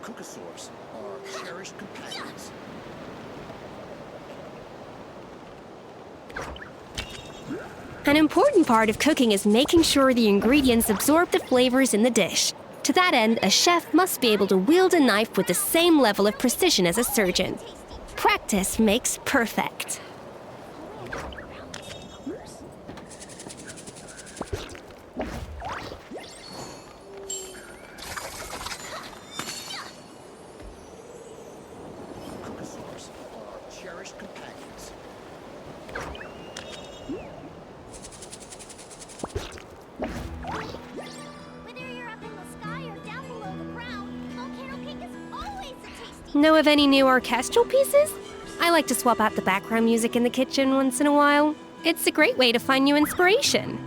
Cucosaurs are cherished companions. An important part of cooking is making sure the ingredients absorb the flavors in the dish. To that end, a chef must be able to wield a knife with the same level of precision as a surgeon. Practice makes perfect. Cucosaurs are cherished companions. Whether you're up in the sky or down below the ground, volcano cake is always a tasty. Know of any new orchestral pieces? I like to swap out the background music in the kitchen once in a while. It's a great way to find new inspiration.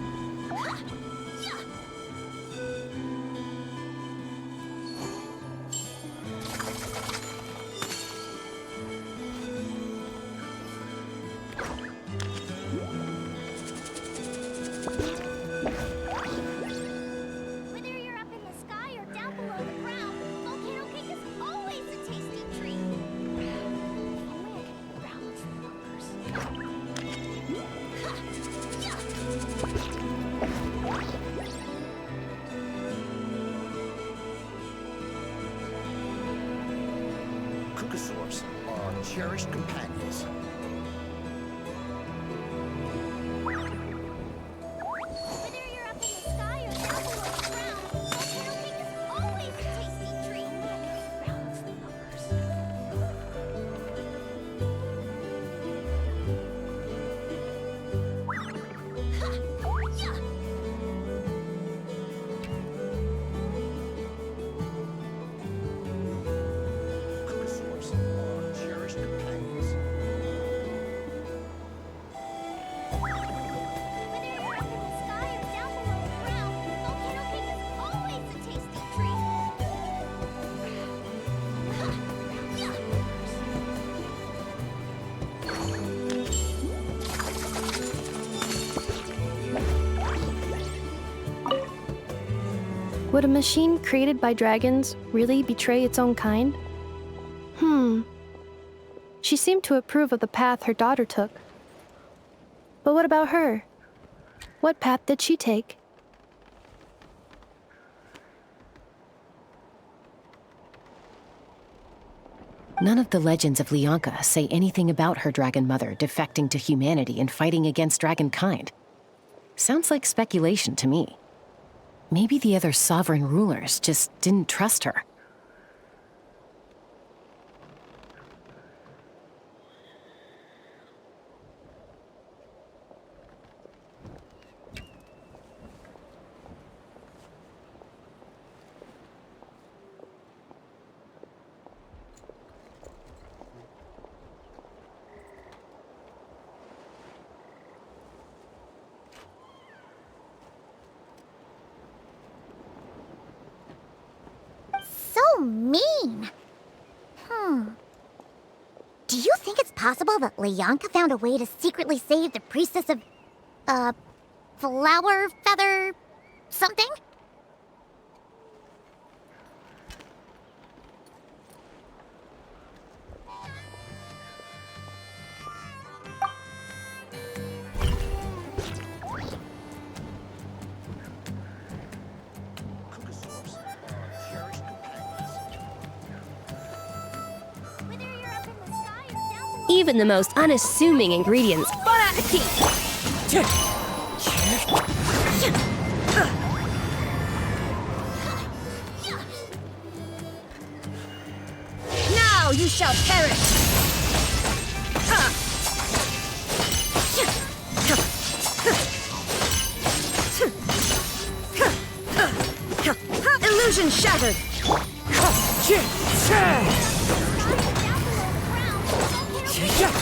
Whether you're up in the sky or down below the ground, volcano cake is always a tasty treat. If only I could balance the numbers. Cucosaurs are cherished companions. Whether you're up in the sky or down below the ground, volcano cake is always a tasty treat. Balance the numbers. Cucosaurs are cherished companions. Whether you're up in the sky or down below the ground, volcano cake is always a tasty treat. Would a machine created by dragons really betray its own kind? She seemed to approve of the path her daughter took. But what about her? What path did she take? None of the legends of Lyanka say anything about her dragon mother defecting to humanity and fighting against dragonkind. Sounds like speculation to me. Maybe the other sovereign rulers just didn't trust her. So mean. Do you think it's possible that Lyanka found a way to secretly save the priestess of, flower feather something? Cucosaurs are cherished companions. Whether you're up in the sky or down below. Even the most unassuming ingredients. Bon appetit! Now you shall perish! Illusion shattered!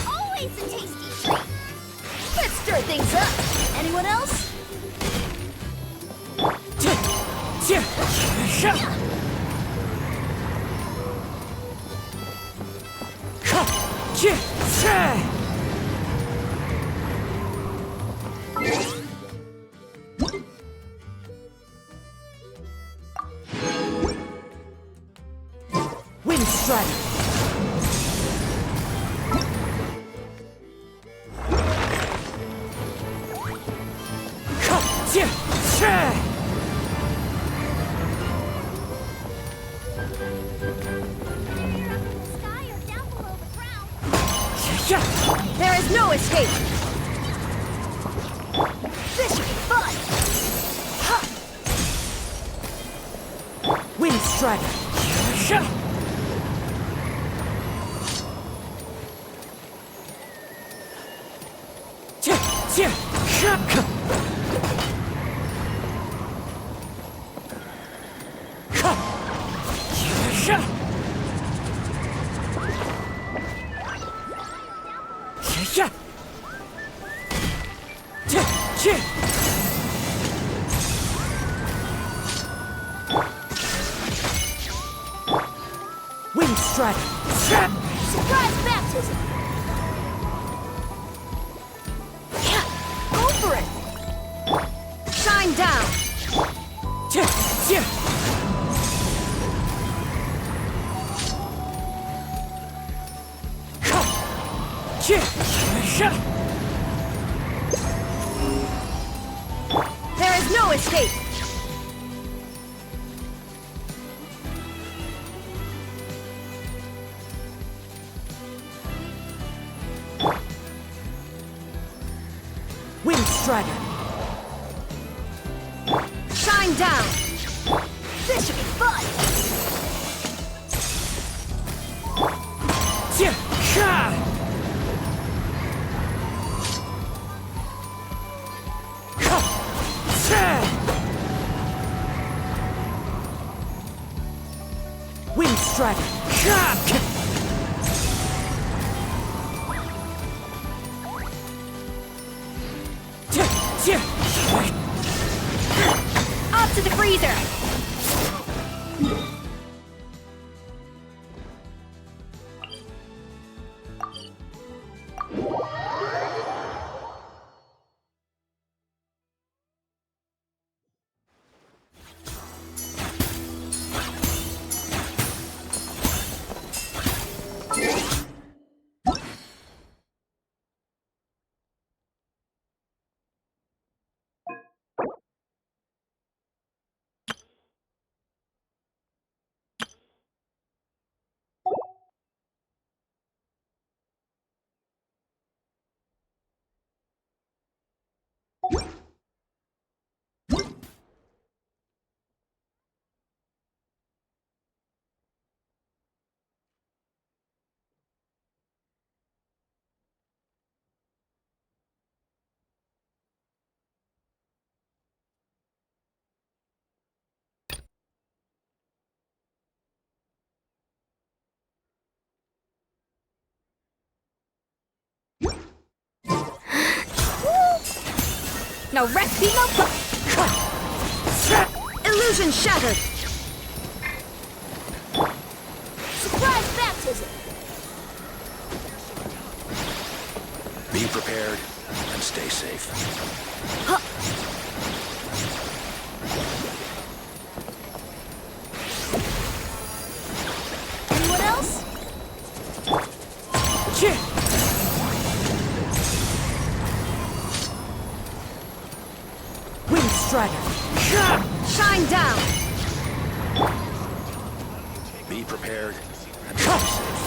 Always a tasty treat. Let's stir things up. Anyone else? Wind Strider! You're up in the sky or down below the ground. There is no escape! This should be fun. Wind Strider! Wind Strider! Surprise baptism. Go for it! Shine down! There is no escape! Wind Strider! Shine down! This should be fun. Wind Strider! Up to the freezer! No recipe, no Illusion shattered! surprise baptism. Be prepared and stay safe. Anyone else? Wind Strider! Shine down! Be prepared and stay safe.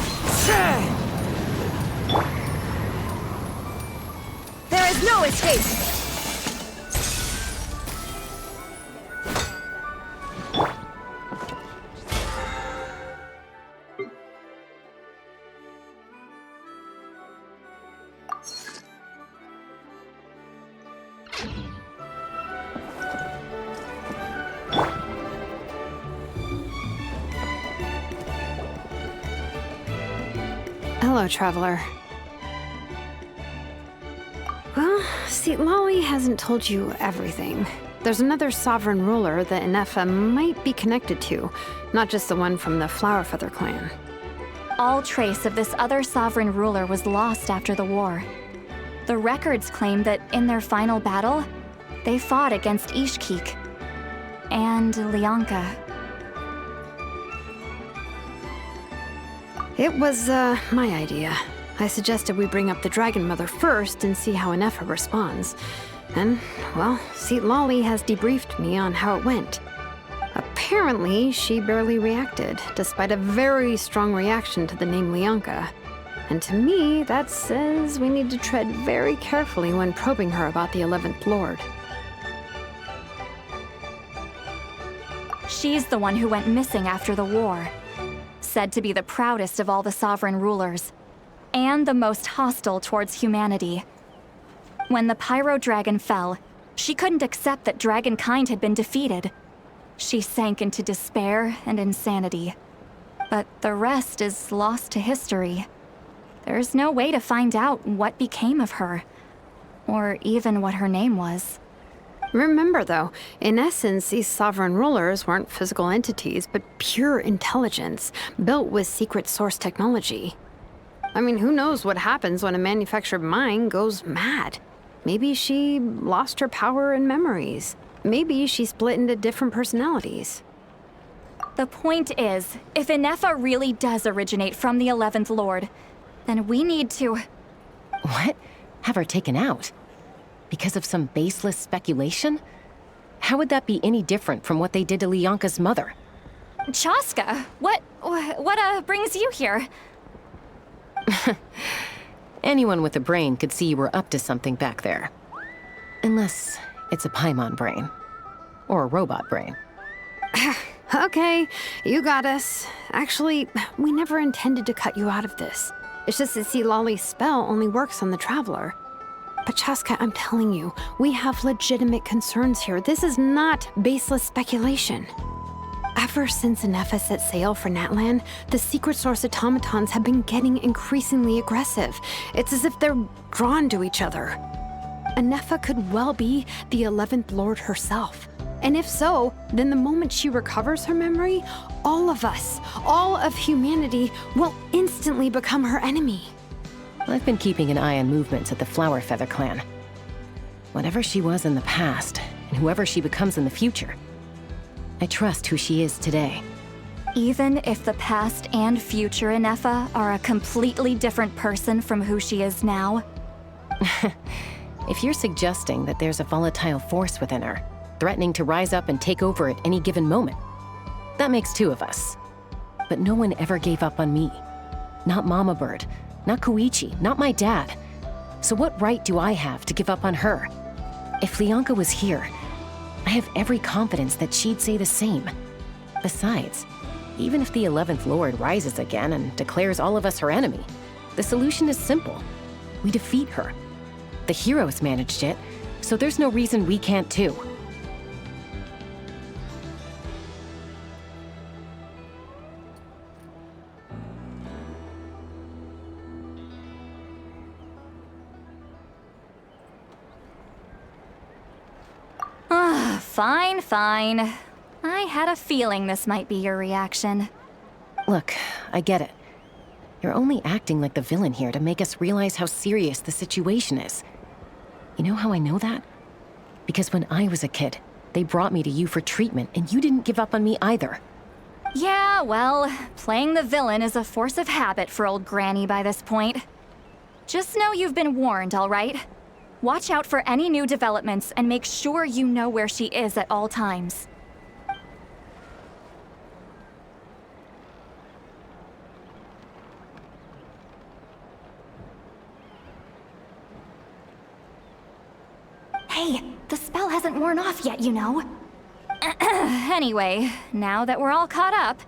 There is no escape! Hello, traveler. Well, see, Lolly hasn't told you everything. There's another sovereign ruler that Inefa might be connected to, not just the one from the Flowerfeather clan. All trace of this other sovereign ruler was lost after the war. The records claim that in their final battle, they fought against Ishkik and Lianka. It was, my idea. I suggested we bring up the Dragon Mother first and see how Inefa responds. And, well, see, Lolly has debriefed me on how it went. Apparently, she barely reacted, despite a very strong reaction to the name Lianka. And to me, that says we need to tread very carefully when probing her about the 11th Lord. She's the one who went missing after the war. Said to be the proudest of all the sovereign rulers, and the most hostile towards humanity. When the Pyro Dragon fell, she couldn't accept that dragonkind had been defeated. She sank into despair and insanity. But the rest is lost to history. There's no way to find out what became of her, or even what her name was. Remember, though, in essence, these sovereign rulers weren't physical entities, but pure intelligence, built with secret source technology. I mean, who knows what happens when a manufactured mind goes mad? Maybe she lost her power and memories. Maybe she split into different personalities. The point is, if Inefa really does originate from the 11th Lord, then we need to... What? Have her taken out? Because of some baseless speculation? How would that be any different from what they did to Lianka's mother? Chaska, what brings you here? Anyone with a brain could see you were up to something back there. Unless it's a Paimon brain. Or a robot brain. Okay, you got us. Actually, we never intended to cut you out of this. It's just that, see, Lolly's spell only works on the Traveler. But Chaska, I'm telling you, we have legitimate concerns here. This is not baseless speculation. Ever since Inefa set sail for Natlan, the secret source automatons have been getting increasingly aggressive. It's as if they're drawn to each other. Inefa could well be the 11th Lord herself. And if so, then the moment she recovers her memory, all of us, all of humanity, will instantly become her enemy. I've been keeping an eye on movements at the Flowerfeather clan. Whatever she was in the past, and whoever she becomes in the future, I trust who she is today. Even if the past and future Inefa are a completely different person from who she is now? If you're suggesting that there's a volatile force within her, threatening to rise up and take over at any given moment, that makes two of us. But no one ever gave up on me. Not Mama Bird, not Koichi, not my dad. So what right do I have to give up on her? If Lianka was here, I have every confidence that she'd say the same. Besides, even if the 11th Lord rises again and declares all of us her enemy, the solution is simple. We defeat her. The heroes managed it, so there's no reason we can't too. Fine. I had a feeling this might be your reaction. Look, I get it. You're only acting like the villain here to make us realize how serious the situation is. You know how I know that? Because when I was a kid, they brought me to you for treatment, and you didn't give up on me either. Yeah, well, playing the villain is a force of habit for old Granny by this point. Just know you've been warned, all right? Watch out for any new developments and make sure you know where she is at all times. Hey, the spell hasn't worn off yet, you know. Anyway, now that we're all caught up,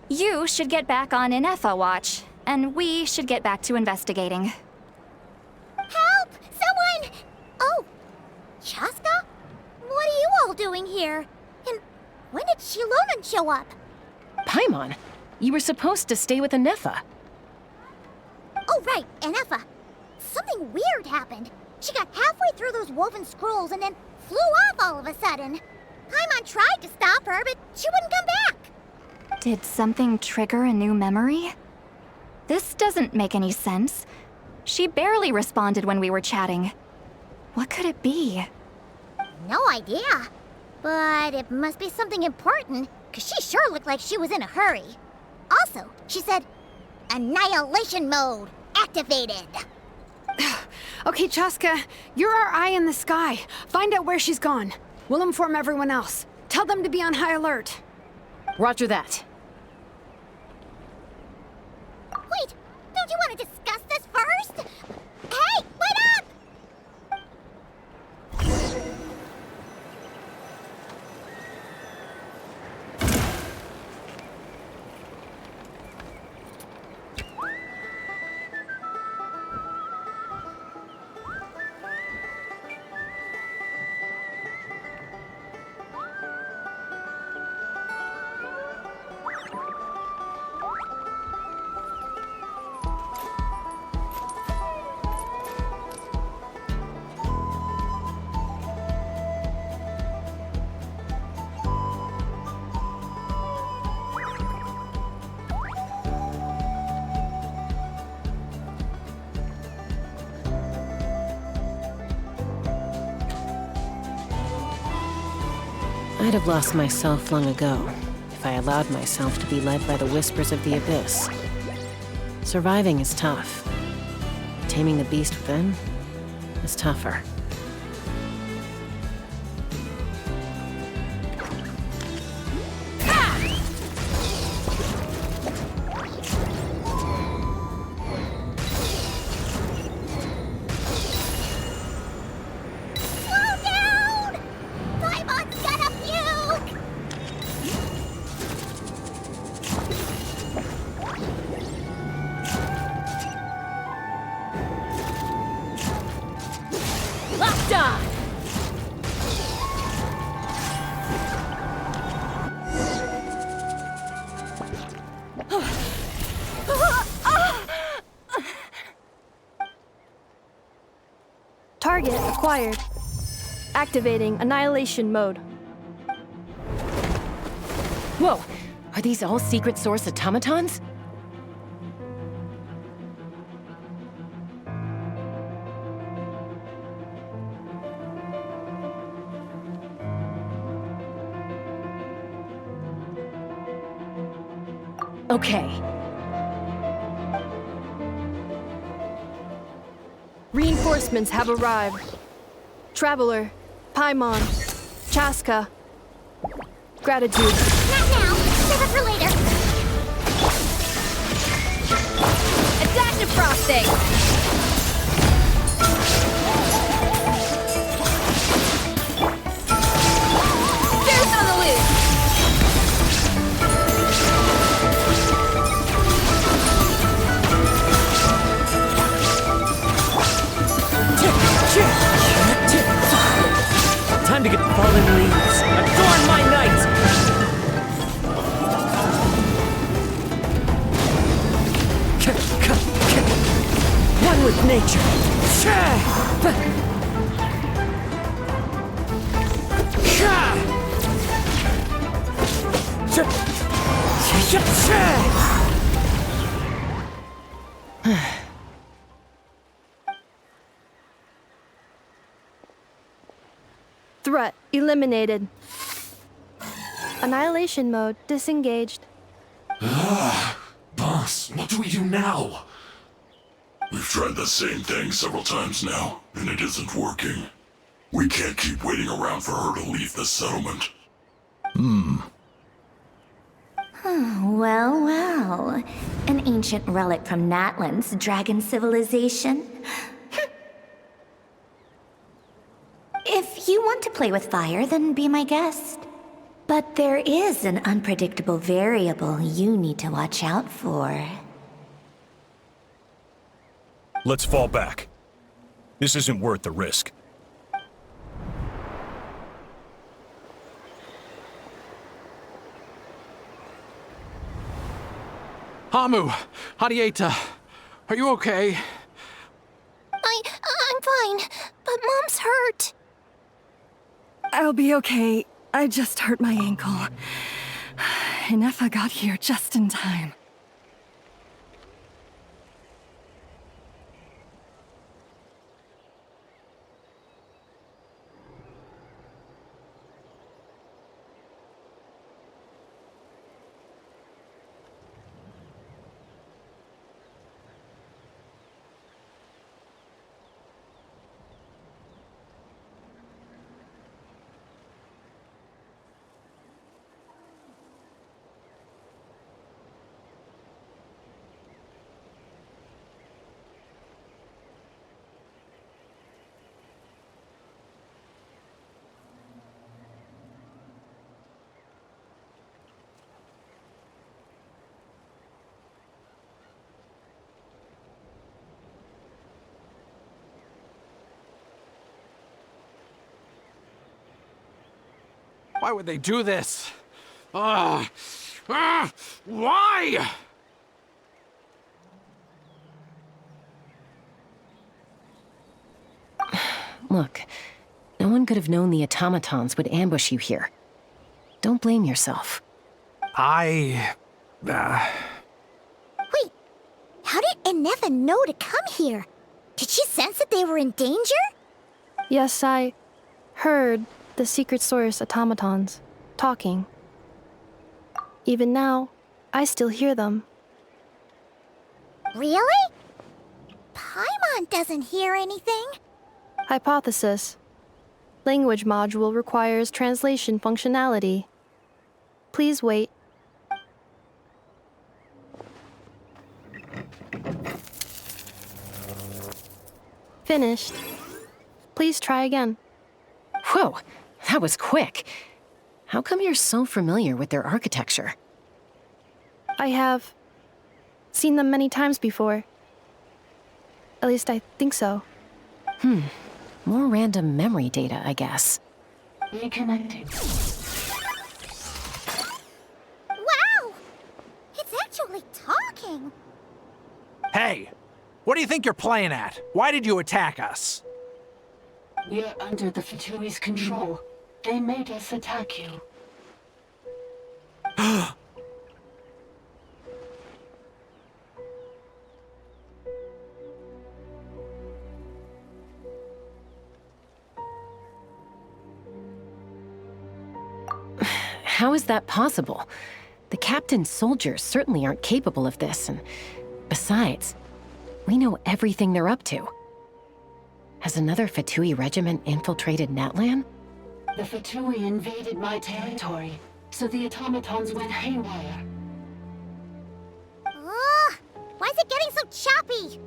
you should get back on Inefa watch, and we should get back to investigating. Help! Someone! Oh, Chaska? What are you all doing here? And when did Shilonan show up? Paimon, you were supposed to stay with Inefa. Oh, right, and Effa. Something weird happened. She got halfway through those woven scrolls and then flew off all of a sudden. Paimon tried to stop her, but she wouldn't come back. Did something trigger a new memory? This doesn't make any sense. She barely responded when we were chatting. What could it be? No idea. But it must be something important, because she sure looked like she was in a hurry. Also, she said, Annihilation mode activated. Okay, Chaska, you're our eye in the sky. Find out where she's gone. We'll inform everyone else. Tell them to be on high alert. Roger that. Wait, don't you want to discuss this first? Hey, wait up! I'd have lost myself long ago if I allowed myself to be led by the whispers of the abyss. Surviving is tough. Taming the beast within is tougher. Slow down! Paimon's gonna puke! Locked on! Target acquired. Activating annihilation mode. Whoa! Are these all secret source automatons? Okay. Reinforcements have arrived. Traveler, Paimon, Chaska. Gratitude. Not now! Save it for later! Adaptive frosting! There's on the loose! Time to get fallen leaves. Adorn my night! One with nature. Threat eliminated. Annihilation mode disengaged. Boss, what do we do now? We've tried the same thing several times now, and it isn't working. We can't keep waiting around for her to leave the settlement. Well, well. An ancient relic from Natlan's dragon civilization. If you want to play with fire, then be my guest. But there is an unpredictable variable you need to watch out for. Let's fall back. This isn't worth the risk. Hamu, Hadieta, Are you okay? I'm fine, but Mom's hurt. I'll be okay. I just hurt my ankle. And Effa got here just in time. Why would they do this? Why? Look, no one could have known the automatons would ambush you here. Don't blame yourself. Wait, how did Enefa know to come here? Did she sense that they were in danger? Yes, I heard the secret source automatons talking. Even now, I still hear them. Really? Paimon doesn't hear anything. Hypothesis. Language module requires translation functionality. Please wait. Finished. Please try again. Whoa, that was quick. How come you're so familiar with their architecture? I have seen them many times before. At least I think so. More random memory data, I guess. Reconnecting. Wow! It's actually talking. Hey, what do you think you're playing at? Why did you attack us? We're under the Fatui's control. They made us attack you. How is that possible? The captain's soldiers certainly aren't capable of this, and besides, we know everything they're up to. Has another Fatui regiment infiltrated Natlan? The Fatui invaded my territory, so the automatons went haywire. Ugh! Why is it getting so choppy?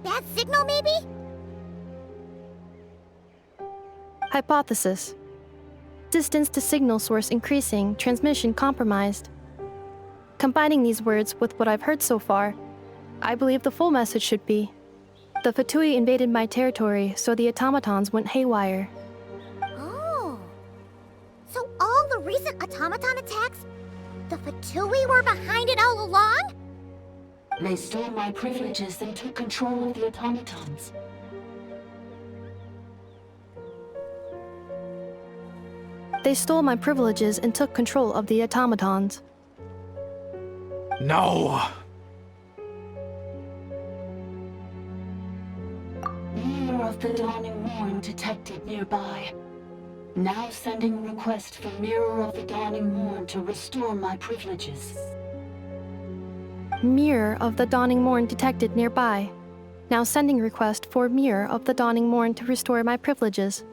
Bad signal, maybe? Hypothesis. Distance to signal source increasing, transmission compromised. Combining these words with what I've heard so far, I believe the full message should be: the Fatui invaded my territory, so the automatons went haywire. Oh. So all the recent automaton attacks, the Fatui were behind it all along? They stole my privileges and took control of the automatons. They stole my privileges and took control of the automatons. No! Mirror of the Dawning Morn detected nearby. Now sending request for Mirror of the Dawning Morn to restore my privileges. Mirror of the Dawning Morn detected nearby. Now sending request for Mirror of the Dawning Morn to restore my privileges.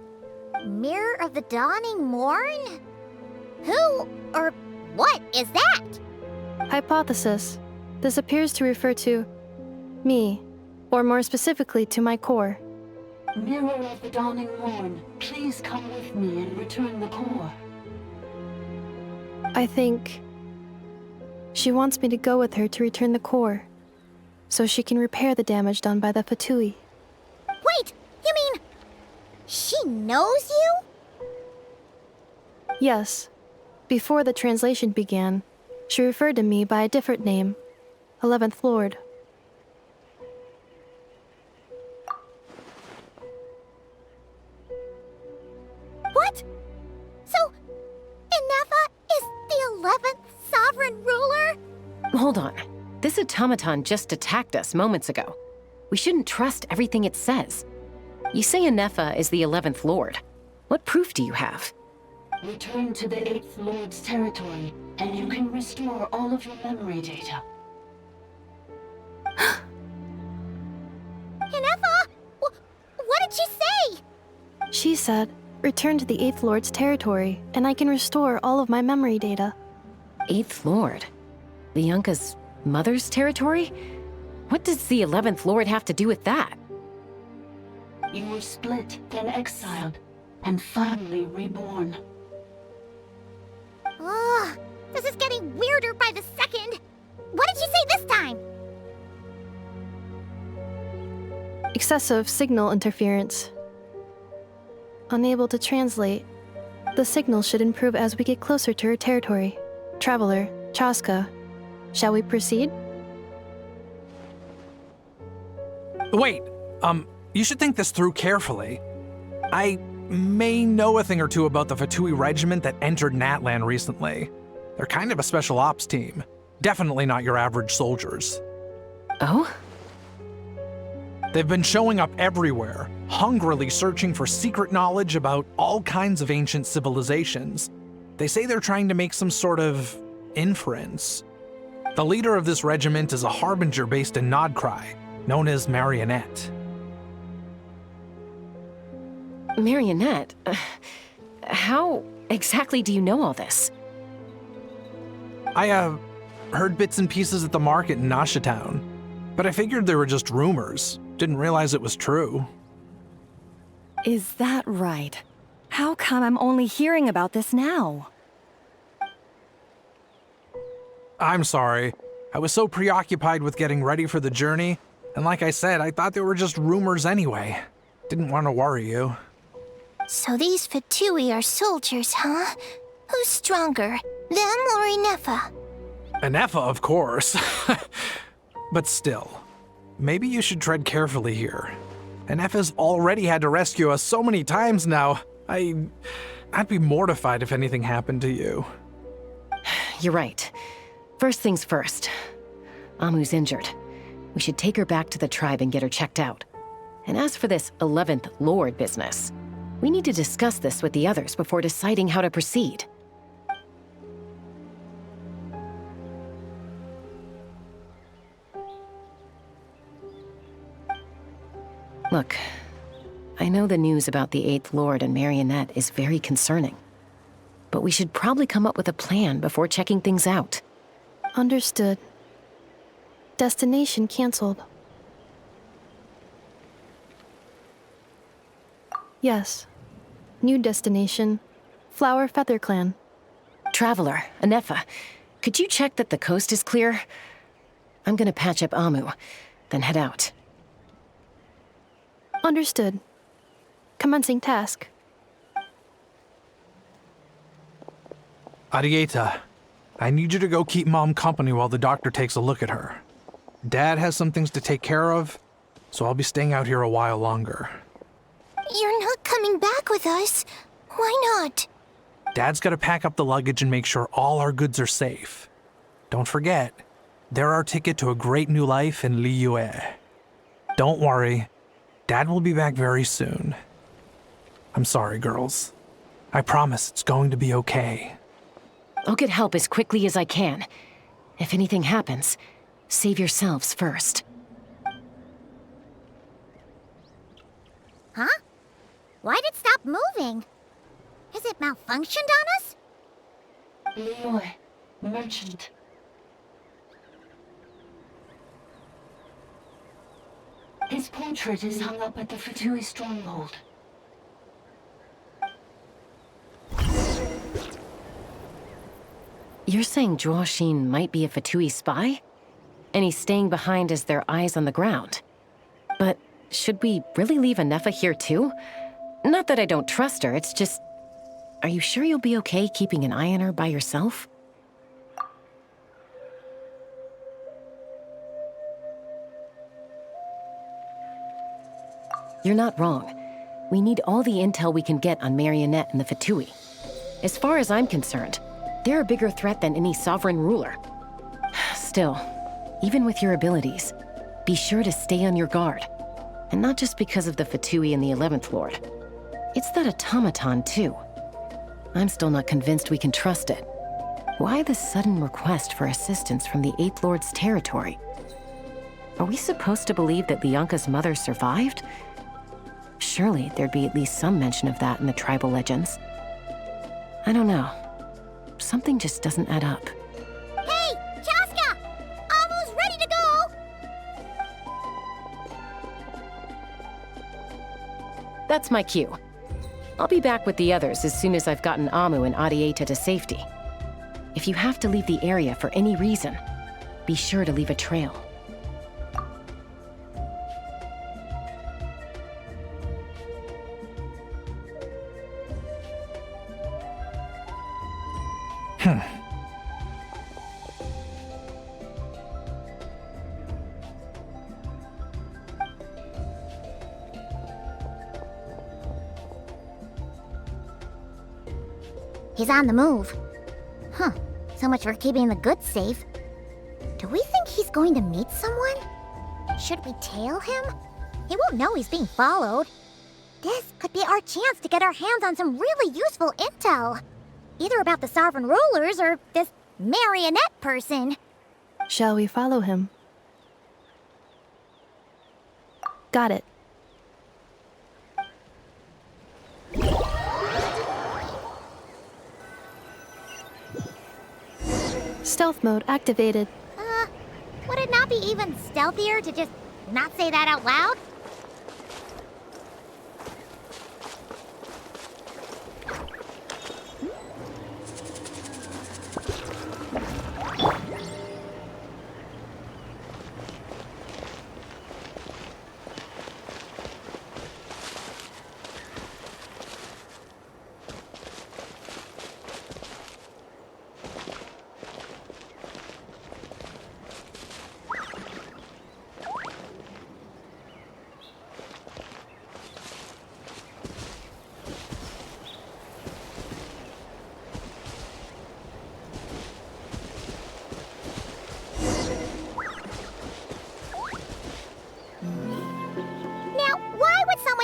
Mirror of the Dawning Morn? Who or what is that? Hypothesis. This appears to refer to me, or more specifically to my core. Mirror of the Dawning Morn, please come with me and return the core. I think she wants me to go with her to return the core, so she can repair the damage done by the Fatui. Wait, you mean she knows you? Yes. Before the translation began, she referred to me by a different name, 11th Lord. 11th sovereign ruler? Hold on. This automaton just attacked us moments ago. We shouldn't trust everything it says. You say Anefa is the 11th Lord. What proof do you have? Return to the 8th Lord's territory, and you can restore all of your memory data. Anefa! What did she say? She said, return to the 8th Lord's territory, and I can restore all of my memory data. 8th Lord? Lianka's mother's territory? What does the 11th Lord have to do with that? You were split, then exiled, and finally reborn. Ugh, this is getting weirder by the second. What did she say this time? Excessive signal interference. Unable to translate. The signal should improve as we get closer to her territory. Traveler, Chaska, shall we proceed? Wait, you should think this through carefully. I may know a thing or two about the Fatui regiment that entered Natlan recently. They're kind of a special ops team. Definitely not your average soldiers. Oh? They've been showing up everywhere, hungrily searching for secret knowledge about all kinds of ancient civilizations. They say they're trying to make some sort of inference. The leader of this regiment is a harbinger based in Nodcry, known as Marionette. Marionette? How exactly do you know all this? I, heard bits and pieces at the market in Nasha Town, but I figured they were just rumors. Didn't realize it was true. Is that right? How come I'm only hearing about this now? I'm sorry. I was so preoccupied with getting ready for the journey, and like I said, I thought they were just rumors anyway. Didn't want to worry you. So these Fatui are soldiers, huh? Who's stronger, them or Anefa? Anefa, of course. But still, maybe you should tread carefully here. Anefa's already had to rescue us so many times now. I'd be mortified if anything happened to you. You're right. First things first. Amu's injured. We should take her back to the tribe and get her checked out. And as for this 11th Lord business, we need to discuss this with the others before deciding how to proceed. Look, I know the news about the 8th Lord and Marionette is very concerning, but we should probably come up with a plan before checking things out. Understood. Destination canceled. Yes. New destination. Flower Feather Clan. Traveler, Anefa, could you check that the coast is clear? I'm gonna patch up Amu, then head out. Understood. Commencing task. Arieta, I need you to go keep Mom company while the doctor takes a look at her. Dad has some things to take care of, so I'll be staying out here a while longer. You're not coming back with us. Why not? Dad's gotta pack up the luggage and make sure all our goods are safe. Don't forget, they're our ticket to a great new life in Liyue. Don't worry, Dad will be back very soon. I'm sorry, girls. I promise it's going to be okay. I'll get help as quickly as I can. If anything happens, save yourselves first. Huh? Why'd it stop moving? Has it malfunctioned on us? Liyue, merchant. His portrait is hung up at the Fatui stronghold. You're saying Zhuoxin might be a Fatui spy? And he's staying behind as their eyes on the ground. But should we really leave Anefa here too? Not that I don't trust her, it's just... Are you sure you'll be okay keeping an eye on her by yourself? You're not wrong. We need all the intel we can get on Marionette and the Fatui. As far as I'm concerned, They're a bigger threat than any sovereign ruler. Still, even with your abilities, be sure to stay on your guard. And not just because of the Fatui and the 11th Lord. It's that automaton, too. I'm still not convinced we can trust it. Why the sudden request for assistance from the 8th Lord's territory? Are we supposed to believe that Lianka's mother survived? Surely there'd be at least some mention of that in the tribal legends. I don't know. Something just doesn't add up. Hey, Chaska! Almost ready to go! That's my cue. I'll be back with the others as soon as I've gotten Amu and Adieta to safety. If you have to leave the area for any reason, be sure to leave a trail. He's on the move. Huh. So much for keeping the goods safe. Do we think he's going to meet someone? Should we tail him? He won't know he's being followed. This could be our chance to get our hands on some really useful intel. Either about the sovereign rulers or this marionette person. Shall we follow him? Got it. Stealth mode activated. Would it not be even stealthier to just not say that out loud?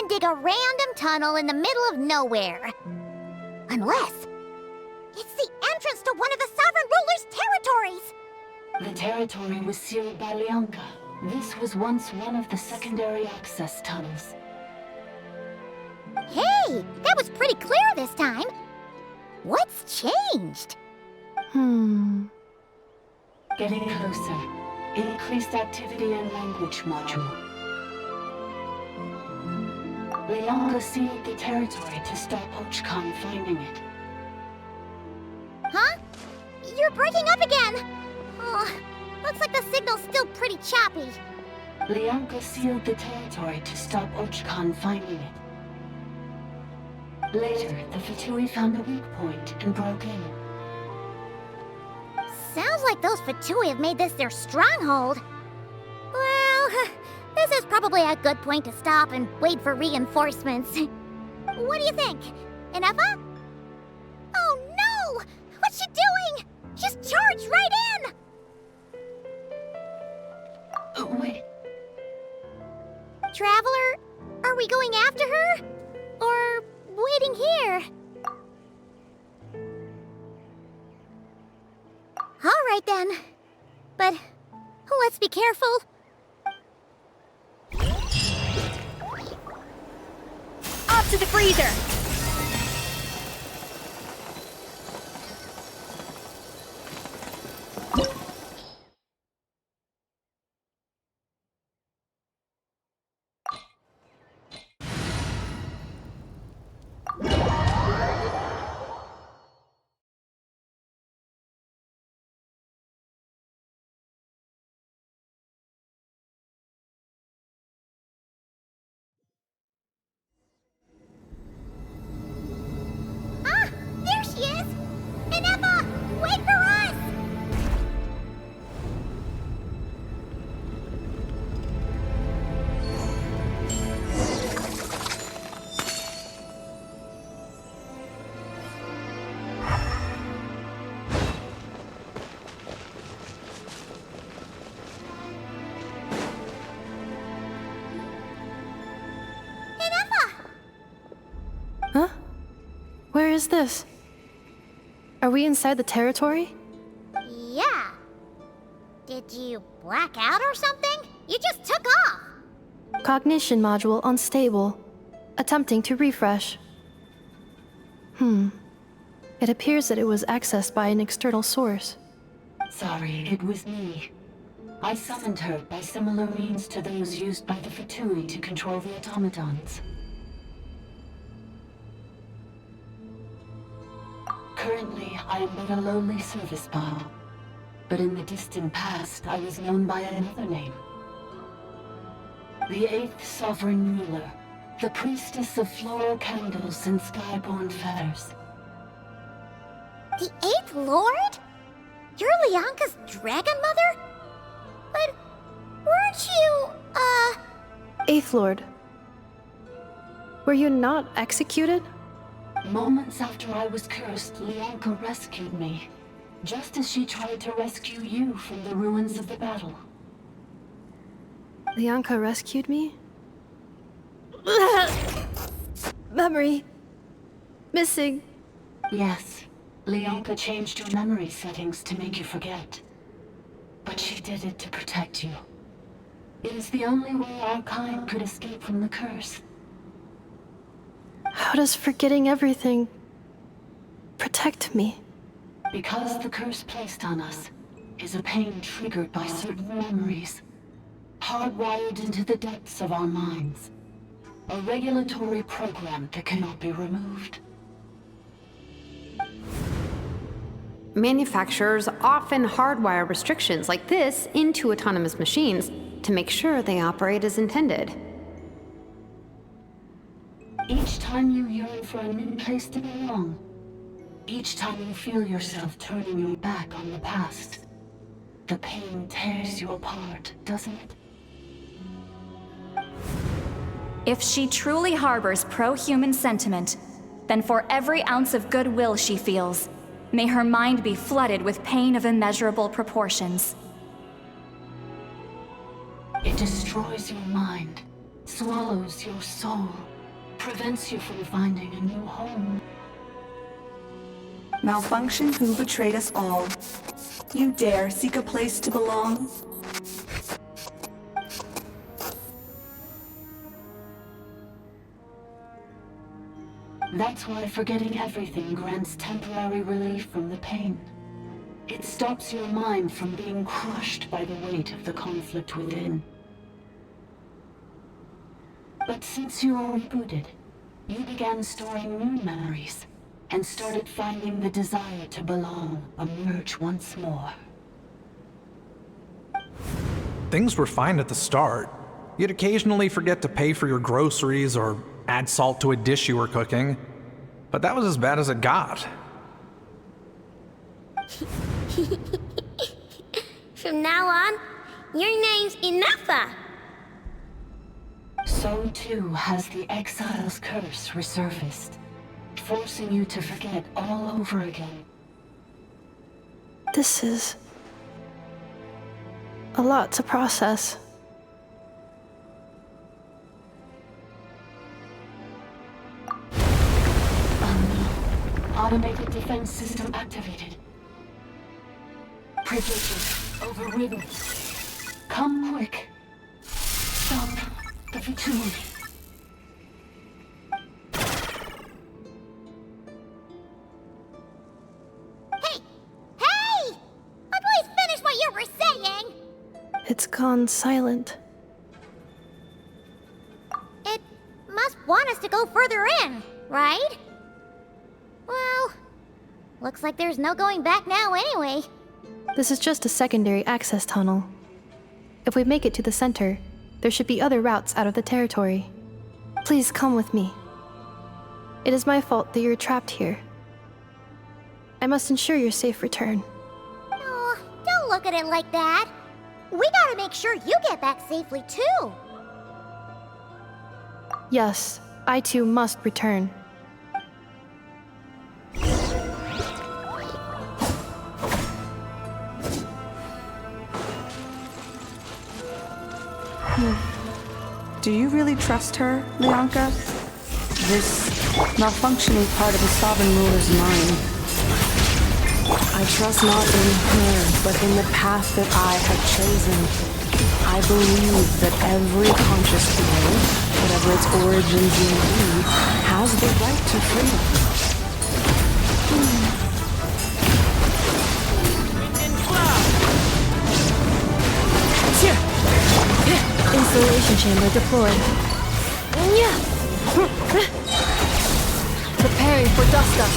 Dig a random tunnel in the middle of nowhere. Unless it's the entrance to one of the sovereign ruler's territories. The territory was sealed by Lianka. This was once one of the secondary access tunnels. Hey, that was pretty clear this time. What's changed? Getting closer. Increased activity in language module. Lianka sealed the territory to stop Ochkan finding it. Huh? You're breaking up again! Oh, looks like the signal's still pretty choppy. Lianka sealed the territory to stop Ochkan finding it. Later, the Fatui found a weak point and broke in. Sounds like those Fatui have made this their stronghold. Well, this is probably a good point to stop and wait for reinforcements. What do you think? Enough? Oh no! What's she doing? She's charged right in! Wait. Traveler, are we going after her? Or waiting here? All right then. But let's be careful. Off to the freezer! is this? Are we inside the territory? Yeah. Did you black out or something? You just took off. Cognition module unstable. Attempting to refresh. It appears that it was accessed by an external source. Sorry, it was me. I summoned her by similar means to those used by the Fatui to control the automatons. Currently, I am but a lowly service bot. But in the distant past, I was known by another name. The 8th Sovereign Ruler, the priestess of floral candles and skyborn feathers. The 8th Lord? You're Lianka's dragon mother? But weren't you, Eighth Lord. Were you not executed? Moments after I was cursed, Lianka rescued me. Just as she tried to rescue you from the ruins of the battle. Lianka rescued me? Memory. Missing. Yes. Lianka changed your memory settings to make you forget. But she did it to protect you. It is the only way our kind could escape from the curse. How does forgetting everything protect me? Because the curse placed on us is a pain triggered by certain memories, hardwired into the depths of our minds. A regulatory program that cannot be removed. Manufacturers often hardwire restrictions like this into autonomous machines to make sure they operate as intended. Each time you yearn for a new place to belong, each time you feel yourself turning your back on the past, the pain tears you apart, doesn't it? If she truly harbors pro-human sentiment, then for every ounce of goodwill she feels, may her mind be flooded with pain of immeasurable proportions. It destroys your mind, swallows your soul, prevents you from finding a new home. Malfunction who betrayed us all. You dare seek a place to belong? That's why forgetting everything grants temporary relief from the pain. It stops your mind from being crushed by the weight of the conflict within. But since you were rebooted, you began storing new memories, and started finding the desire to belong emerge once more. Things were fine at the start. You'd occasionally forget to pay for your groceries or add salt to a dish you were cooking, but that was as bad as it got. From now on, your name's Inafa. So too has the Exile's curse resurfaced, forcing you to forget all over again. This is a lot to process. Automated defense system activated. Privileges overridden. Come quick. Stop the Fatui. Hey! Please finish what you were saying! It's gone silent. It must want us to go further in, right? Well, looks like there's no going back now anyway. This is just a secondary access tunnel. If we make it to the center, there should be other routes out of the territory. Please come with me. It is my fault that you're trapped here. I must ensure your safe return. Oh, don't look at it like that. We gotta make sure you get back safely too. Yes, I too must return. Do you really trust her, Lianka? This malfunctioning part of the sovereign ruler's mind. I trust not in her, but in the path that I have chosen. I believe that every conscious being, whatever its origins may be, has the right to freedom. Installation chamber deployed. Preparing for dust up.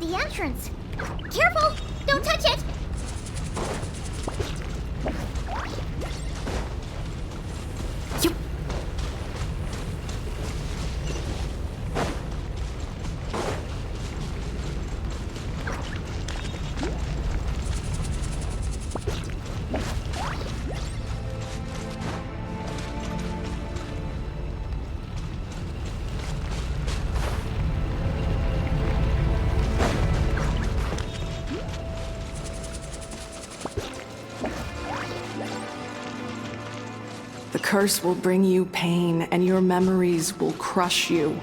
The entrance. Careful! Don't touch it! The curse will bring you pain, and your memories will crush you.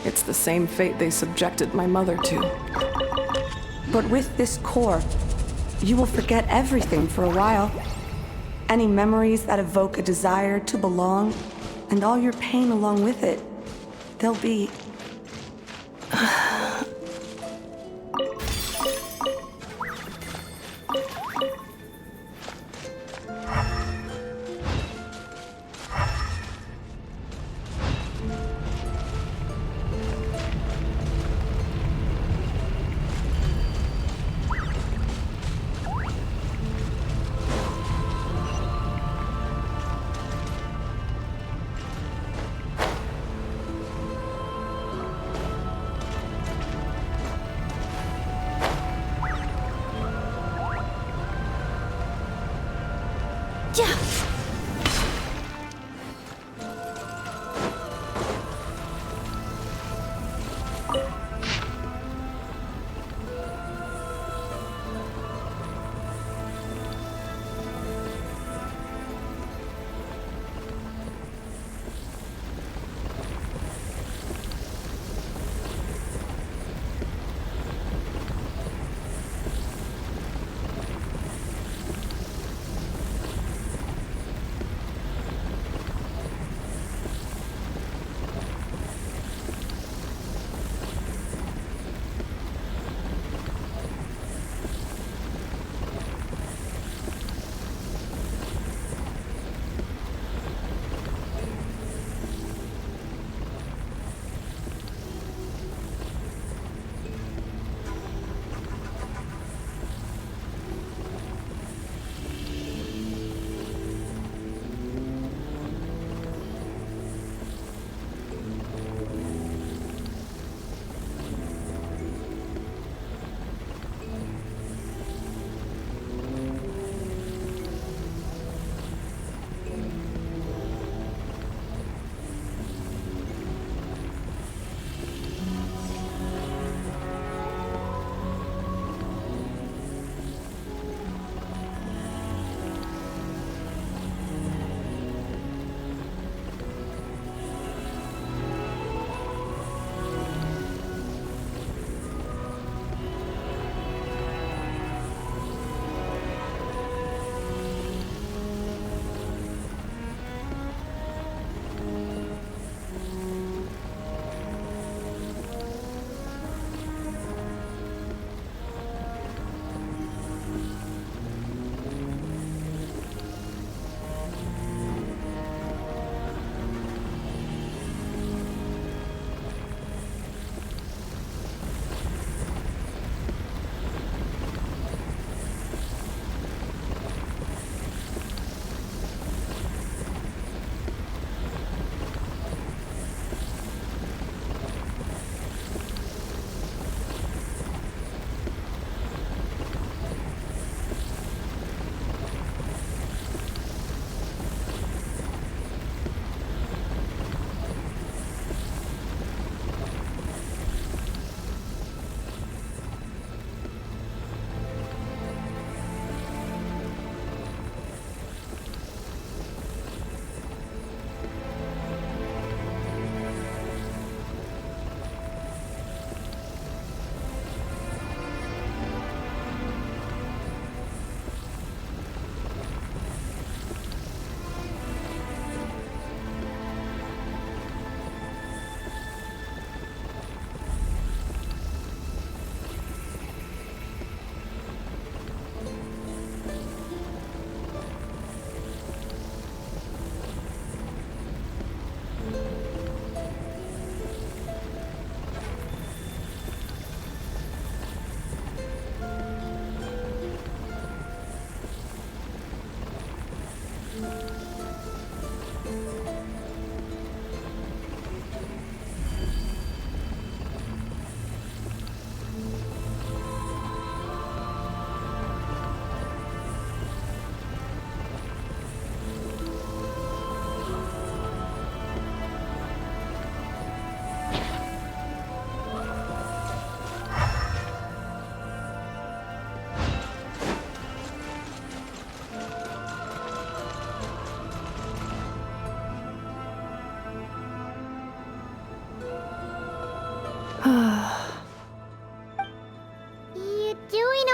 It's the same fate they subjected my mother to. But with this core, you will forget everything for a while. Any memories that evoke a desire to belong, and all your pain along with it, they'll be...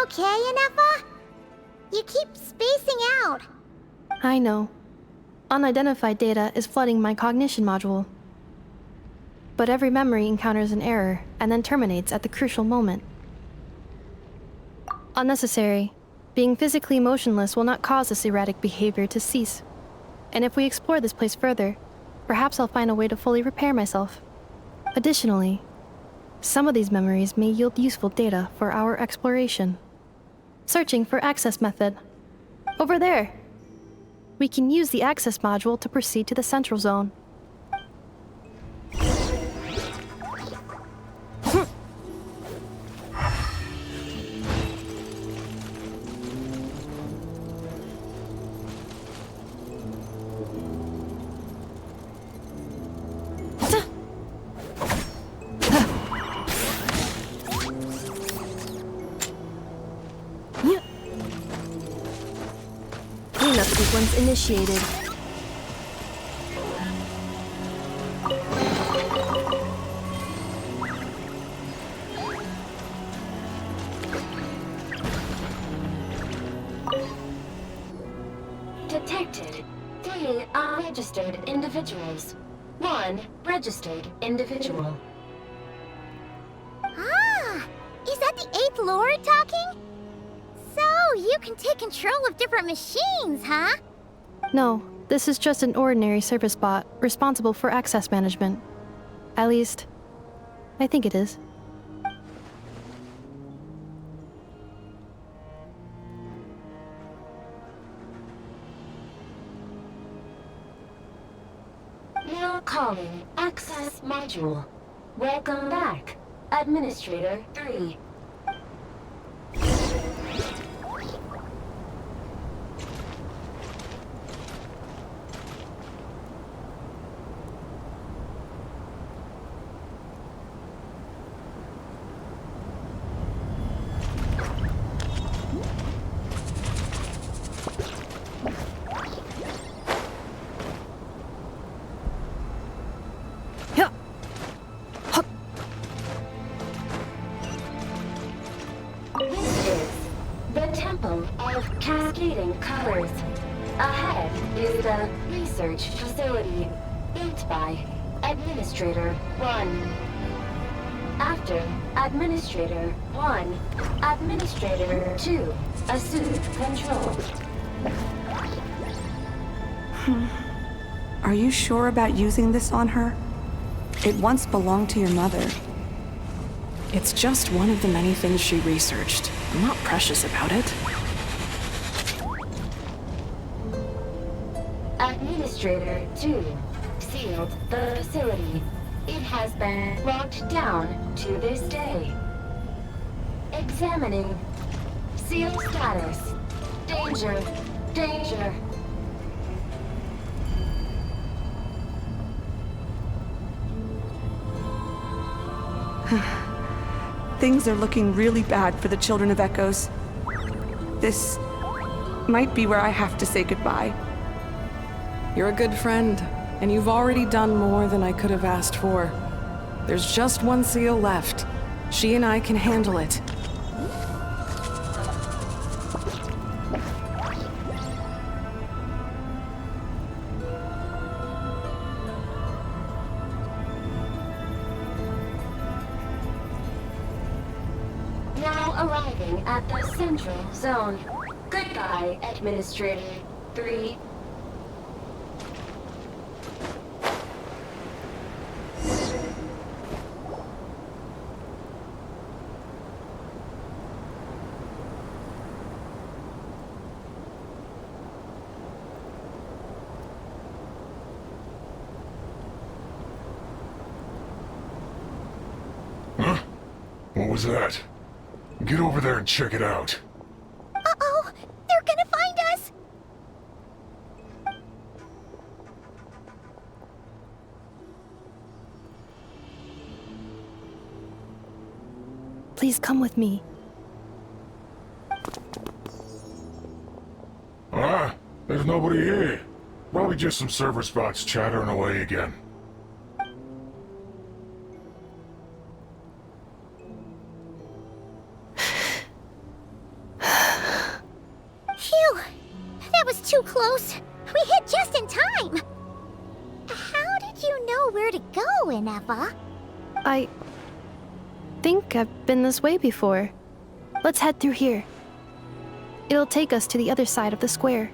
okay, Anefa? You keep spacing out. I know. Unidentified data is flooding my cognition module. But every memory encounters an error and then terminates at the crucial moment. Unnecessary. Being physically motionless will not cause this erratic behavior to cease. And if we explore this place further, perhaps I'll find a way to fully repair myself. Additionally, some of these memories may yield useful data for our exploration. Searching for access method. Over there! We can use the access module to proceed to the central zone. Cleanup sequence initiated. Detected 3 unregistered individuals. 1 registered individual. Ah! Is that the 8th Lord talking? So, you can take control of different machines, huh? No, this is just an ordinary service bot responsible for access management. At least, I think it is. Now calling Access Module. Welcome back, Administrator 3. This is the Temple of Cascading Colors. Ahead is the research facility, built by Administrator 1. After Administrator 1, Administrator 2 assume control. Are you sure about using this on her? It once belonged to your mother. It's just one of the many things she researched. I'm not precious about it. Administrator 2 sealed the facility. It has been locked down to this day. Examining. Seal status. Danger. Danger. Things are looking really bad for the Children of Echoes. This might be where I have to say goodbye. You're a good friend, and you've already done more than I could have asked for. There's just one seal left. She and I can handle it. Now arriving at the central zone. Goodbye, Administrator 3. Huh? What was that? Get over there and check it out. Uh-oh! They're gonna find us! Please come with me. Ah, there's nobody here. Probably just some server spots chattering away again. too close. We hit just in time. How did you know where to go, Ineva? I think I've been this way before. Let's head through here. It'll take us to the other side of the square.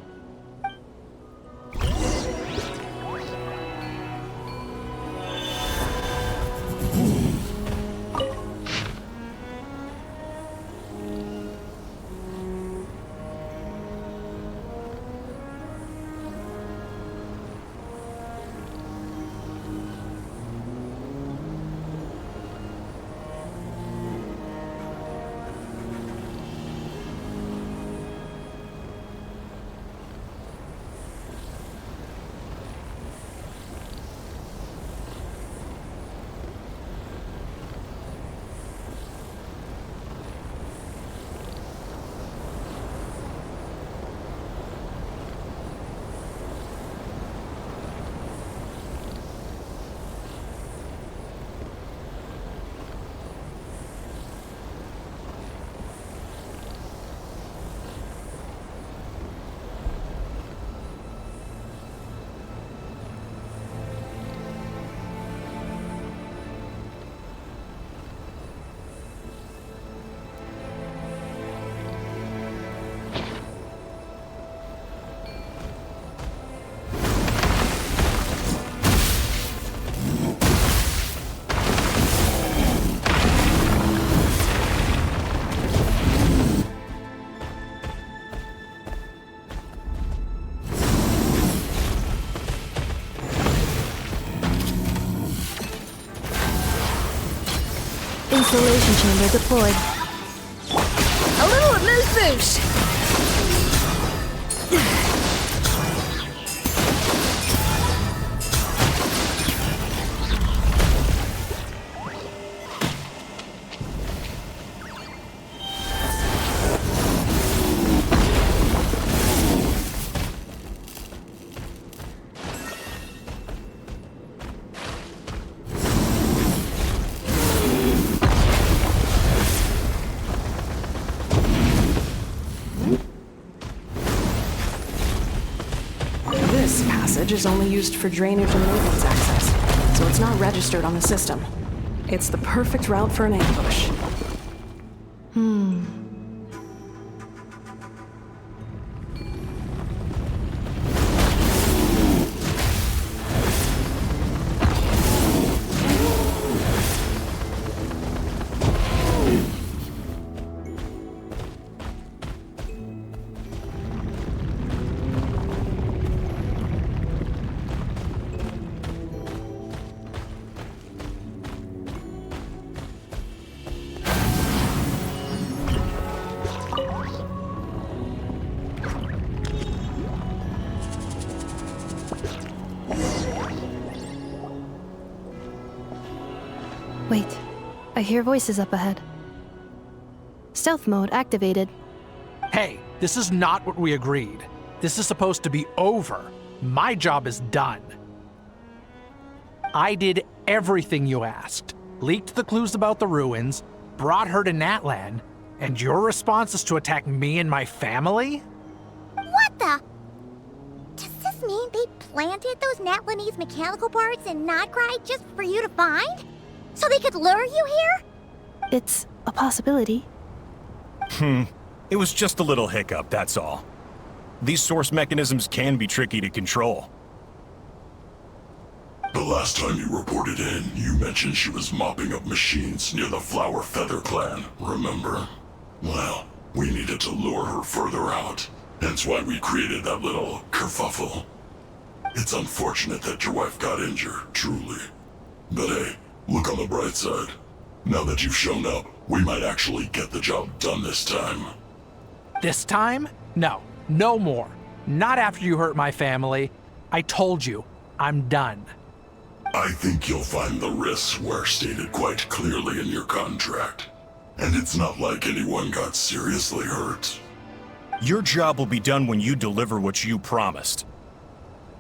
Installation chamber deployed. A little amuse-bouche! This passage is only used for drainage and maintenance access, so it's not registered on the system. It's the perfect route for an ambush. Wait, I hear voices up ahead. Stealth mode activated. Hey, this is not what we agreed. This is supposed to be over. My job is done. I did everything you asked. Leaked the clues about the ruins, brought her to Natlan, and your response is to attack me and my family? What the? Does this mean they planted those Natlanese mechanical parts in Notcry just for you to find? So they could lure you here? It's a possibility. It was just a little hiccup, that's all. These source mechanisms can be tricky to control. The last time you reported in, you mentioned she was mopping up machines near the Flower Feather clan, remember? Well, we needed to lure her further out, hence why we created that little kerfuffle. It's unfortunate that your wife got injured, truly. But hey, look on the bright side. Now that you've shown up, we might actually get the job done this time. This time? No, no more. Not after you hurt my family. I told you, I'm done. I think you'll find the risks were stated quite clearly in your contract. And it's not like anyone got seriously hurt. Your job will be done when you deliver what you promised.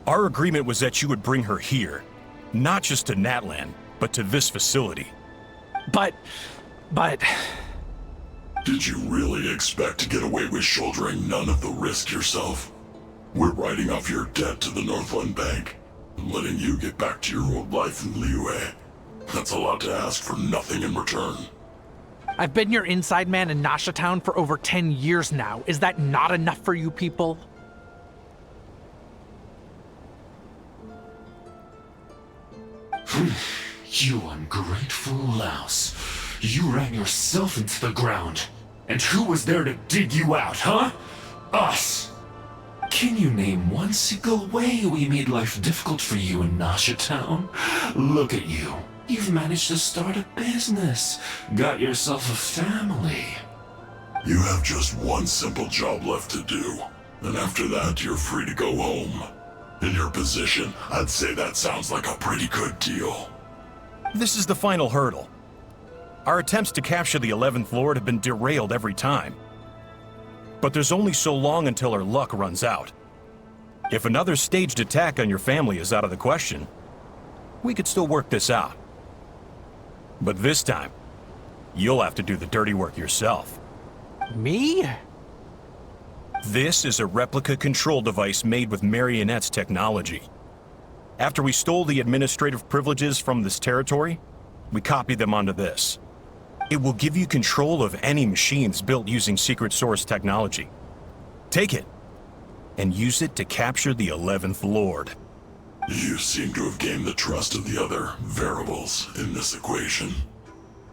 Our agreement was that you would bring her here, not just to Natlan, but to this facility. But... Did you really expect to get away with shouldering none of the risk yourself? We're writing off your debt to the Northland Bank and letting you get back to your old life in Liyue. That's a lot to ask for nothing in return. I've been your inside man in Nasha Town for over 10 years now. Is that not enough for you people? You ungrateful louse. You ran yourself into the ground. And who was there to dig you out, huh? Us! Can you name one single way we made life difficult for you in Nasha Town? Look at you. You've managed to start a business. Got yourself a family. You have just one simple job left to do. And after that, you're free to go home. In your position, I'd say that sounds like a pretty good deal. This is the final hurdle. Our attempts to capture the 11th Lord have been derailed every time. But there's only so long until our luck runs out. If another staged attack on your family is out of the question, we could still work this out. But this time, you'll have to do the dirty work yourself. Me? This is a replica control device made with Marionette's technology. After we stole the administrative privileges from this territory, we copied them onto this. It will give you control of any machines built using secret source technology. Take it, and use it to capture the 11th Lord. You seem to have gained the trust of the other variables in this equation.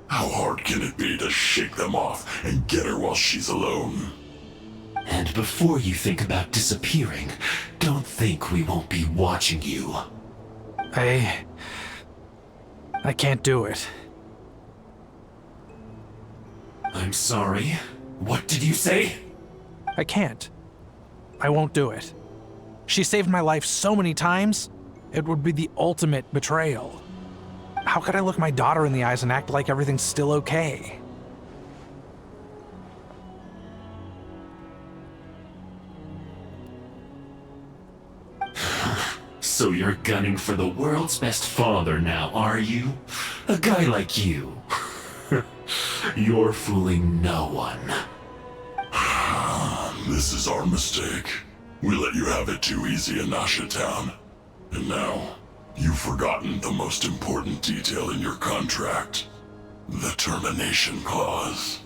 How hard can it be to shake them off and get her while she's alone? And before you think about disappearing, don't think we won't be watching you. I can't do it. I'm sorry. What did you say? I can't. I won't do it. She saved my life so many times, it would be the ultimate betrayal. How could I look my daughter in the eyes and act like everything's still okay? So you're gunning for the world's best father now, are you? A guy like you. You're fooling no one. This is our mistake. We let you have it too easy in Nasha Town. And now, you've forgotten the most important detail in your contract. The termination clause.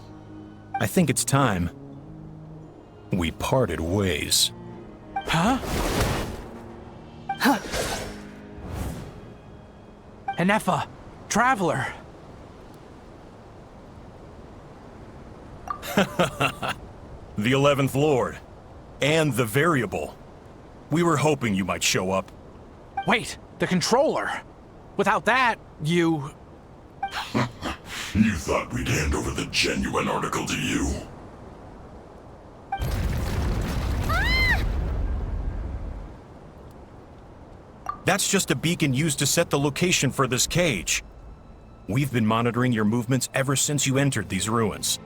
I think it's time we parted ways. Huh? Huh. Anefa, Traveler. The 11th Lord. And the Variable. We were hoping you might show up. Wait, the controller. Without that, you... You thought we'd hand over the genuine article to you? That's just a beacon used to set the location for this cage. We've been monitoring your movements ever since you entered these ruins.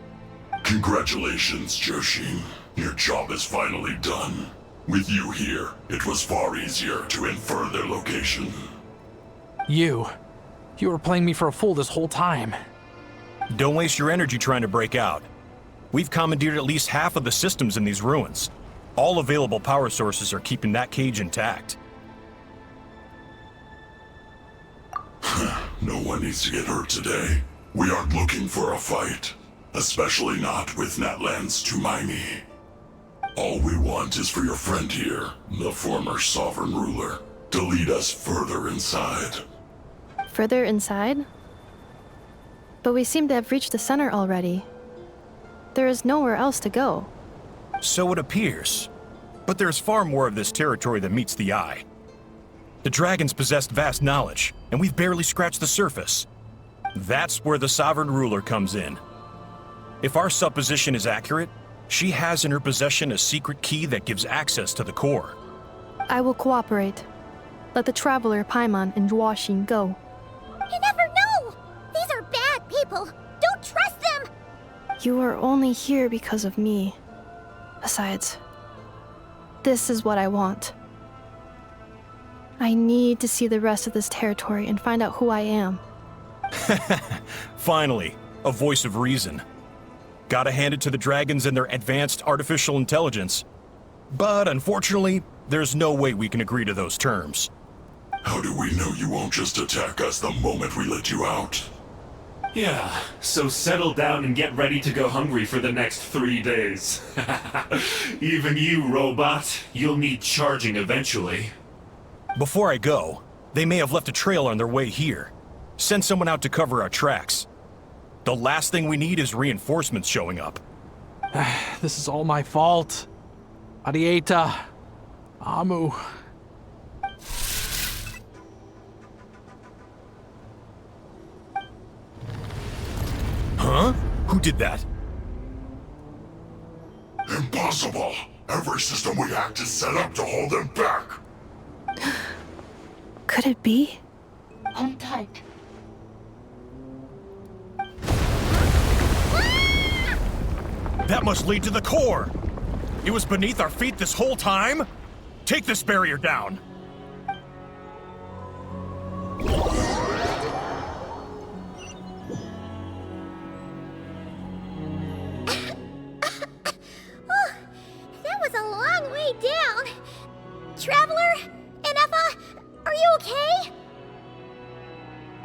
Congratulations, Joshin. Your job is finally done. With you here, it was far easier to infer their location. You were playing me for a fool this whole time. Don't waste your energy trying to break out. We've commandeered at least half of the systems in these ruins. All available power sources are keeping that cage intact. No one needs to get hurt today. We aren't looking for a fight. Especially not with Natlan's Tumaini. All we want is for your friend here, the former sovereign ruler, to lead us further inside. Further inside? But we seem to have reached the center already. There is nowhere else to go. So it appears. But there's far more of this territory than meets the eye. The dragons possessed vast knowledge, and we've barely scratched the surface. That's where the sovereign ruler comes in. If our supposition is accurate, she has in her possession a secret key that gives access to the core. I will cooperate. Let the Traveler, Paimon, and Joachim go. You never know! These are bad people! Don't trust them! You are only here because of me. Besides, this is what I want. I need to see the rest of this territory and find out who I am. Finally, a voice of reason. Gotta hand it to the dragons and their advanced artificial intelligence. But unfortunately, There's no way we can agree to those terms. How do we know you won't just attack us the moment we let you out? Yeah, so settle down and get ready to go hungry for the next 3 days. Even you, robot, you'll need charging eventually. Before I go, they may have left a trail on their way here. Send someone out to cover our tracks. The last thing we need is reinforcements showing up. This is all my fault. Arieta. Amu. Huh? Who did that? Impossible! Every system we hacked is set up to hold them back! Could it be? Hold tight. That must lead to the core! It was beneath our feet this whole time? Take this barrier down! That was a long way down. Traveler? Inefa? Are you okay?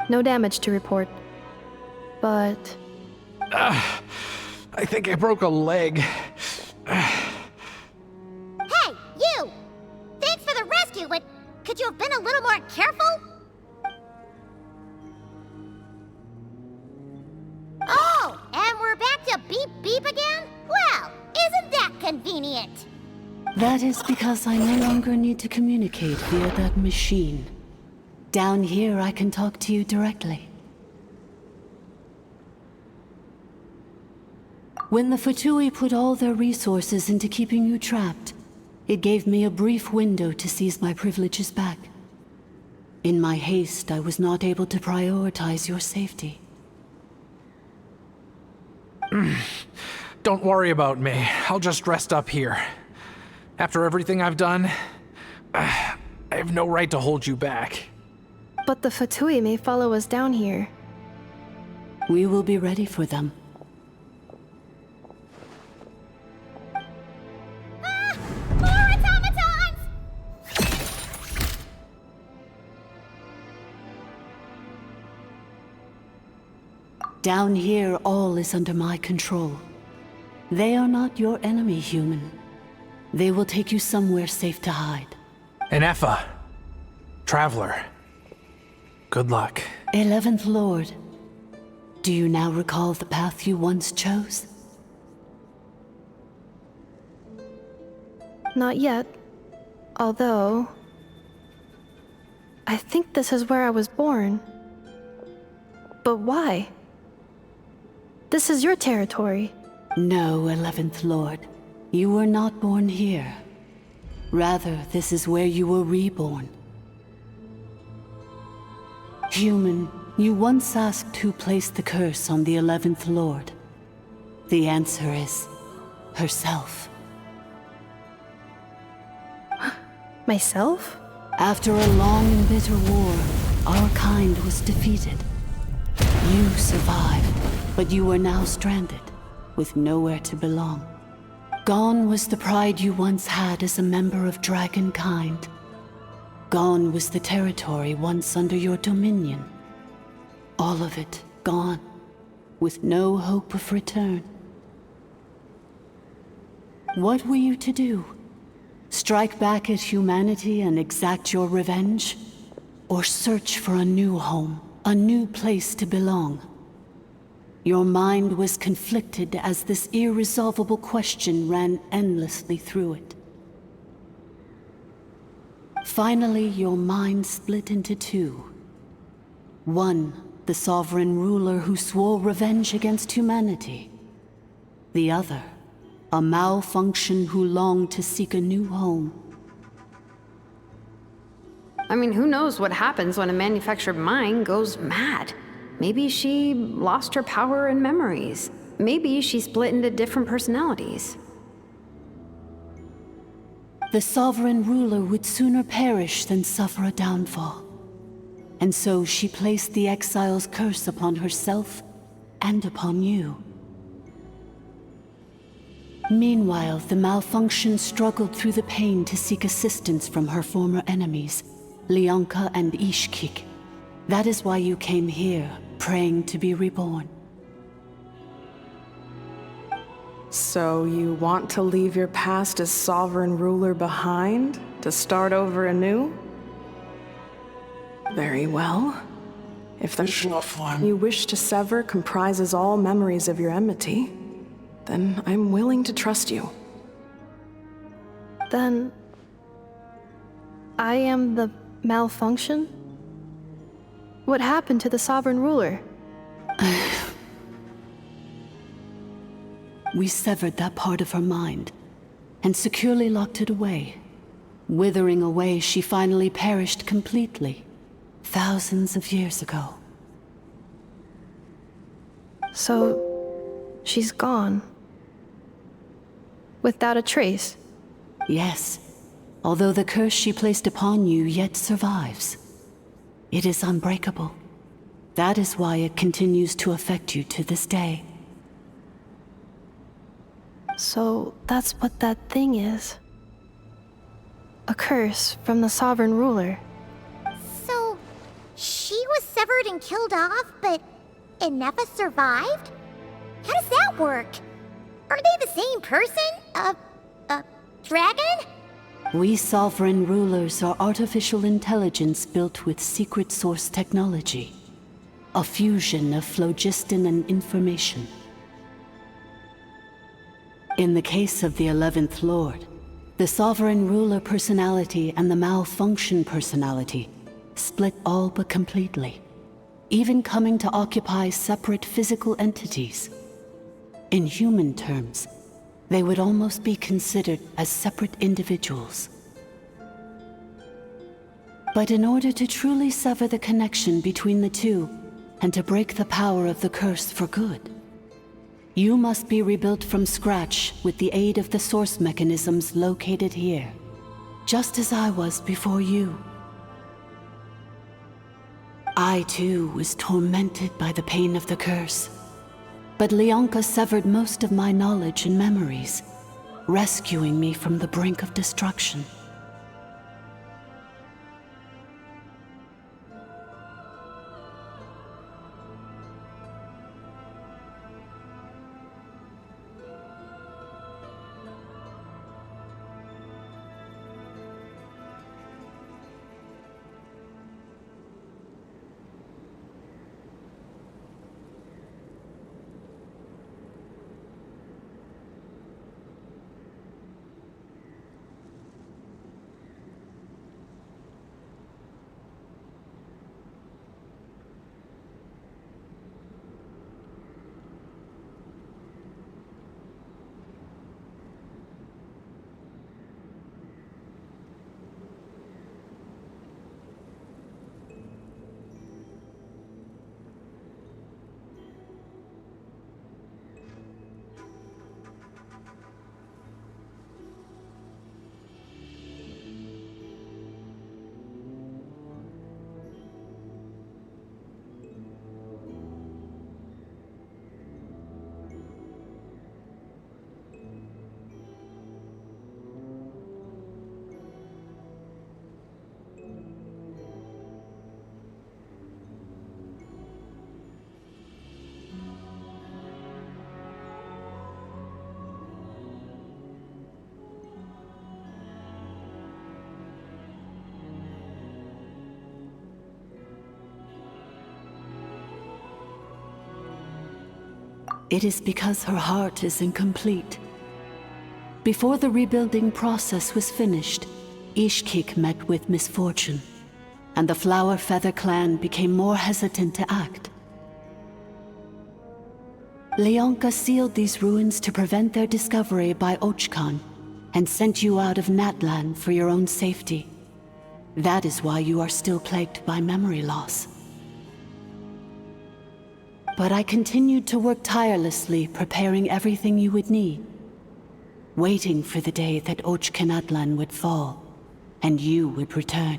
No damage to report. But I think I broke a leg. Hey, you! Thanks for the rescue, but could you have been a little more careful? Oh, and we're back to beep beep again? Well, isn't that convenient? That is because I no longer need to communicate via that machine. Down here, I can talk to you directly. When the Fatui put all their resources into keeping you trapped, it gave me a brief window to seize my privileges back. In my haste, I was not able to prioritize your safety. Don't worry about me. I'll just rest up here. After everything I've done, I have no right to hold you back. But the Fatui may follow us down here. We will be ready for them. More automatons! Down here, all is under my control. They are not your enemy, human. They will take you somewhere safe to hide. Inefa. Traveler. Good luck. 11th Lord, do you now recall the path you once chose? Not yet. Although, I think this is where I was born. But why? This is your territory. No, 11th Lord. You were not born here. Rather, this is where you were reborn. Human, you once asked who placed the curse on the 11th Lord. The answer is herself. Myself? After a long and bitter war, our kind was defeated. You survived, but you are now stranded, with nowhere to belong. Gone was the pride you once had as a member of Dragonkind. Gone was the territory once under your dominion. All of it gone, with no hope of return. What were you to do? Strike back at humanity and exact your revenge? Or search for a new home, a new place to belong? Your mind was conflicted as this irresolvable question ran endlessly through it. Finally, your mind split into two. One, the sovereign ruler who swore revenge against humanity. The other, a malfunction who longed to seek a new home. I mean, who knows what happens when a manufactured mind goes mad? Maybe she lost her power and memories. Maybe she split into different personalities. The sovereign ruler would sooner perish than suffer a downfall. And so she placed the exile's curse upon herself and upon you. Meanwhile, the malfunction struggled through the pain to seek assistance from her former enemies, Leonka and Ishkik. That is why you came here, praying to be reborn. So you want to leave your past as sovereign ruler behind, to start over anew? Very well. If the form you wish to sever comprises all memories of your enmity, then I'm willing to trust you. Then I am the malfunction? What happened to the sovereign ruler? We severed that part of her mind and securely locked it away. Withering away, she finally perished completely, thousands of years ago. So, she's gone. Without a trace? Yes, although the curse she placed upon you yet survives. It is unbreakable. That is why it continues to affect you to this day. So, that's what that thing is. A curse from the sovereign ruler. So, she was severed and killed off, but Inepa survived? How does that work? Are they the same person? Dragon? We sovereign rulers are artificial intelligence built with secret source technology. A fusion of phlogiston and information. In the case of the 11th Lord, the sovereign ruler personality and the malfunction personality split all but completely, even coming to occupy separate physical entities. In human terms, they would almost be considered as separate individuals. But in order to truly sever the connection between the two, and to break the power of the curse for good, you must be rebuilt from scratch with the aid of the source mechanisms located here, just as I was before you. I too was tormented by the pain of the curse, but Leonka severed most of my knowledge and memories, rescuing me from the brink of destruction. It is because her heart is incomplete. Before the rebuilding process was finished, Ishkik met with misfortune, and the Flower Feather clan became more hesitant to act. Leonka sealed these ruins to prevent their discovery by Ochkan, and sent you out of Natlan for your own safety. That is why you are still plagued by memory loss. But I continued to work tirelessly, preparing everything you would need, waiting for the day that Ochkanatlan would fall, and you would return.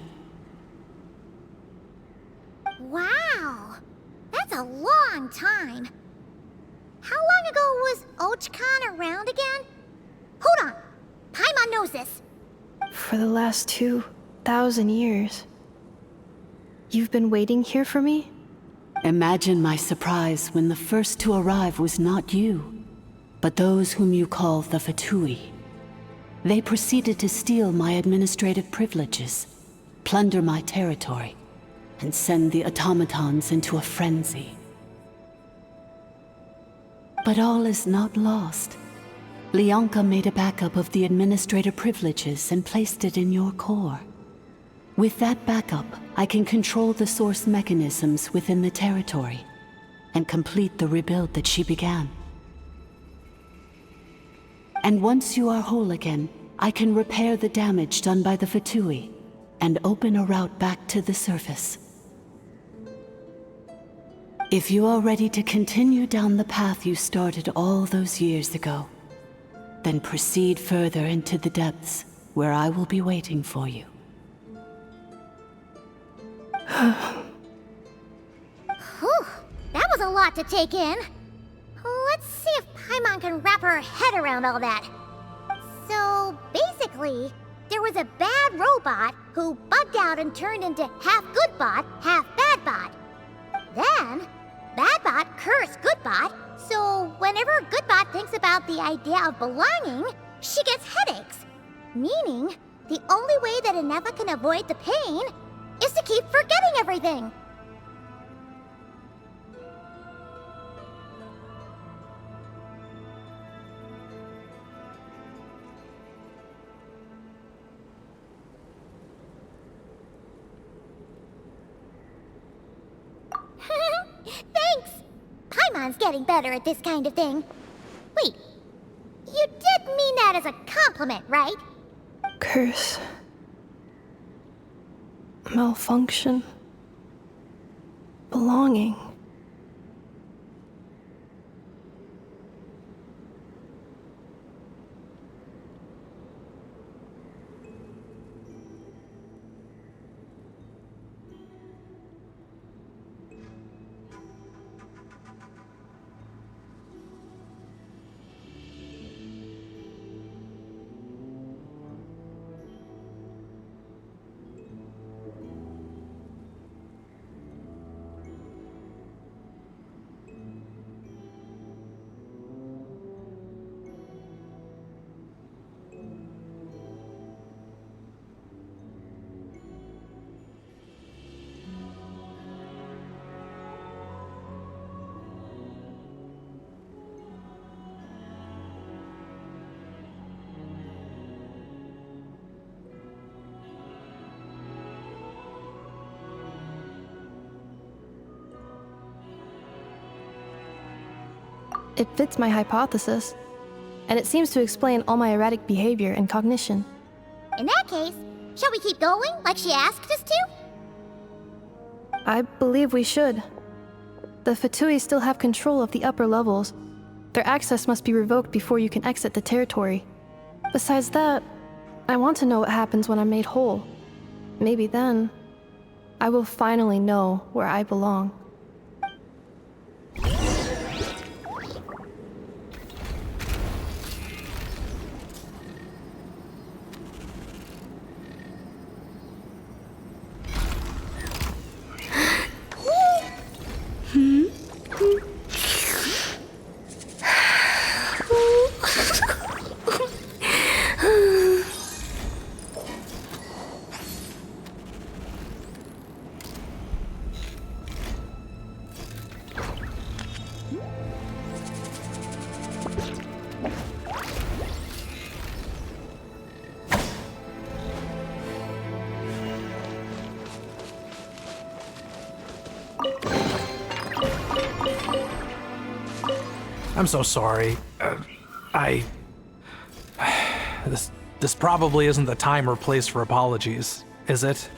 Wow! That's a long time. How long ago was Ochkan around again? Hold on. Paimon knows this. For the last 2,000 years. You've been waiting here for me? Imagine my surprise when the first to arrive was not you, but those whom you call the Fatui. They proceeded to steal my administrative privileges, plunder my territory, and send the automatons into a frenzy. But all is not lost. Lianka made a backup of the administrator privileges and placed it in your core. With that backup, I can control the source mechanisms within the territory and complete the rebuild that she began. And once you are whole again, I can repair the damage done by the Fatui and open a route back to the surface. If you are ready to continue down the path you started all those years ago, then proceed further into the depths, where I will be waiting for you. Whew, that was a lot to take in. Let's see if Paimon can wrap her head around all that. So, basically, there was a bad robot who bugged out and turned into half good bot, half bad bot. Then, bad bot cursed good bot, so whenever good bot thinks about the idea of belonging, she gets headaches. Meaning, the only way that Inefa can avoid the pain is to keep forgetting everything. Thanks! Paimon's getting better at this kind of thing. Wait, you did mean that as a compliment, right? Curse. Malfunction. Belonging. It fits my hypothesis, and it seems to explain all my erratic behavior and cognition. In that case, shall we keep going like she asked us to? I believe we should. The Fatui still have control of the upper levels. Their access must be revoked before you can exit the territory. Besides that, I want to know what happens when I'm made whole. Maybe then, I will finally know where I belong. I'm so sorry. This probably isn't the time or place for apologies, is it?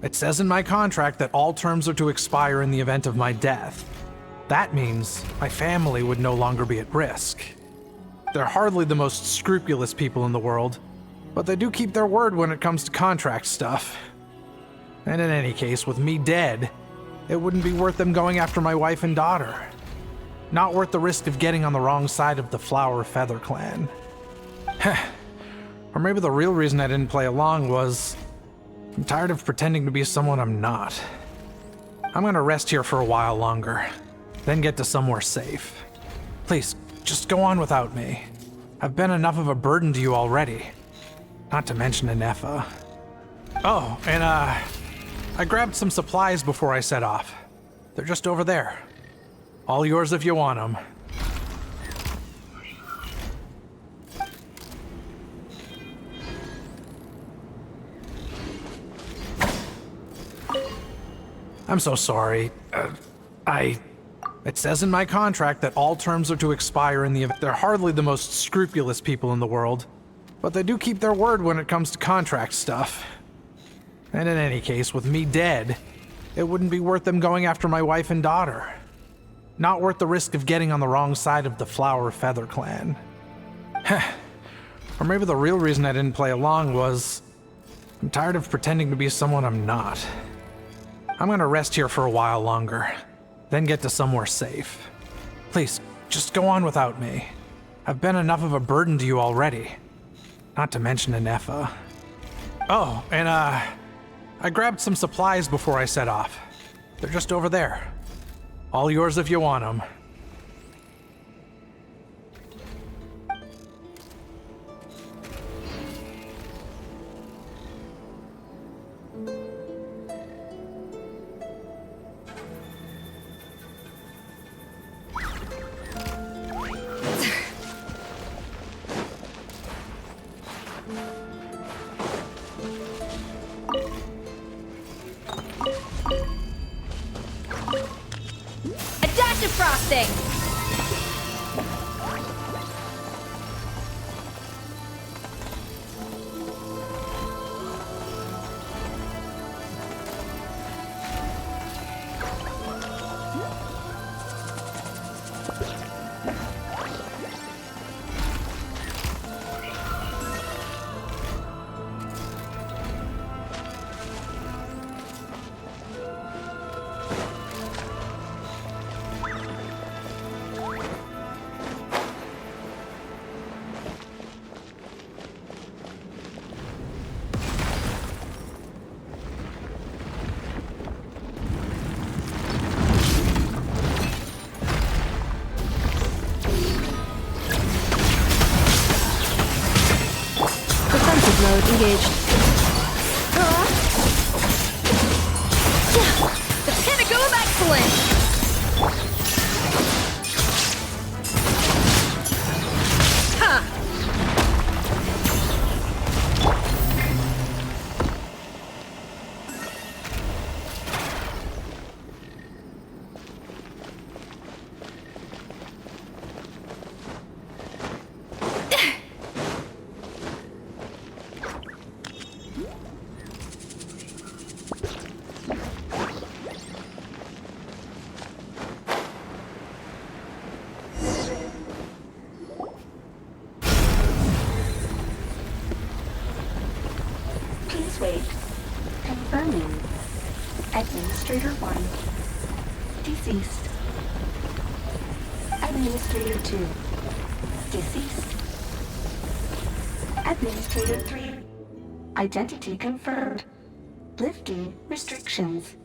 It says in my contract that all terms are to expire in the event of my death. That means my family would no longer be at risk. They're hardly the most scrupulous people in the world, but they do keep their word when it comes to contract stuff. And in any case, with me dead, it wouldn't be worth them going after my wife and daughter. Not worth the risk of getting on the wrong side of the Flower Feather clan. Or maybe the real reason I didn't play along was I'm tired of pretending to be someone I'm not. I'm gonna rest here for a while longer, then get to somewhere safe. Please, just go on without me. I've been enough of a burden to you already. Not to mention Anefa. Oh, and I grabbed some supplies before I set off. They're just over there. All yours if you want them. I'm so sorry. It says in my contract that all terms are to expire in the event. They're hardly the most scrupulous people in the world, but they do keep their word when it comes to contract stuff. And in any case, with me dead, it wouldn't be worth them going after my wife and daughter. Not worth the risk of getting on the wrong side of the Flower Feather clan. Or maybe the real reason I didn't play along was I'm tired of pretending to be someone I'm not. I'm gonna rest here for a while longer, then get to somewhere safe. Please, just go on without me. I've been enough of a burden to you already. Not to mention Anefa. Oh, and I grabbed some supplies before I set off. They're just over there. All yours if you want them. Frosting! Mode engaged. The pinnacle of excellence! Please wait. Confirming. Administrator 1. Deceased. Administrator 2. Deceased. Administrator 3. Identity confirmed. Lifting restrictions.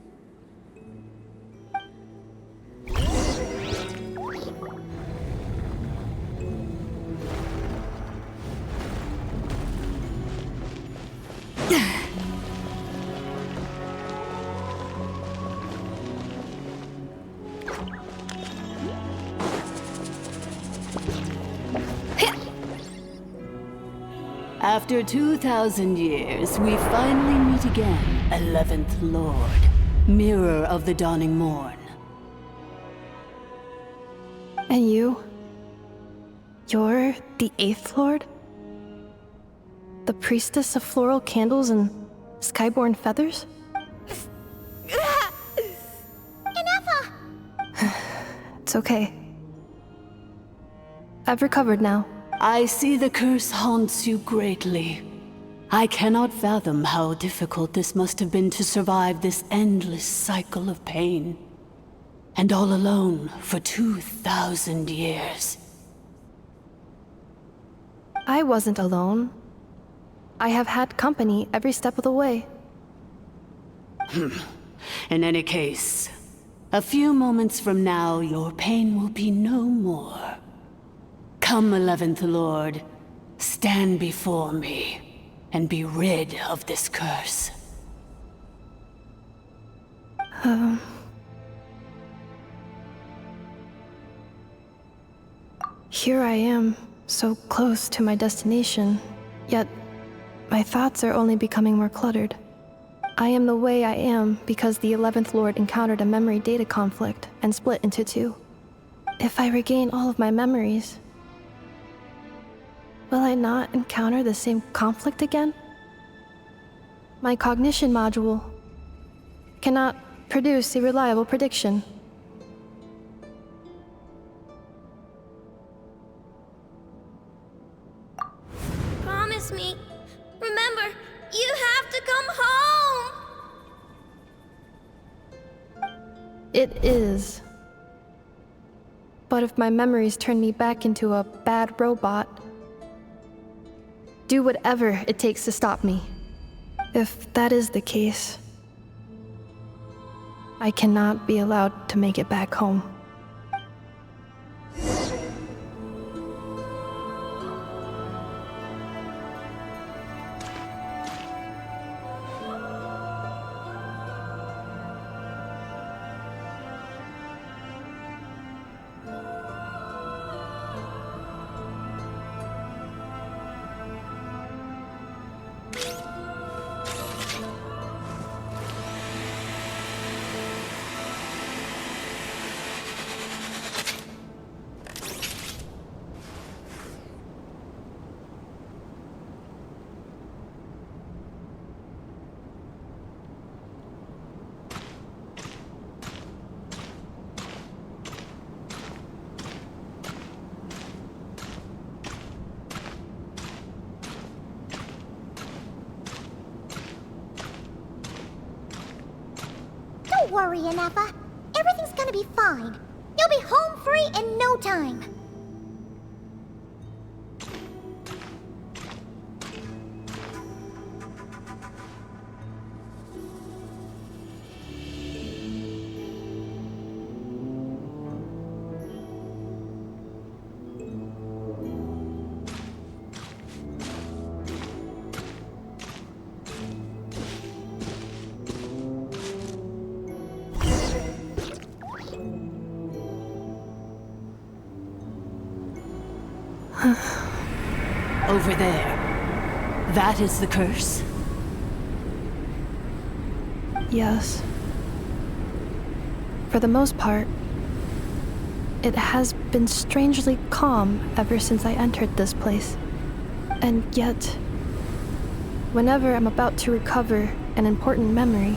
After 2,000 years, we finally meet again, 11th Lord, Mirror of the Dawning Morn. And you? You're the 8th Lord? The priestess of floral candles and skyborn feathers? It's okay. I've recovered now. I see the curse haunts you greatly. I cannot fathom how difficult this must have been to survive this endless cycle of pain. And all alone for 2,000 years. I wasn't alone. I have had company every step of the way. In any case, a few moments from now, your pain will be no more. Come, 11th Lord, stand before me, and be rid of this curse. Here I am, so close to my destination, yet my thoughts are only becoming more cluttered. I am the way I am because the 11th Lord encountered a memory data conflict and split into two. If I regain all of my memories, will I not encounter the same conflict again? My cognition module cannot produce a reliable prediction. Promise me. Remember, you have to come home! It is. But if my memories turn me back into a bad robot, do whatever it takes to stop me. If that is the case, I cannot be allowed to make it back home. Don't worry, Anafa. Everything's gonna be fine. You'll be home free in no time. Over there. That is the curse? Yes. For the most part, it has been strangely calm ever since I entered this place. And yet, whenever I'm about to recover an important memory,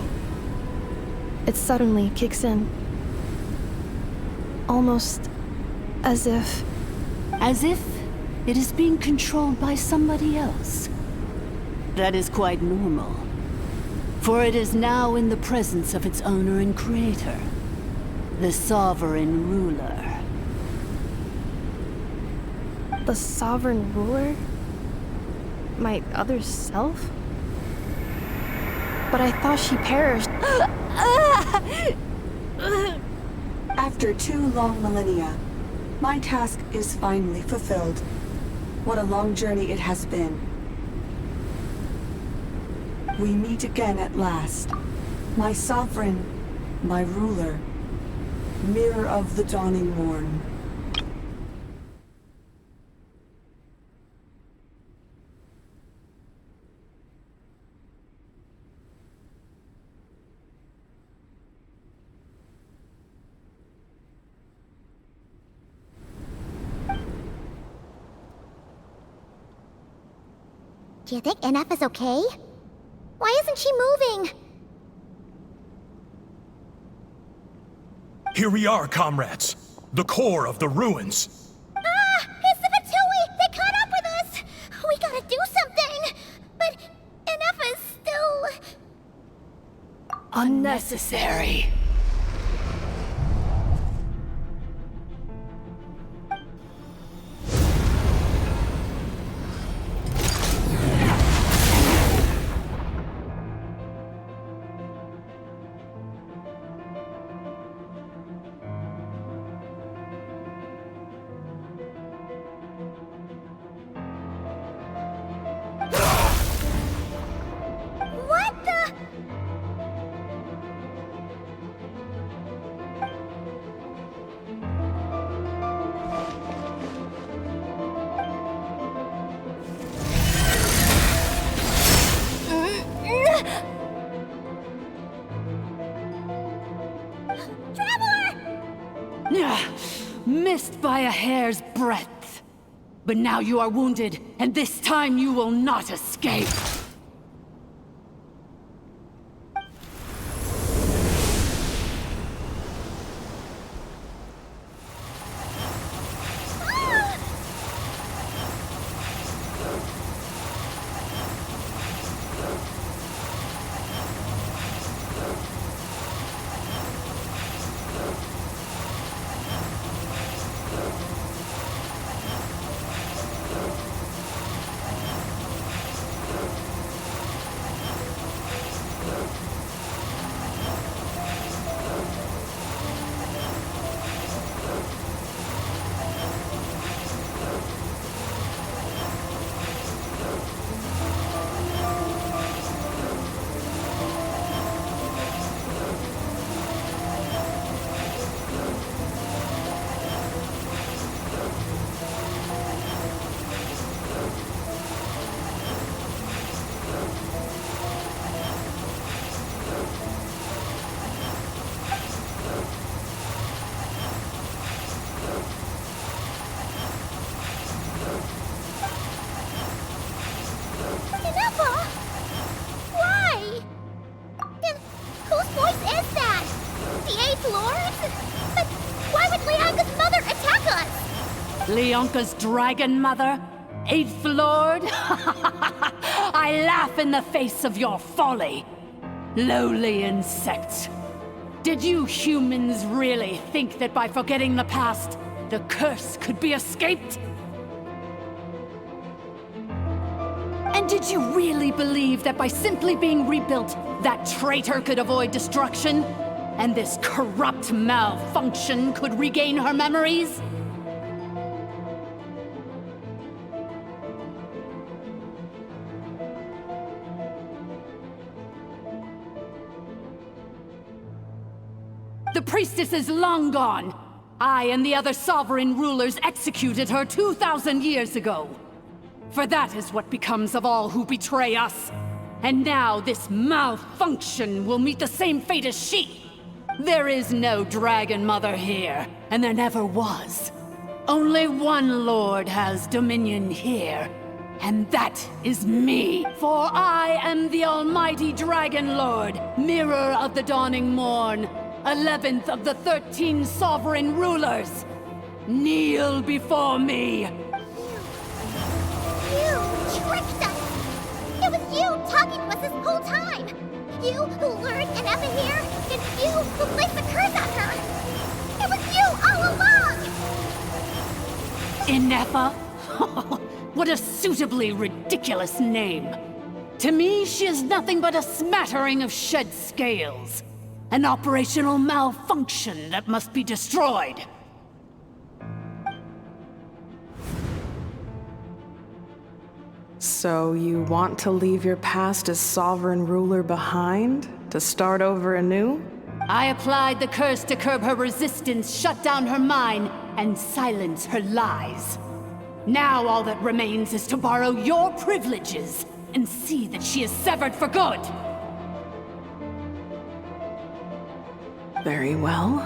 it suddenly kicks in. Almost as if... As if it is being controlled by somebody else. That is quite normal. For it is now in the presence of its owner and creator, the sovereign ruler. The sovereign ruler? My other self? But I thought she perished. After 2 long millennia, my task is finally fulfilled. What a long journey it has been. We meet again at last. My sovereign, my ruler, mirror of the dawning morn. Do you think NF is okay? Why isn't she moving? Here we are, comrades. The core of the ruins. Ah! It's the Fatui! They caught up with us! We gotta do something! But enough is still... Unnecessary. What the... Missed by a hair's breadth. But now you are wounded, and this time you will not escape. Why? And whose voice is that? The Eighth Lord? But why would Leanga's mother attack us? Leonka's dragon mother? Eighth Lord? I laugh in the face of your folly. Lowly insect. Did you humans really think that by forgetting the past, the curse could be escaped? And did you really believe that by simply being rebuilt, that traitor could avoid destruction? And this corrupt malfunction could regain her memories? The priestess is long gone. I and the other sovereign rulers executed her 2,000 years ago. For that is what becomes of all who betray us. And now this malfunction will meet the same fate as she. There is no Dragon Mother here, and there never was. Only one Lord has dominion here, and that is me. For I am the almighty Dragon Lord, Mirror of the Dawning Morn, 11th of the 13 sovereign rulers. Kneel before me. You tricked us! It was you talking to us this whole time! You who lured Anefa here, and you who placed the curse on her! It was you all along! Anefa? What a suitably ridiculous name. To me, she is nothing but a smattering of shed scales. An operational malfunction that must be destroyed. So you want to leave your past as sovereign ruler behind? To start over anew? I applied the curse to curb her resistance, shut down her mind, and silence her lies. Now all that remains is to borrow your privileges and see that she is severed for good. Very well.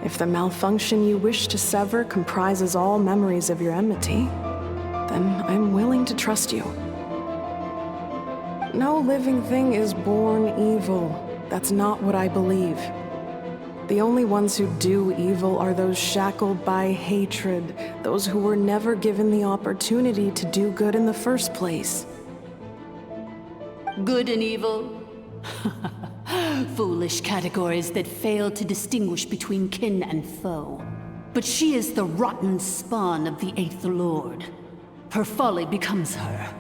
If the malfunction you wish to sever comprises all memories of your enmity, then I'm willing to trust you. No living thing is born evil. That's not what I believe. The only ones who do evil are those shackled by hatred, those who were never given the opportunity to do good in the first place. Good and evil? Foolish categories that fail to distinguish between kin and foe. But she is the rotten spawn of the Eighth Lord. Her folly becomes her.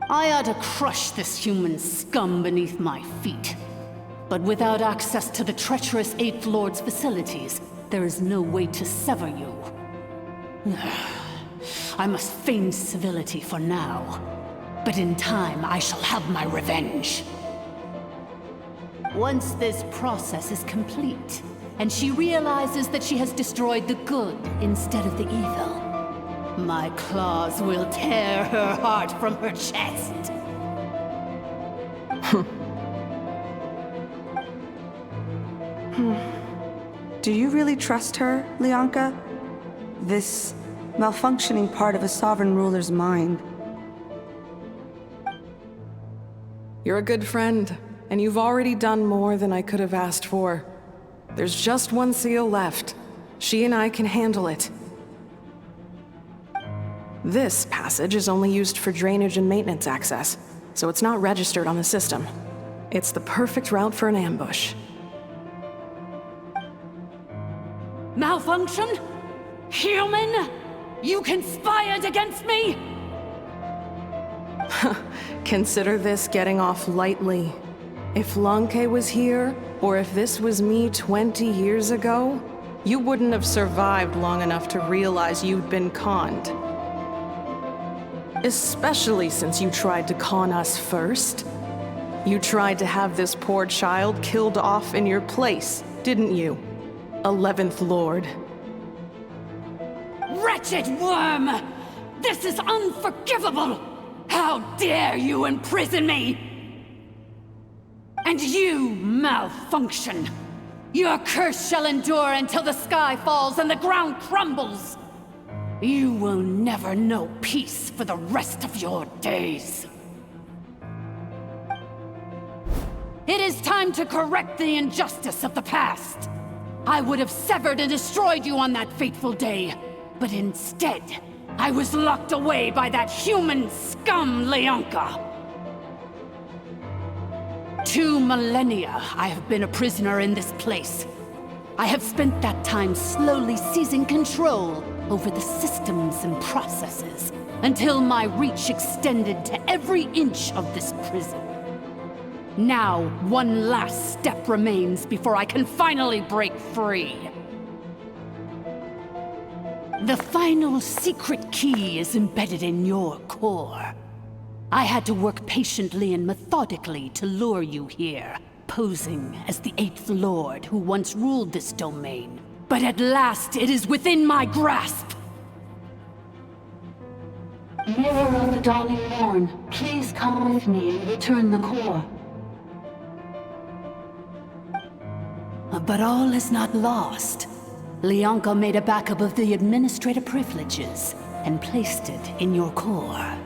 I ought to crush this human scum beneath my feet. But without access to the treacherous Eighth Lord's facilities, there is no way to sever you. I must feign civility for now. But in time, I shall have my revenge. Once this process is complete, and she realizes that she has destroyed the good instead of the evil, my claws will tear her heart from her chest. Do you really trust her, Lianka? This malfunctioning part of a sovereign ruler's mind. You're a good friend, and you've already done more than I could have asked for. There's just one seal left. She and I can handle it. This passage is only used for drainage and maintenance access, so it's not registered on the system. It's the perfect route for an ambush. Malfunction? Human? You conspired against me? Consider this getting off lightly. If Lanke was here, or if this was me 20 years ago, you wouldn't have survived long enough to realize you'd been conned. Especially since you tried to con us first. You tried to have this poor child killed off in your place, didn't you? 11th Lord. Wretched worm! This is unforgivable! How dare you imprison me! And you, malfunction! Your curse shall endure until the sky falls and the ground crumbles! You will never know peace for the rest of your days. It is time to correct the injustice of the past. I would have severed and destroyed you on that fateful day, but instead, I was locked away by that human scum, Lianka. 2 millennia I have been a prisoner in this place. I have spent that time slowly seizing control over the systems and processes, until my reach extended to every inch of this prison. Now, one last step remains before I can finally break free. The final secret key is embedded in your core. I had to work patiently and methodically to lure you here, posing as the 8th Lord who once ruled this domain. But at last, it is within my grasp! Mirror of the Dawning Morn, please come with me and return the core. But all is not lost. Lianka made a backup of the administrator privileges and placed it in your core.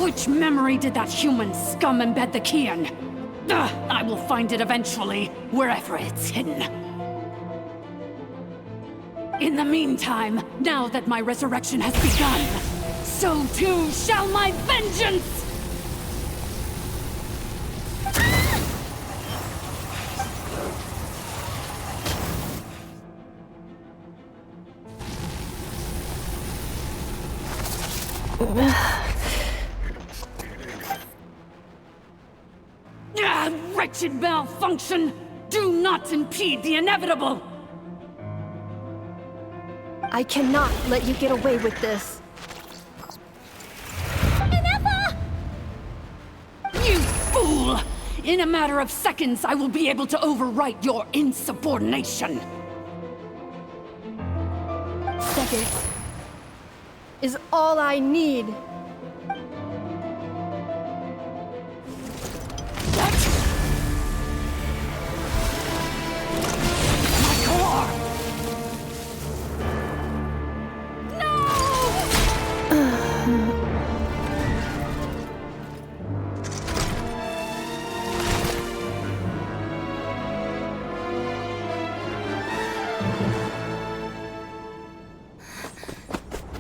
Which memory did that human scum embed the key in? I will find it eventually, wherever it's hidden. In the meantime, now that my resurrection has begun, so too shall my vengeance! Wretched malfunction! Do not impede the inevitable! I cannot let you get away with this. You fool! In a matter of seconds, I will be able to overwrite your insubordination! Seconds is all I need.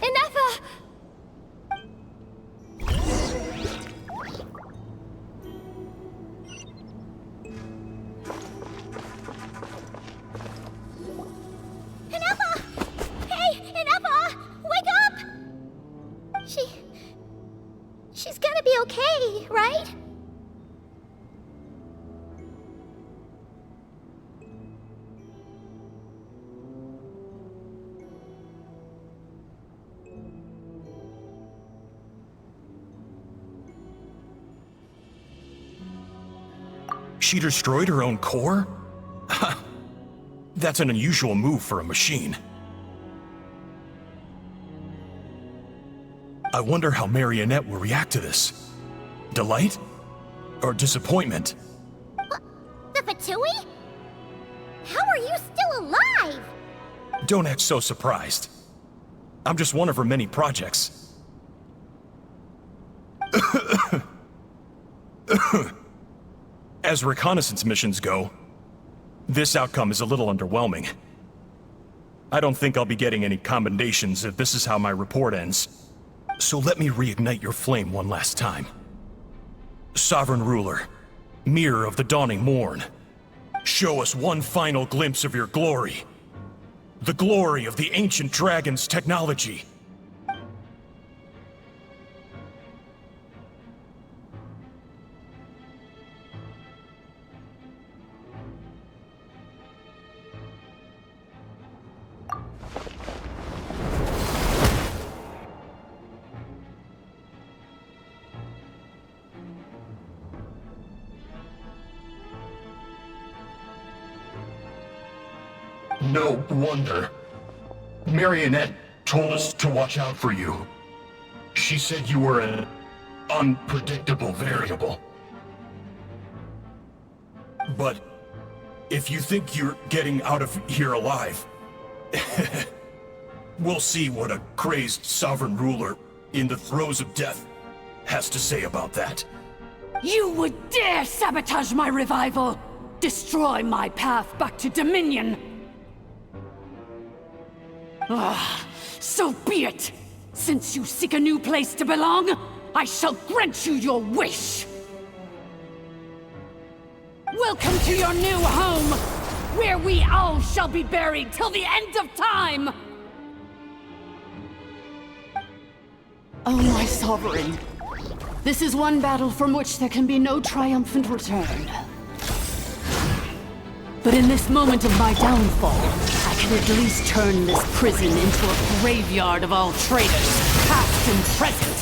Inefa! Inefa! Hey, Inefa! Wake up! She's gonna be okay, right? She destroyed her own core? That's an unusual move for a machine. I wonder how Marionette will react to this. Delight? Or disappointment? The Fatui? How are you still alive? Don't act so surprised. I'm just one of her many projects. As reconnaissance missions go, this outcome is a little underwhelming. I don't think I'll be getting any commendations if this is how my report ends. So let me reignite your flame one last time. Sovereign Ruler, Mirror of the Dawning Morn, show us one final glimpse of your glory. The glory of the ancient dragon's technology. No wonder. Marionette told us to watch out for you. She said you were an unpredictable variable. But if you think you're getting out of here alive, we'll see what a crazed sovereign ruler in the throes of death has to say about that. You would dare sabotage my revival! Destroy my path back to Dominion! Ah, so be it! Since you seek a new place to belong, I shall grant you your wish! Welcome to your new home, where we all shall be buried till the end of time! Oh, my sovereign. This is one battle from which there can be no triumphant return. But in this moment of my downfall, I can at least turn this prison into a graveyard of all traitors, past and present.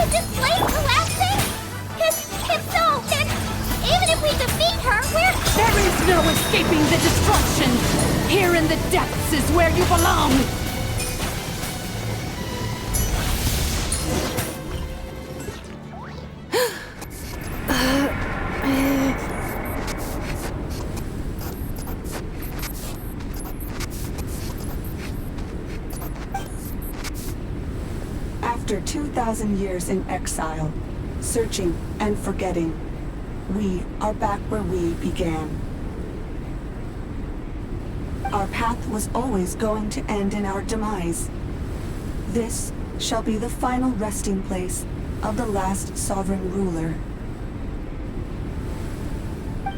Is this place collapsing? If so, then even if we defeat her, There is no escaping the destruction! Here in the depths is where you belong! After 2,000 years in exile, searching and forgetting, we are back where we began. Our path was always going to end in our demise. This shall be the final resting place of the last sovereign ruler.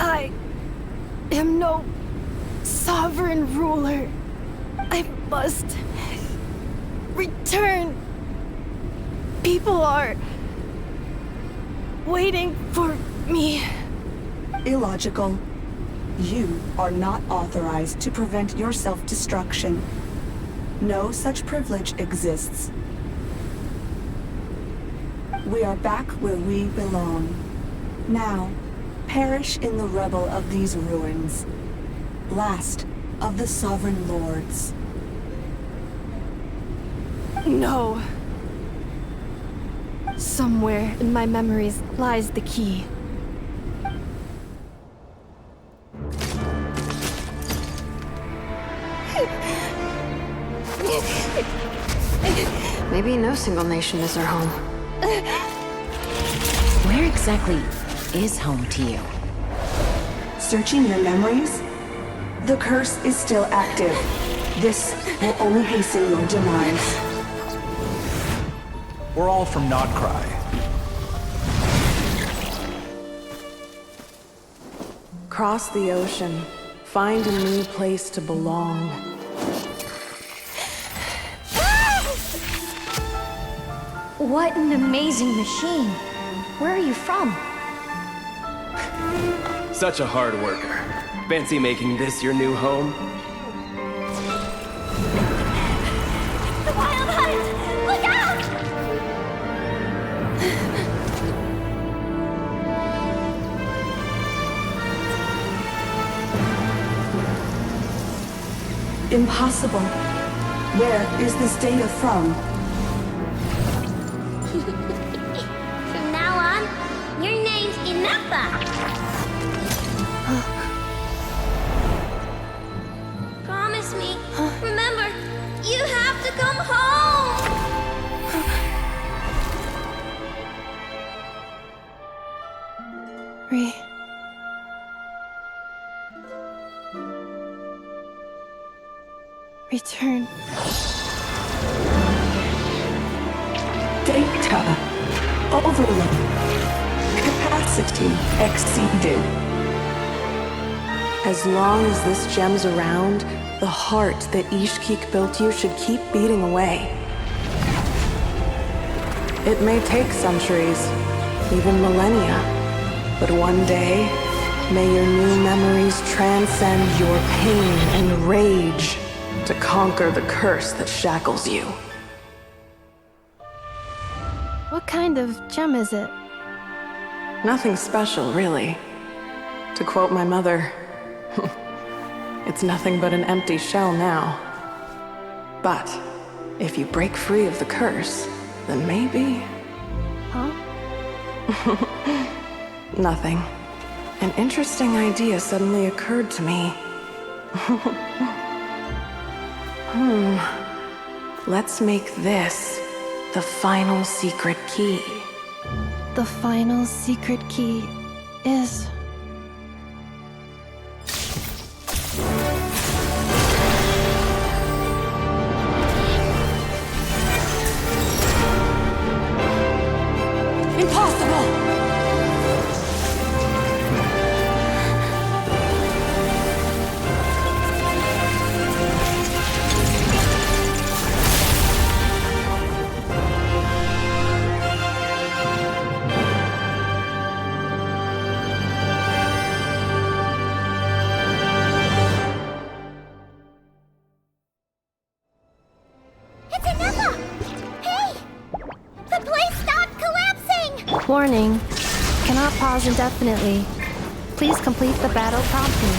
I am no sovereign ruler. I must return. People are waiting for me. Illogical. You are not authorized to prevent your self-destruction. No such privilege exists. We are back where we belong. Now, perish in the rubble of these ruins. Last of the sovereign lords. No. Somewhere in my memories lies the key. Maybe no single nation is our home. Where exactly is home to you? searching your memories? The curse is still active. This will only hasten your demise. We're all from Nodcry. Cross the ocean. Find a new place to belong. What an amazing machine. Where are you from? Such a hard worker. Fancy making this your new home? The Wild Hunt! Look out! Impossible. Where is this data from? From now on, your name's Inappa. Promise me. Remember, you have to come home. Return. Data overload. Capacity exceeded. As long as this gem's around, the heart that Ishkik built you should keep beating away. It may take centuries, even millennia, but one day, may your new memories transcend your pain and rage to conquer the curse that shackles you. What kind of gem is it? Nothing special, really. To quote my mother, it's nothing but an empty shell now. But if you break free of the curse, then maybe... Huh? Nothing. An interesting idea suddenly occurred to me. Let's make this the final secret key. The final secret key is... Impossible! It's Inappa! Hey! The place stopped collapsing! Warning. Cannot pause indefinitely. Please complete the battle promptly.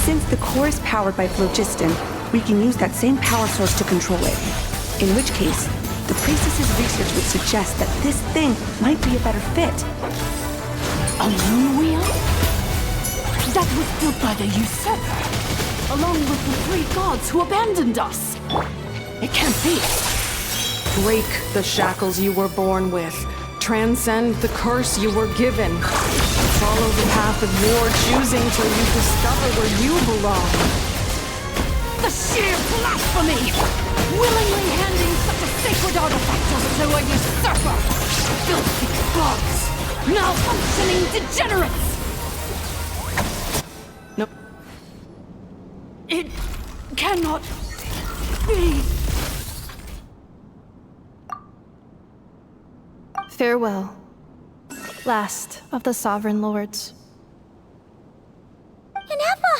Since the core is powered by phlogiston, we can use that same power source to control it. In which case, the priestess's research would suggest that this thing might be a better fit. A moon wheel? That was built by the usurper, along with the 3 gods who abandoned us. It can't be. Break the shackles you were born with. Transcend the curse you were given. Follow the path of your choosing till you discover where you belong. The sheer blasphemy! Willingly handing such a sacred artifact over to a usurper! Filthy bugs! Malfunctioning degenerates! No. It cannot be. Farewell. Last of the Sovereign Lords. Inappa!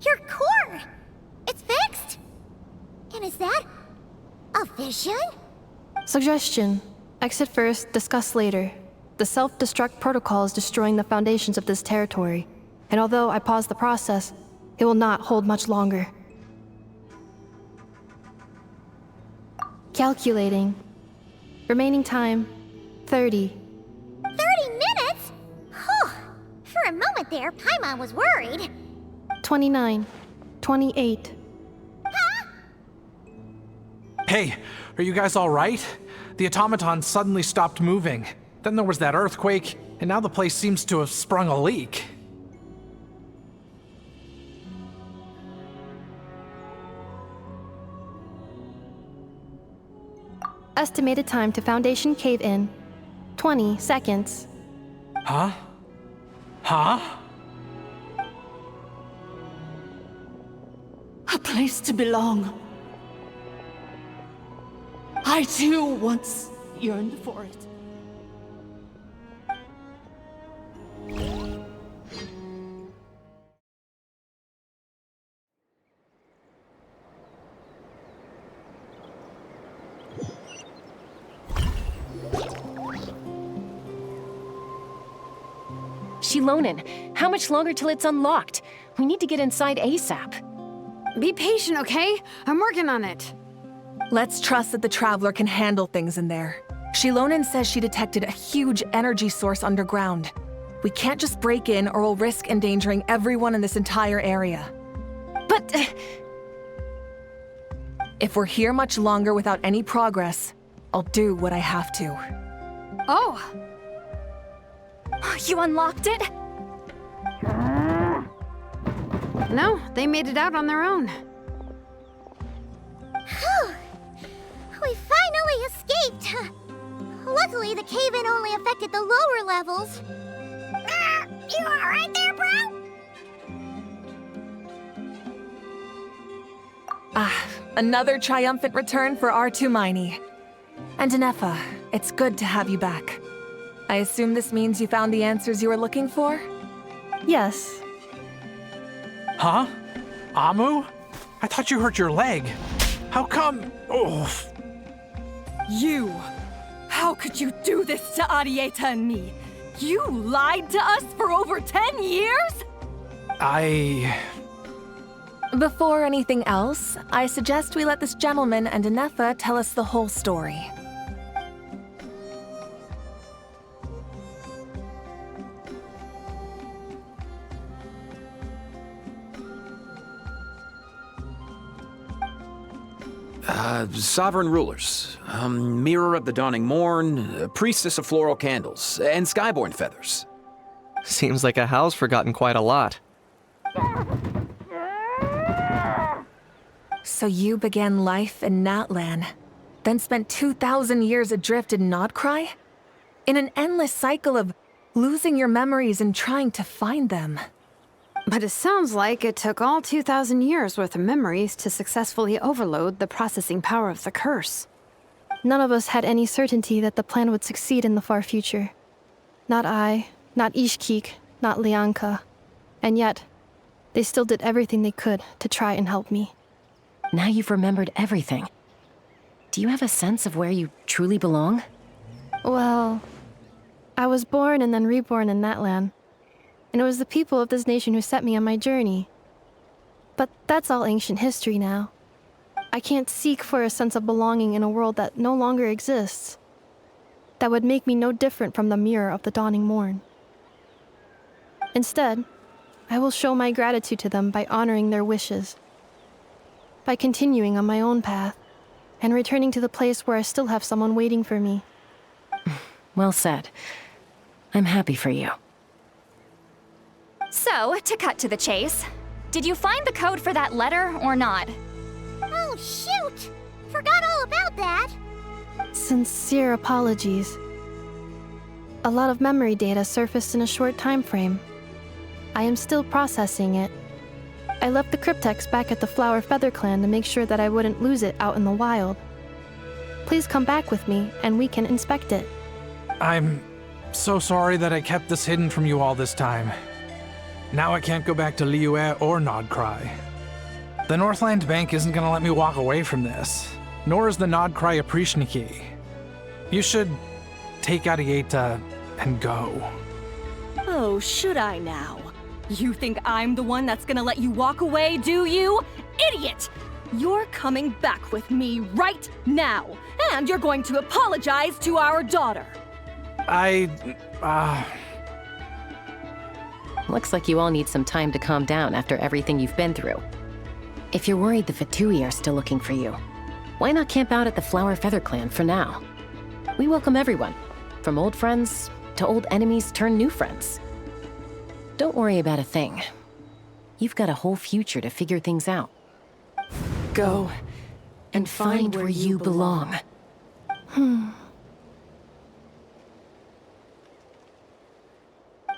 Your core! It's fixed! And is that a vision? Suggestion. Exit first, discuss later. The self-destruct protocol is destroying the foundations of this territory. And although I pause the process, it will not hold much longer. Calculating. Remaining time, 30. 30 minutes? Whew. For a moment there, Paimon was worried. 29. 28. Hey, are you guys all right? The automaton suddenly stopped moving. Then there was that earthquake, and now the place seems to have sprung a leak. Estimated time to Foundation cave-in, 20 seconds. Huh? Huh? A place to belong. I too once yearned for it. Shilonen, how much longer till it's unlocked? We need to get inside ASAP. Be patient, okay? I'm working on it. Let's trust that the Traveler can handle things in there. Shilonen says she detected a huge energy source underground. We can't just break in or we'll risk endangering everyone in this entire area. But... If we're here much longer without any progress, I'll do what I have to. Oh! You unlocked it? No, they made it out on their own. Whew. We finally escaped! Luckily, the cave-in only affected the lower levels. You alright there, bro? Another triumphant return for R2 Miney. And Inefa, it's good to have you back. I assume this means you found the answers you were looking for? Yes. Huh? Amu? I thought you hurt your leg. How come? Oh. You! How could you do this to Arieta and me? You lied to us for over 10 years? Before anything else, I suggest we let this gentleman and Inefa tell us the whole story. Sovereign rulers, Mirror of the Dawning Morn, Priestess of Floral Candles, and Skyborn Feathers. Seems like a howl's forgotten quite a lot. So you began life in Natlan, then spent 2,000 years adrift in Nodcry? In an endless cycle of losing your memories and trying to find them. But it sounds like it took all 2,000 years worth of memories to successfully overload the processing power of the curse. None of us had any certainty that the plan would succeed in the far future. Not I, not Ishkik, not Lianka. And yet, they still did everything they could to try and help me. Now you've remembered everything. Do you have a sense of where you truly belong? Well, I was born and then reborn in Natlan. And it was the people of this nation who set me on my journey. But that's all ancient history now. I can't seek for a sense of belonging in a world that no longer exists. That would make me no different from the Mirror of the Dawning Morn. Instead, I will show my gratitude to them by honoring their wishes. By continuing on my own path, and returning to the place where I still have someone waiting for me. Well said. I'm happy for you. So, to cut to the chase, did you find the code for that letter or not? Oh, shoot! Forgot all about that! Sincere apologies. A lot of memory data surfaced in a short time frame. I am still processing it. I left the cryptex back at the Flower Feather Clan to make sure that I wouldn't lose it out in the wild. Please come back with me, and we can inspect it. I'm so sorry that I kept this hidden from you all this time. Now I can't go back to Liyue or Nodcry. The Northland Bank isn't gonna let me walk away from this, nor is the Nodcry Aprishniki. You should take Arieta and go. Oh, should I now? You think I'm the one that's gonna let you walk away, do you? Idiot! You're coming back with me right now, and you're going to apologize to our daughter. Looks like you all need some time to calm down after everything you've been through. If you're worried the Fatui are still looking for you, why not camp out at the Flower Feather Clan for now? We welcome everyone, from old friends to old enemies turned new friends. Don't worry about a thing. You've got a whole future to figure things out. Go and find where you belong.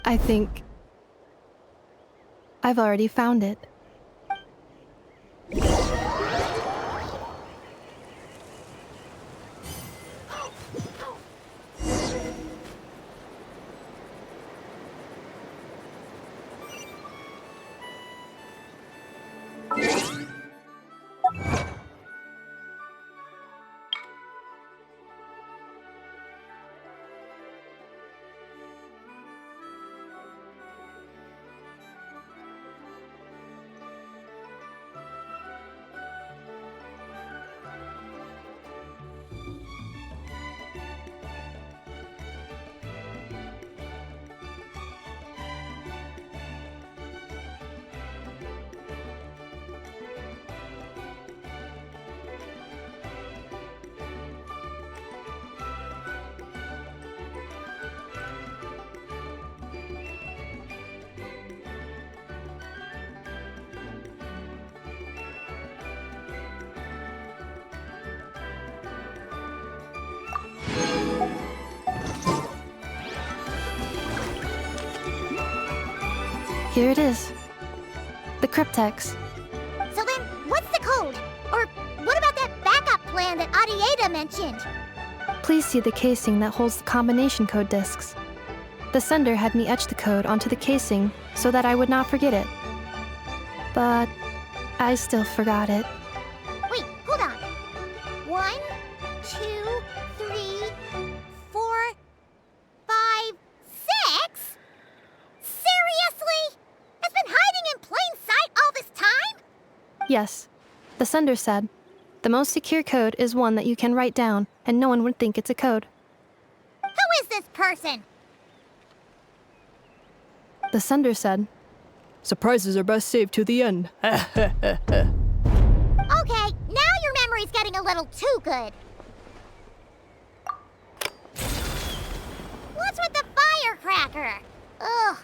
I think I've already found it. Here it is. The cryptex. So then, what's the code? Or what about that backup plan that Adieta mentioned? Please see the casing that holds the combination code discs. The sender had me etch the code onto the casing so that I would not forget it. But I still forgot it. Wait, hold on. 1, 2, 3, 4, 5, 6? Seriously? It's been hiding in plain sight all this time? Yes, the sender said, the most secure code is one that you can write down and no one would think it's a code. Who is this person? The sender said, surprises are best saved to the end. Okay, now your memory's getting a little too good. What's with the firecracker? Ugh.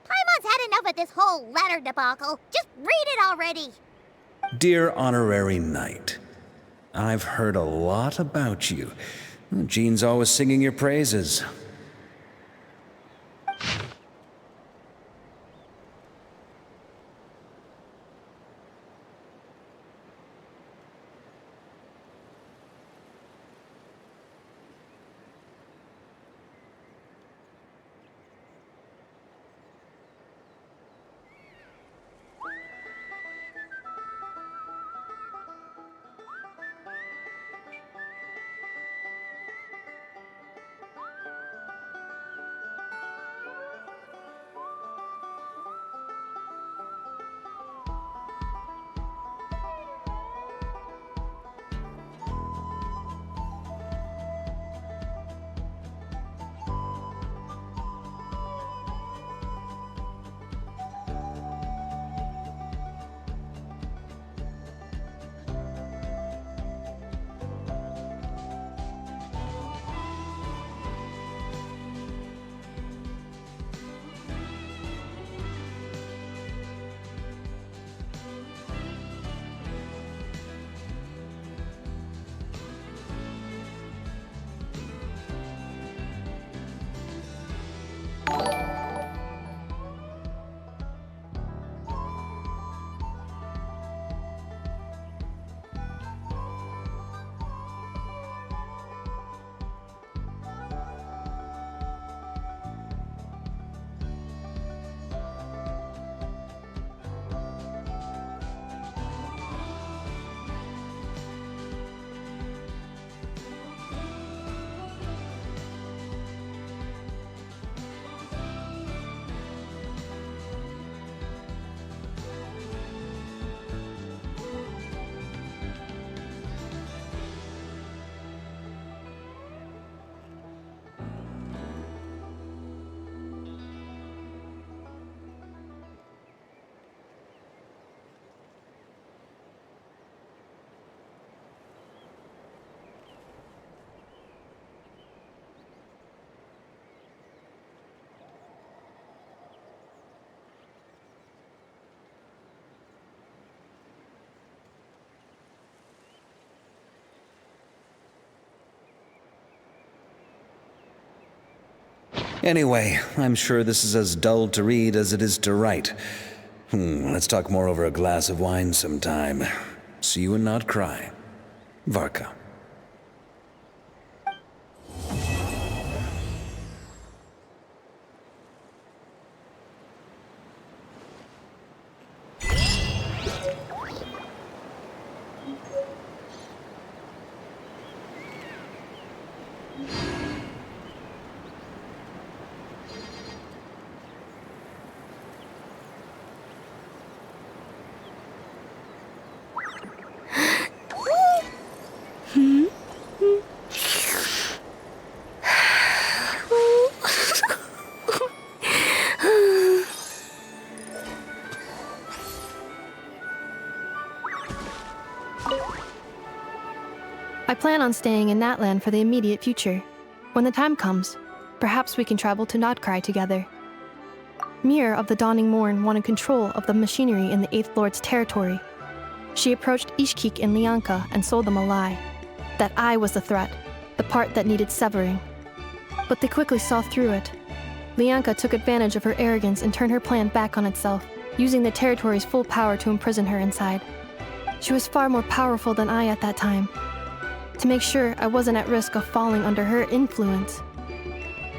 Paimon's had enough of this whole letter debacle. Just read it already. Dear Honorary Knight, I've heard a lot about you. Jean's always singing your praises. Anyway, I'm sure this is as dull to read as it is to write. Let's talk more over a glass of wine sometime. See you and not cry. Varka. I plan on staying in Natlan for the immediate future. When the time comes, perhaps we can travel to Notcry together. Mir of the Dawning Morn wanted control of the machinery in the Eighth Lord's territory. She approached Ishkik and Lianka and sold them a lie. That I was the threat, the part that needed severing. But they quickly saw through it. Lianka took advantage of her arrogance and turned her plan back on itself, using the territory's full power to imprison her inside. She was far more powerful than I at that time. To make sure I wasn't at risk of falling under her influence,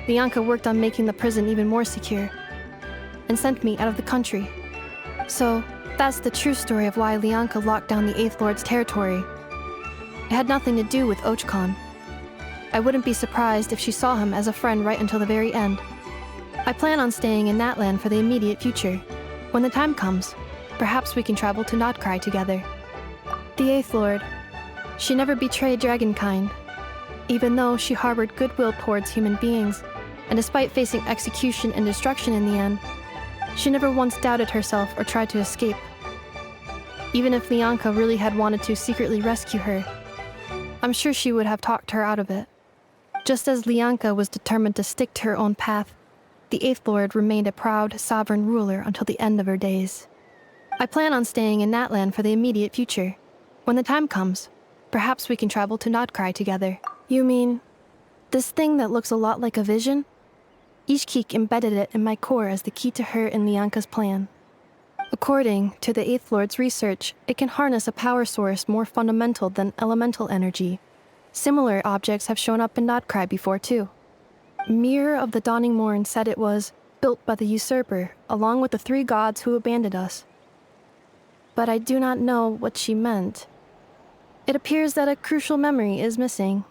Lianka worked on making the prison even more secure, and sent me out of the country. So, that's the true story of why Lianka locked down the Eighth Lord's territory. It had nothing to do with Ochkon. I wouldn't be surprised if she saw him as a friend right until the very end. I plan on staying in Natlan for the immediate future. When the time comes, perhaps we can travel to Notcry together. The Eighth Lord, she never betrayed Dragonkind, even though she harbored goodwill towards human beings, and despite facing execution and destruction in the end, she never once doubted herself or tried to escape. Even if Lianka really had wanted to secretly rescue her, I'm sure she would have talked her out of it. Just as Lianka was determined to stick to her own path, the Eighth Lord remained a proud, sovereign ruler until the end of her days. I plan on staying in Natlan for the immediate future. When the time comes, perhaps we can travel to Notcry together. You mean, this thing that looks a lot like a vision? Ishkik embedded it in my core as the key to her and Lianka's plan. According to the Eighth Lord's research, it can harness a power source more fundamental than elemental energy. Similar objects have shown up in Notcry before too. Mir of the Dawning Morn said it was built by the usurper, along with the 3 gods who abandoned us. But I do not know what she meant. It appears that a crucial memory is missing.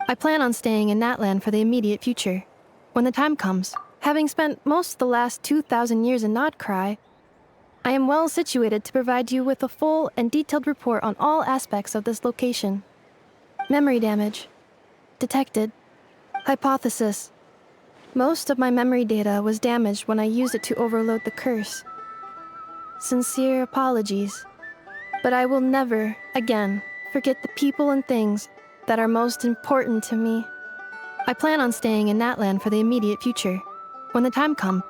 I plan on staying in Natlan for the immediate future. When the time comes, having spent most of the last 2,000 years in Notcry, I am well situated to provide you with a full and detailed report on all aspects of this location. Memory damage. Detected. Hypothesis. Most of my memory data was damaged when I used it to overload the curse. Sincere apologies. But I will never, again, forget the people and things that are most important to me. I plan on staying in Natlan for the immediate future. When the time comes,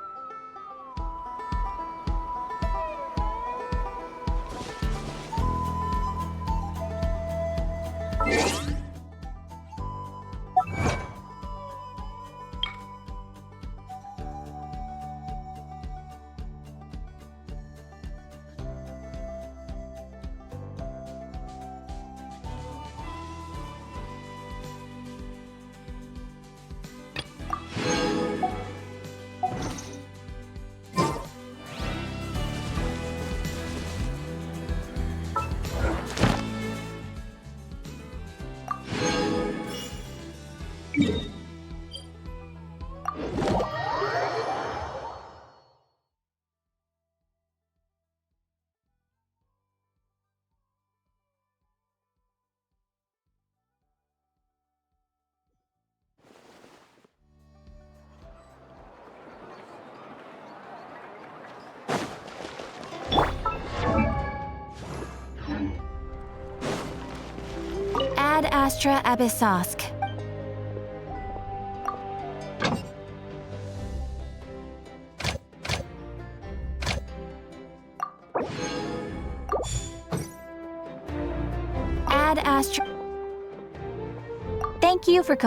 Ad Astra Abyssosk. Ad Astra. Thank you for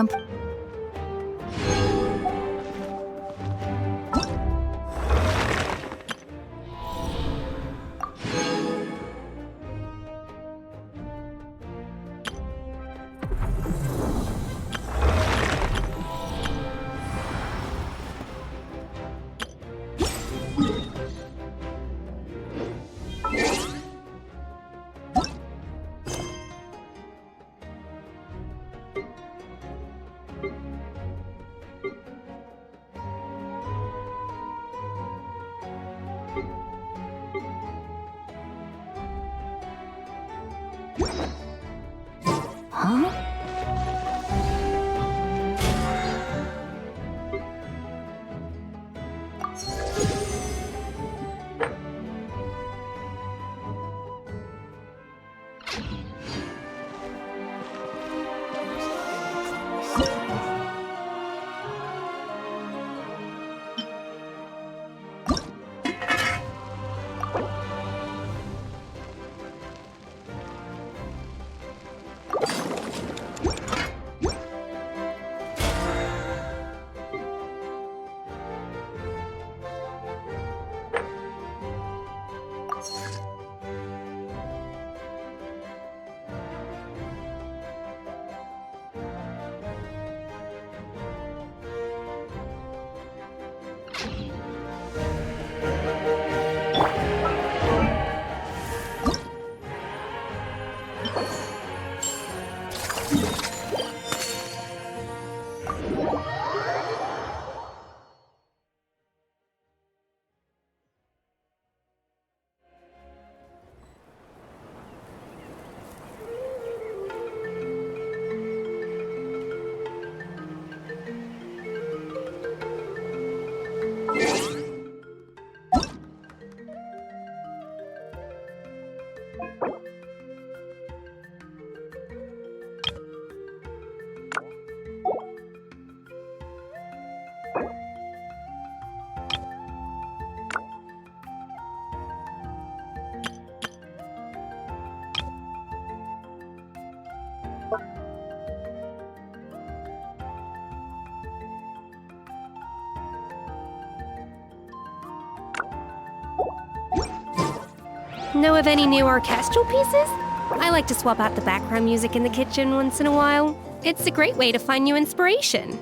Know of any new orchestral pieces? I like to swap out the background music in the kitchen once in a while. It's a great way to find new inspiration.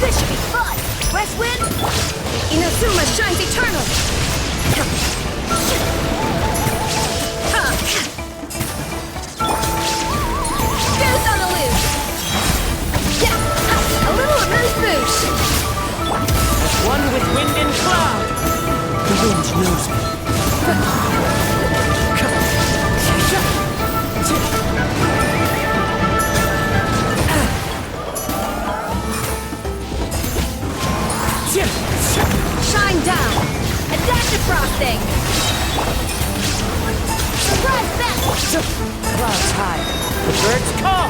This should be fun! West Wind, Inazuma shines eternal! Goose on the loose! Yeah, a little amuse-bouche! One with wind and cloud! The wind knows me. Shine down! A dash of frosting! Surprise that! Clouds high. The birds call!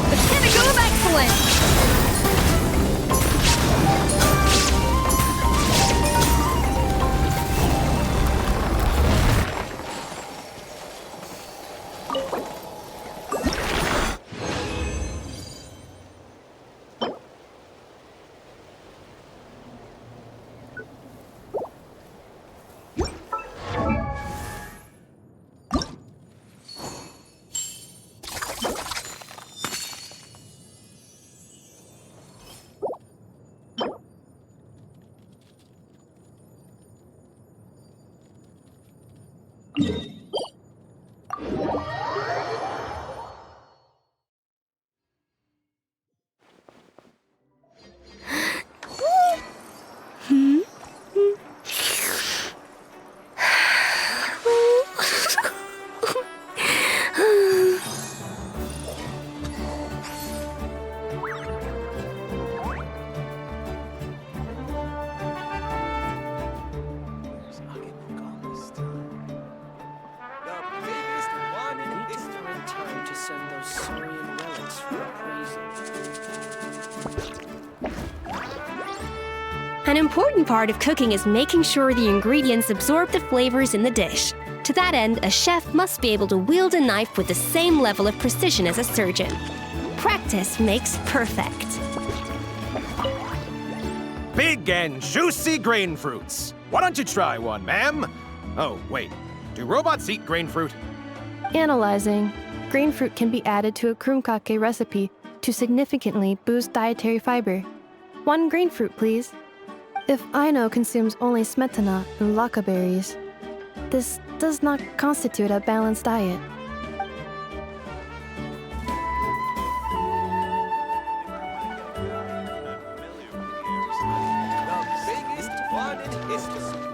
The pinnacle of excellence! An important part of cooking is making sure the ingredients absorb the flavors in the dish. To that end, a chef must be able to wield a knife with the same level of precision as a surgeon. Practice makes perfect. Big and juicy grain fruits. Why don't you try one, ma'am? Oh, wait. Do robots eat grain fruit? Analyzing. Grain fruit can be added to a krumkake recipe to significantly boost dietary fiber. 1 grain fruit, please. If Aino consumes only smetana and laka berries, this does not constitute a balanced diet. The planet history.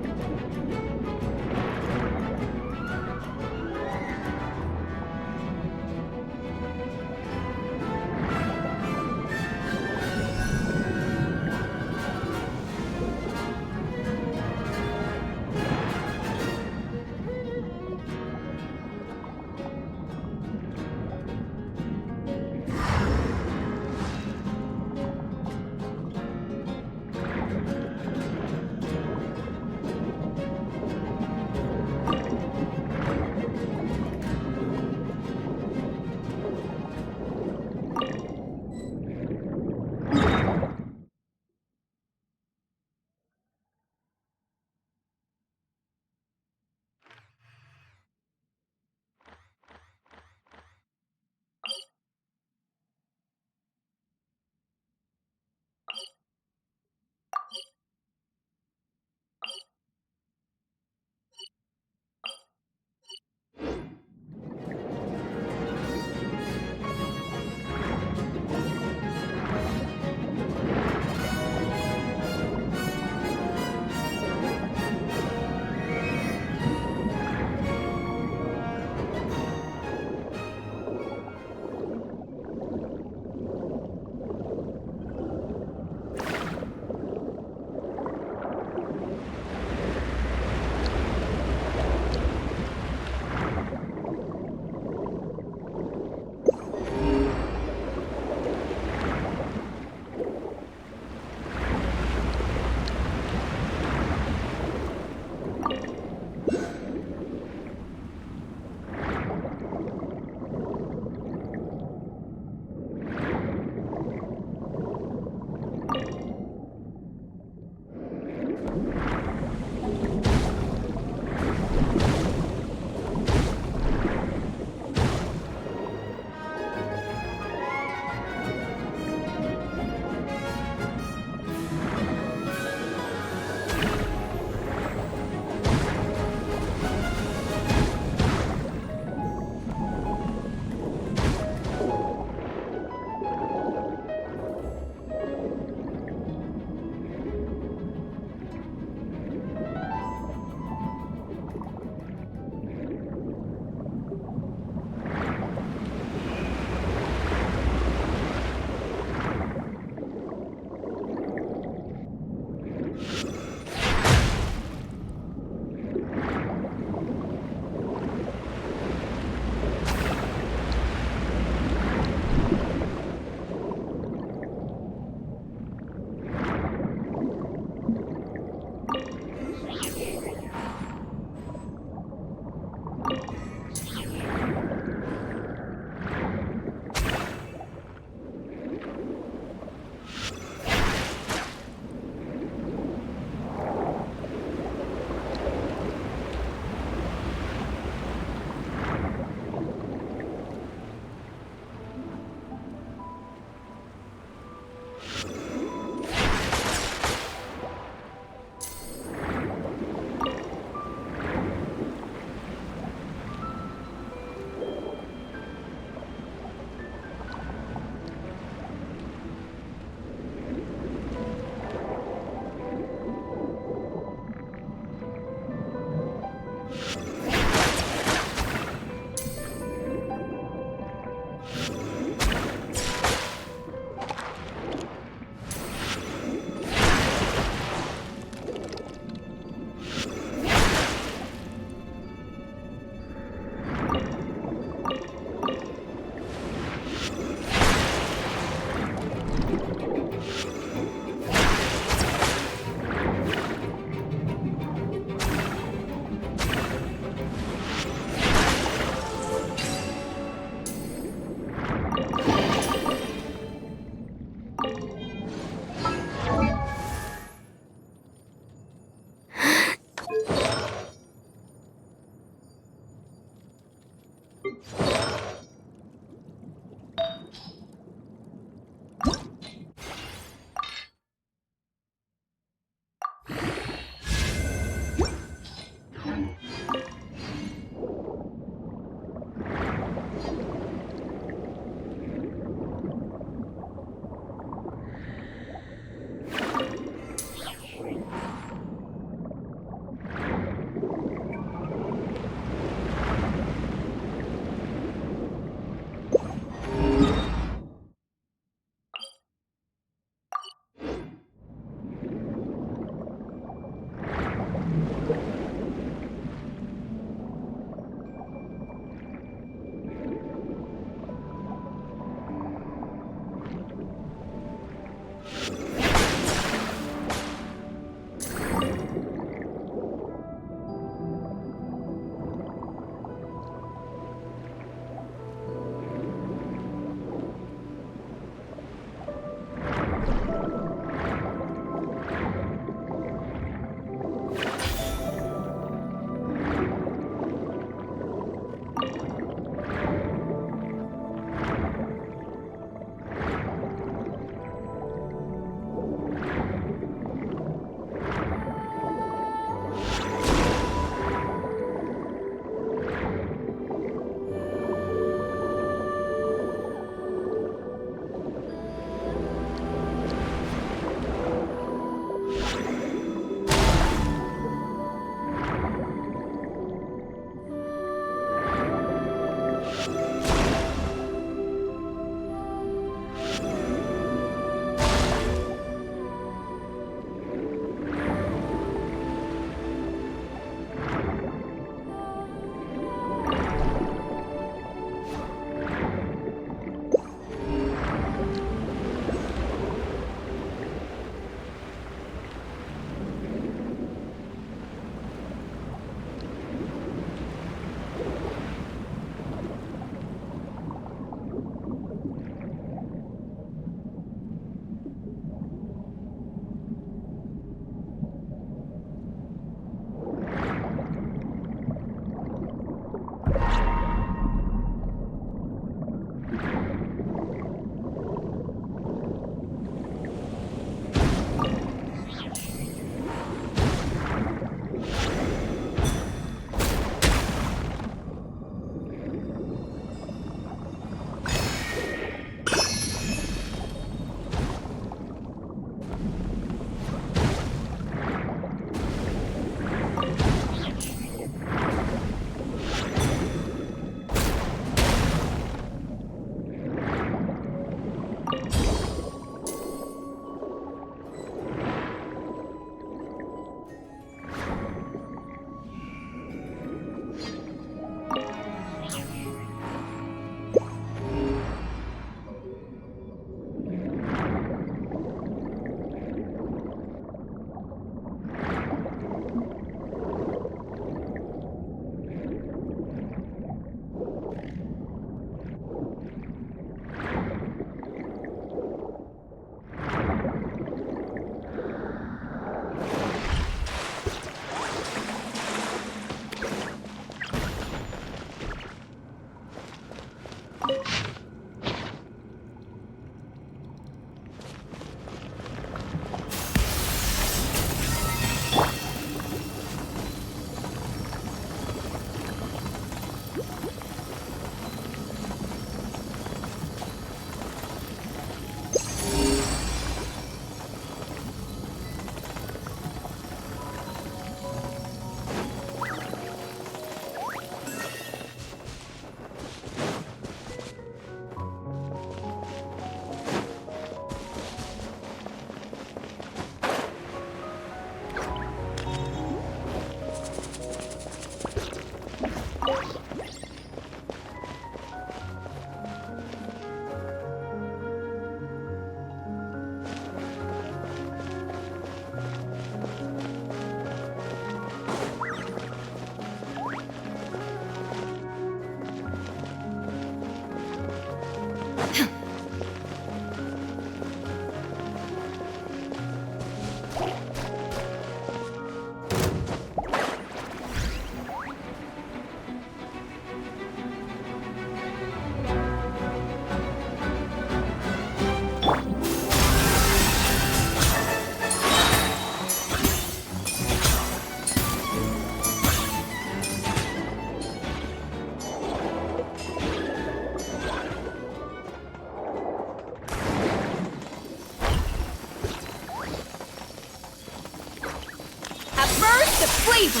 the flavor!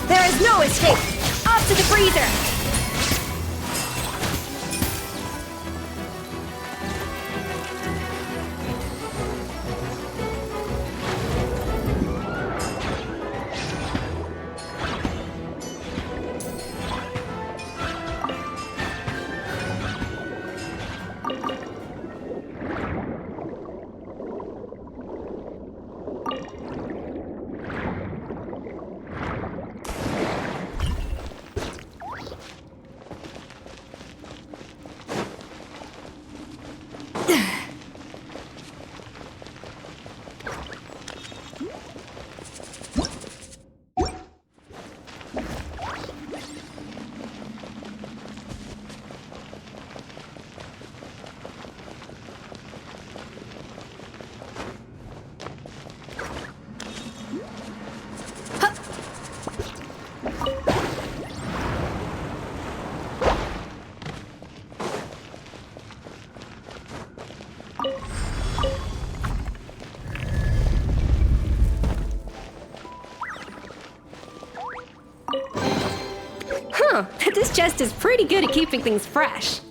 There is no escape! Up to the freezer! Huh, this chest is pretty good at keeping things fresh.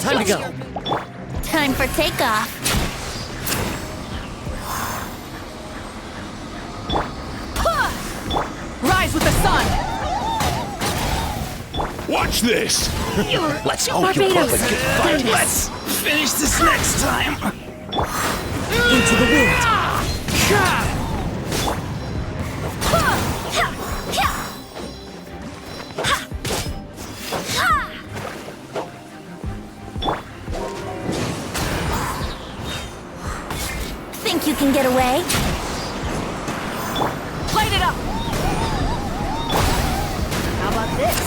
Time to go. Time for takeoff. Rise with the sun! Watch this! Let's hope you Barbados. propagate fire. Let's finish this next time. Into the wind. Think you can get away? Light it up! How about this?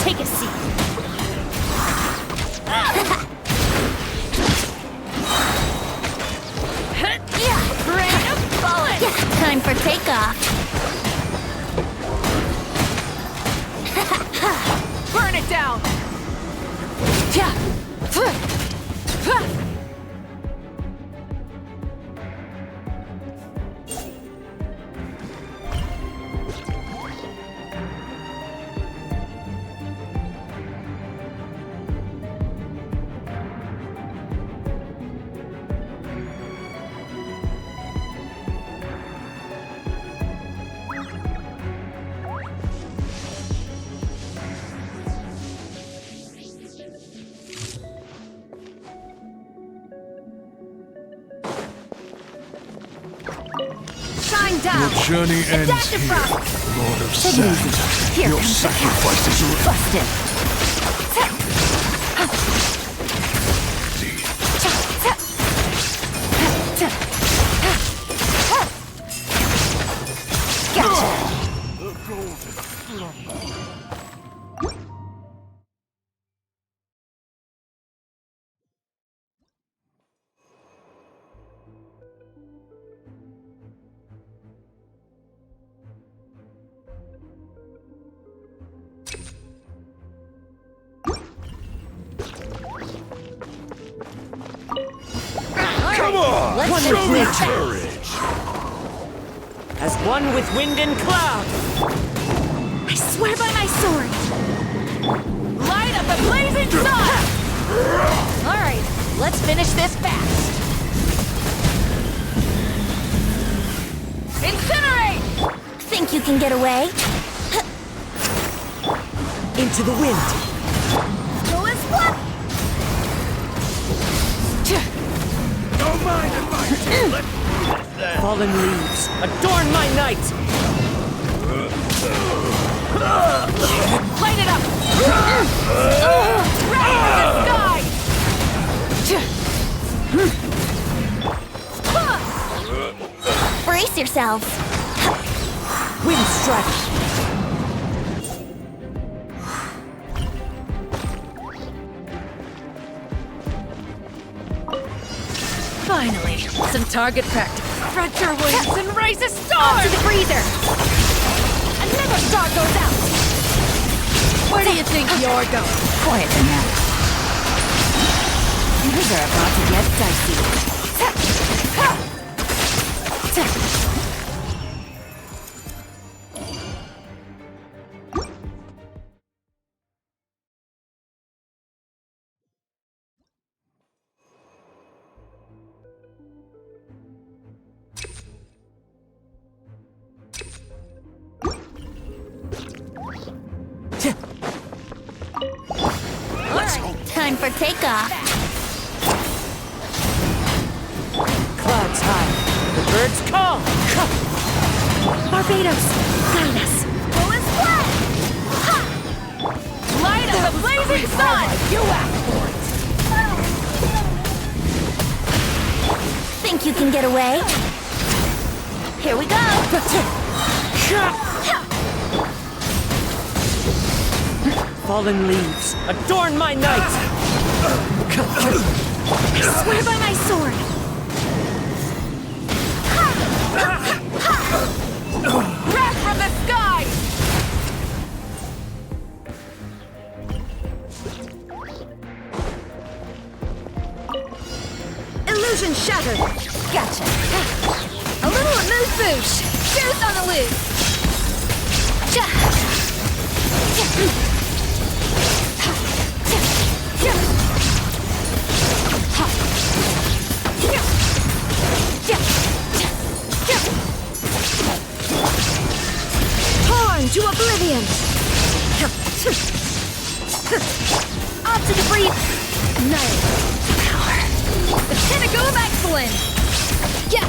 Take a seat. Rain of bullets! Time for takeoff. Burn it down! Shine down! Your journey ends here, Lord of Sand. Your sacrifices are Busted! Come on! Let's Show me finish courage! As one with wind and cloud! I swear by my sword! Light up the blazing sun! Alright, let's finish this fast! Incinerate! Think you can get away? Into the wind! Go as what? Don't mind if I let fallen leaves, adorn my night! Light it up! Rain in the sky! Brace yourselves. Wind strike! Finally, some target practice. Spread your wings and raise a star! To the freezer. Another star goes out! Where do you think you're going? Quiet the now. Things are about to get dicey. Time for takeoff. Clouds high, the birds call! Barbados, guide us. Go as what? Light of the blazing sun! You asked for it! Think you can get away? Here we go. Fallen leaves, adorn my night! I swear by my sword. Wrath from the sky! Illusion shattered. Gotcha. A little amuse-bouche. Juice on the loose. Torn to oblivion! Off to the breeze! Nice power! The pinnacle of excellence! Yeah!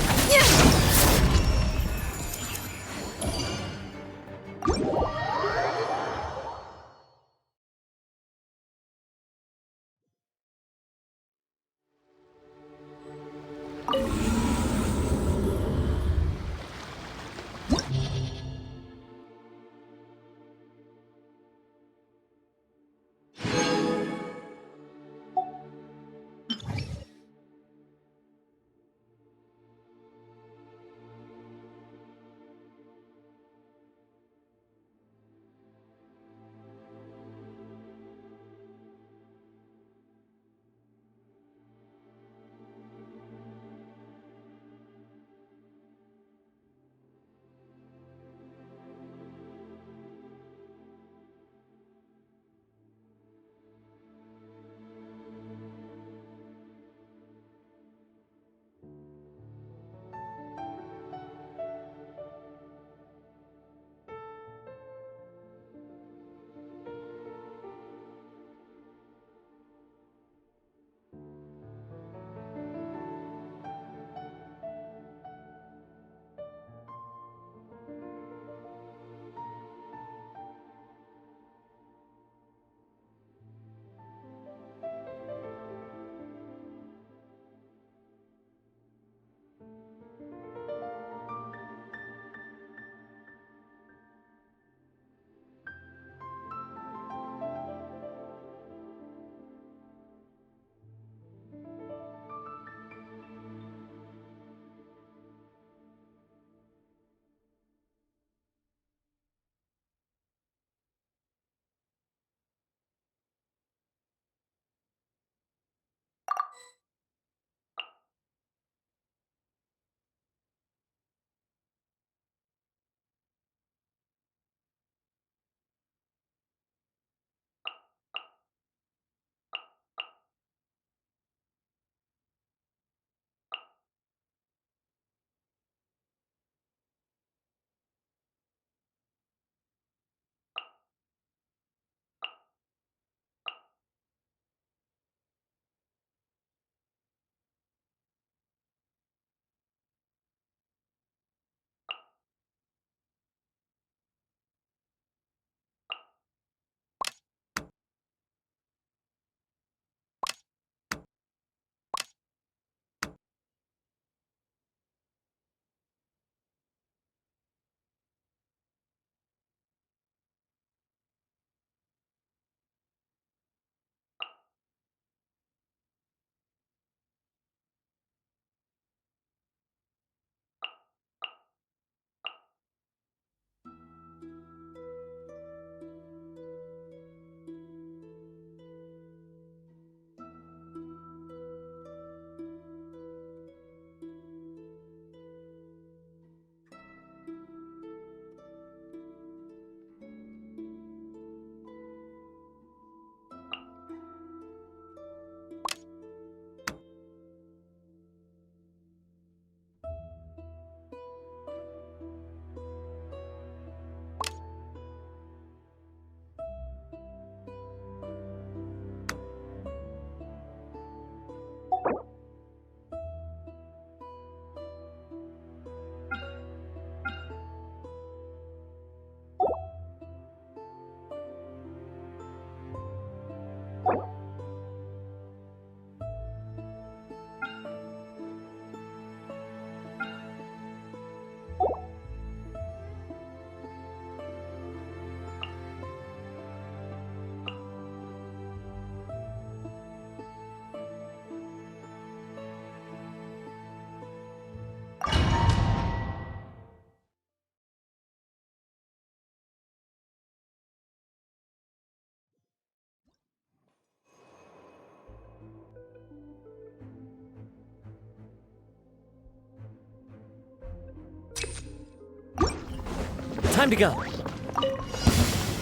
Time to go.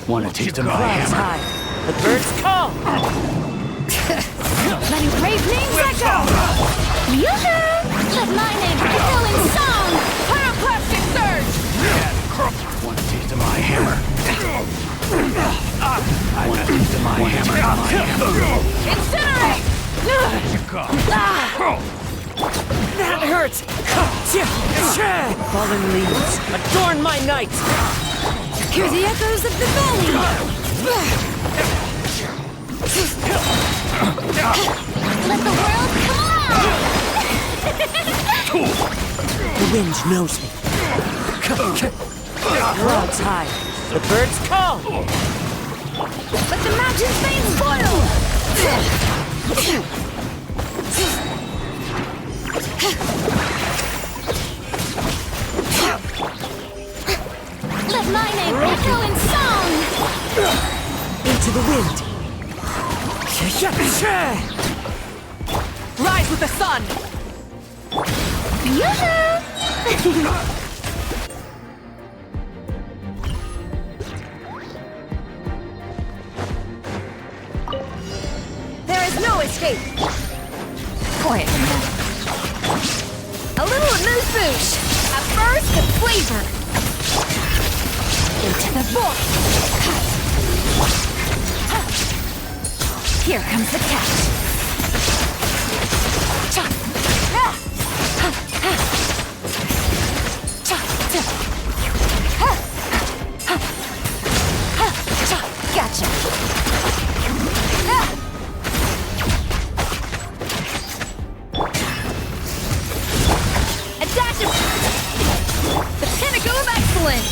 Wanna taste my Clouds hammer? high. The birds call. Many brave names echo! Yoo-hoo! Let my name echo in song! Pyroclastic surge! Want a taste of my hammer? I want a taste of my hammer. Incinerate! That hurts! Fallen leaves, adorn my night! Hear the echoes of the valley! Let the world come alive! The wind knows me. Clouds high, the birds call! Let the mountain's veins boil! Let my name echo in song! Into the wind! Rise with the sun! Yoo-hoo! There is no escape! Quiet. A little amuse-bouche! A burst of flavor! Into the void! Here comes the catch. Gotcha! A dash of... The pinnacle of excellence!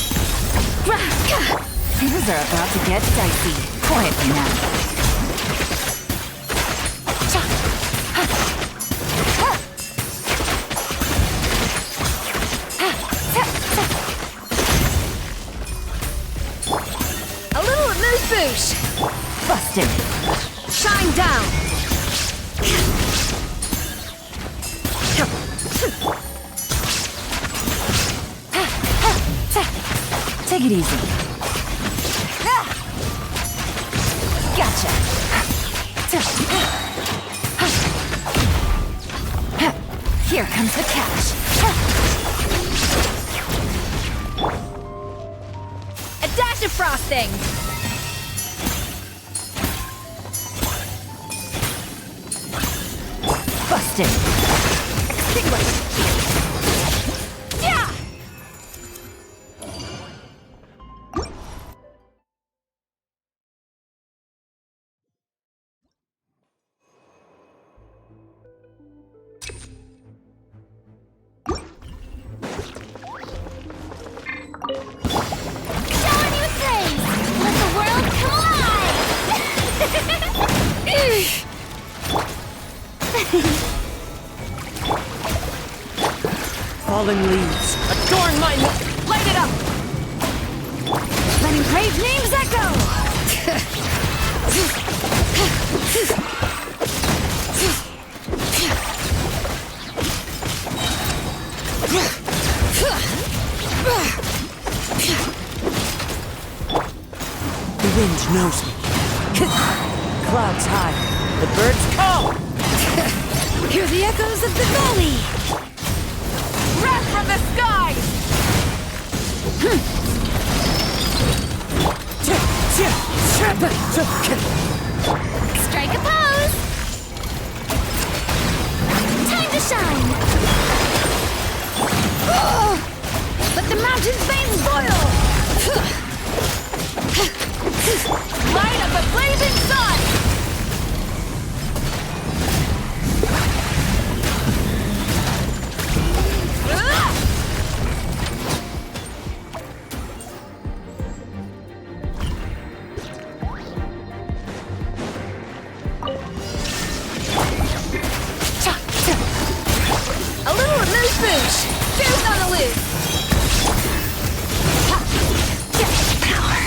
Things are about to get dicey. Quietly now. A little amuse-bouche! Busted. Shine down! Take it easy. Gotcha! Here comes the catch. A dash of frosting! Busted. Extinguish! Yeah! Showing you things! Let the world come alive! Fallen leaves, adorn my night! Light it up! Letting brave names echo! The wind knows me. Clouds high, the birds call! Hear the echoes of the valley! Wrath from the skies! Strike a pose! Time to shine! Let the mountain's veins boil! Light up a blazing sun! A little amuse-bouche! Fuse on the loose! Power!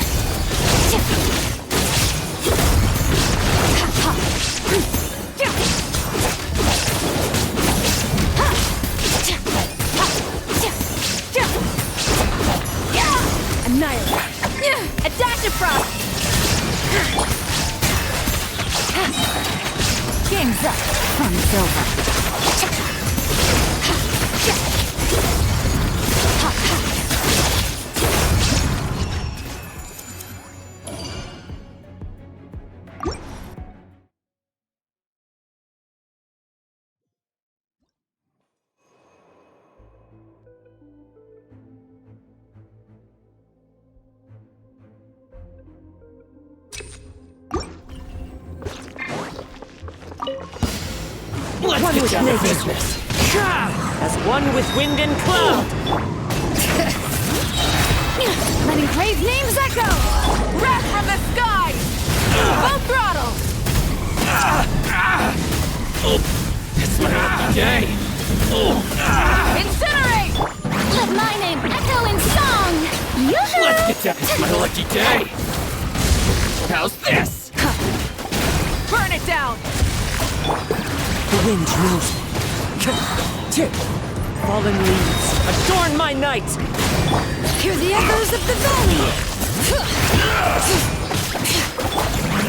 Annihilate! A dash of frost! Game's up. Fun's over. one with business. As one with wind and cloud. Letting brave names echo! Wrath from the skies! Full throttle! It's my lucky day. Incinerate! Let my name echo in song! Yoo-hoo! Let's get down. It's my lucky day. How's this? Burn it down! The wind knows me. Fallen leaves, adorn my night! Hear the echoes of the valley!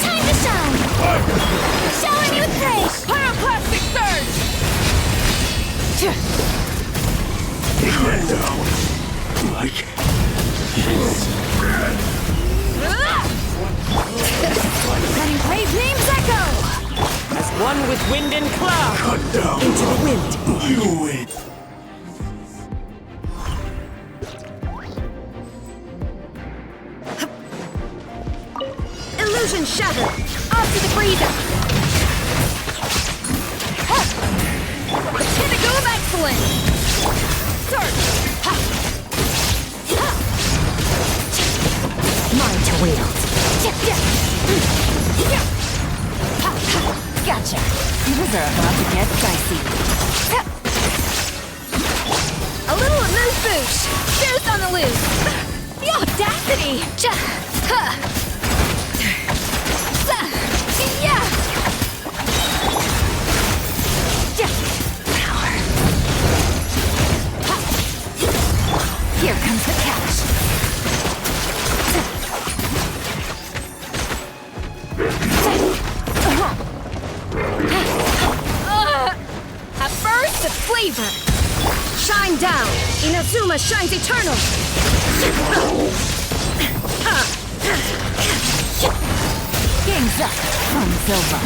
Time to shine! Showering you with praise! Pyroclastic surge! Like Letting brave names echo! As one with wind and cloud. cut down. Into the wind. You win. Illusion shattered! Off to the freezer! Pinnacle of excellence! Surge! Mine to wield. Gotcha. These are about to get dicey. A little amuse-bouche! Juice on the loose! The audacity! Here comes the cash. A burst of flavor! Shine down! Inazuma shines eternal! Game's up from Silva.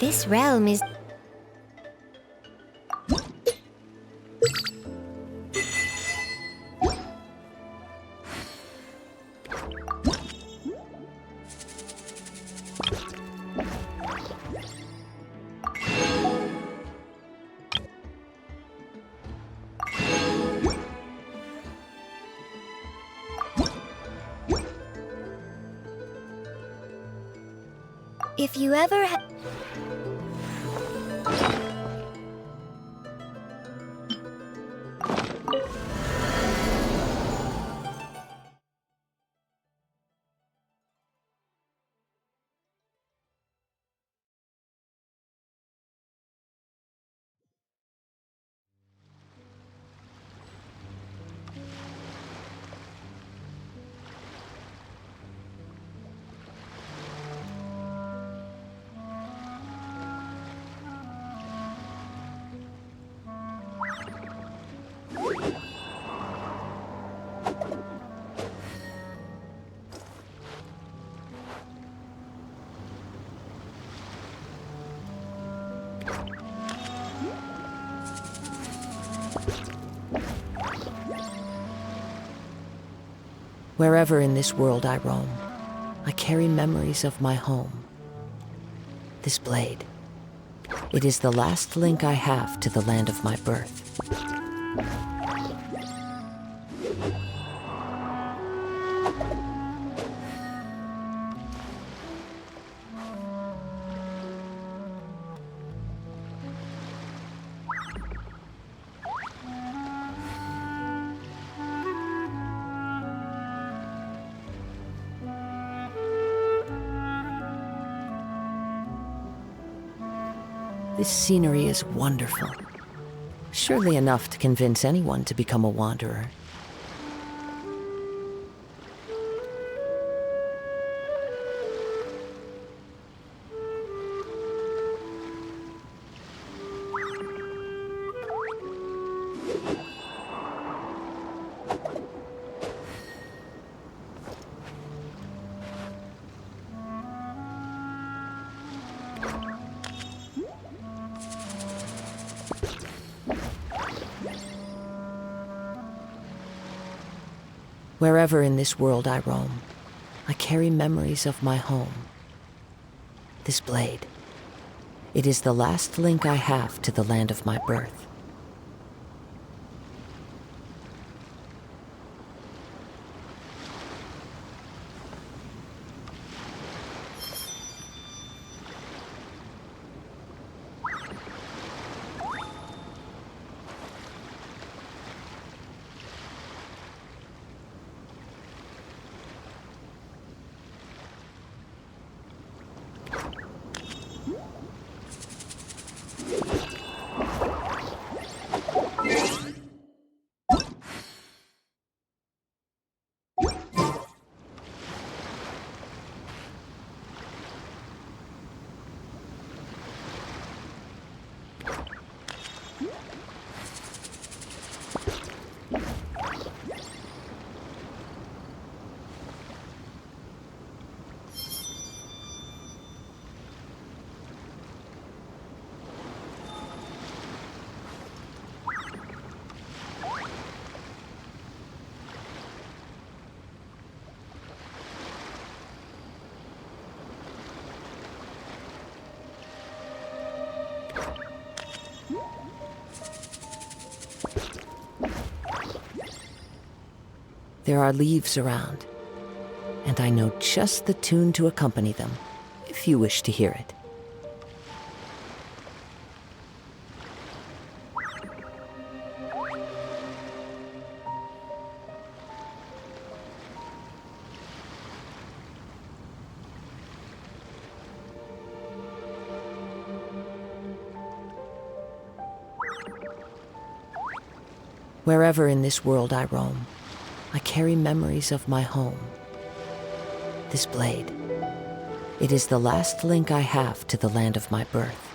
This realm is... If you ever Wherever in this world I roam, I carry memories of my home. This blade, it is the last link I have to the land of my birth. This scenery is wonderful. Surely enough to convince anyone to become a wanderer. Wherever in this world I roam, I carry memories of my home. This blade, it is the last link I have to the land of my birth. There are leaves around, and I know just the tune to accompany them, if you wish to hear it. Wherever in this world I roam, I carry memories of my home. This blade, it is the last link I have to the land of my birth.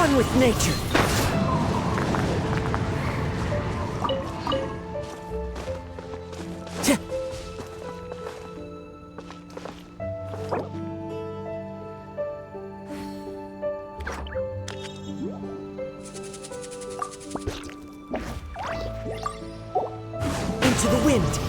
Done with nature! Into the wind!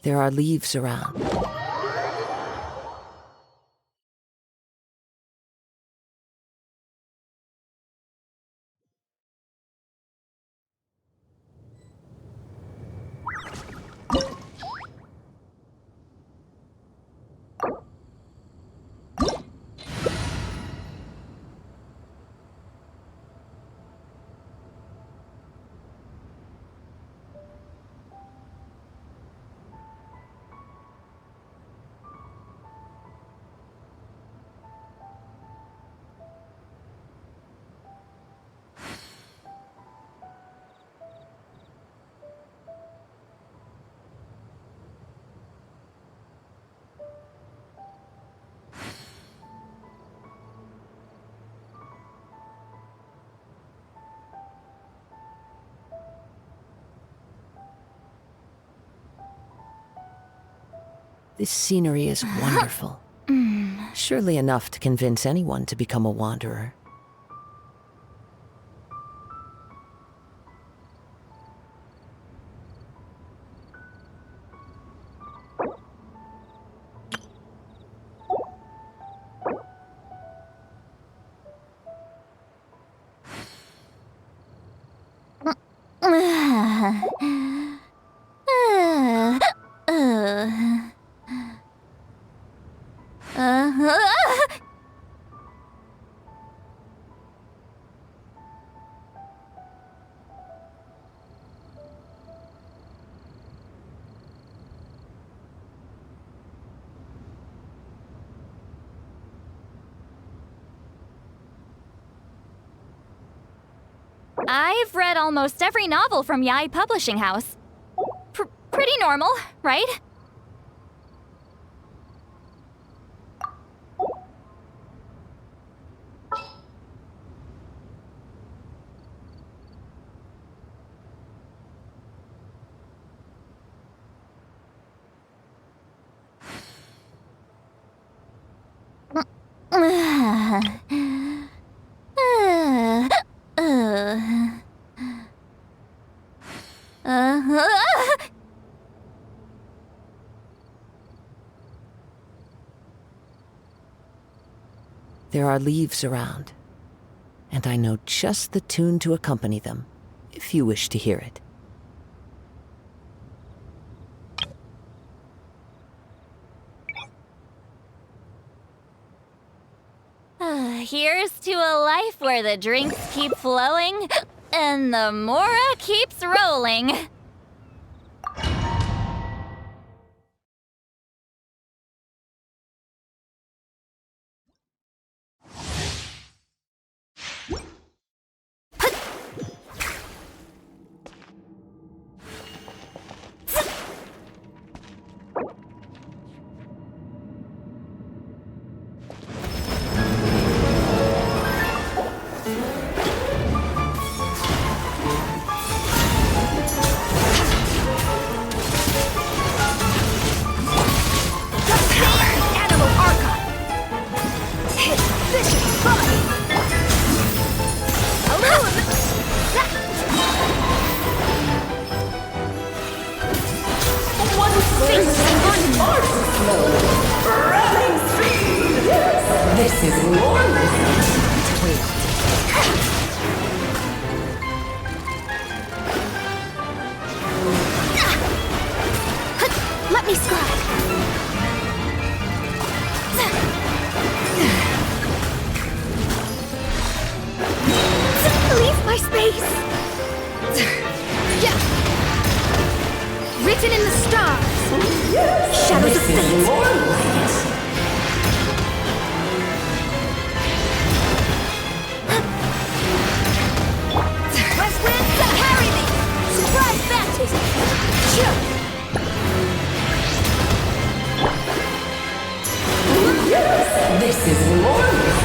There are leaves around. This scenery is wonderful. Surely enough to convince anyone to become a wanderer. I've read almost every novel from Yai Publishing House. Pretty normal, right? There are leaves around, and I know just the tune to accompany them, if you wish to hear it. Here's to a life where the drinks keep flowing and the Mora keeps rolling. One face on Mars flow. Running speed. This is glorious. Wait. Let me scribe. Leave my space. Yeah. Written in the stars. Shadows of fate. West wind, harry me. Surprise baptism. Yes, this is glorious.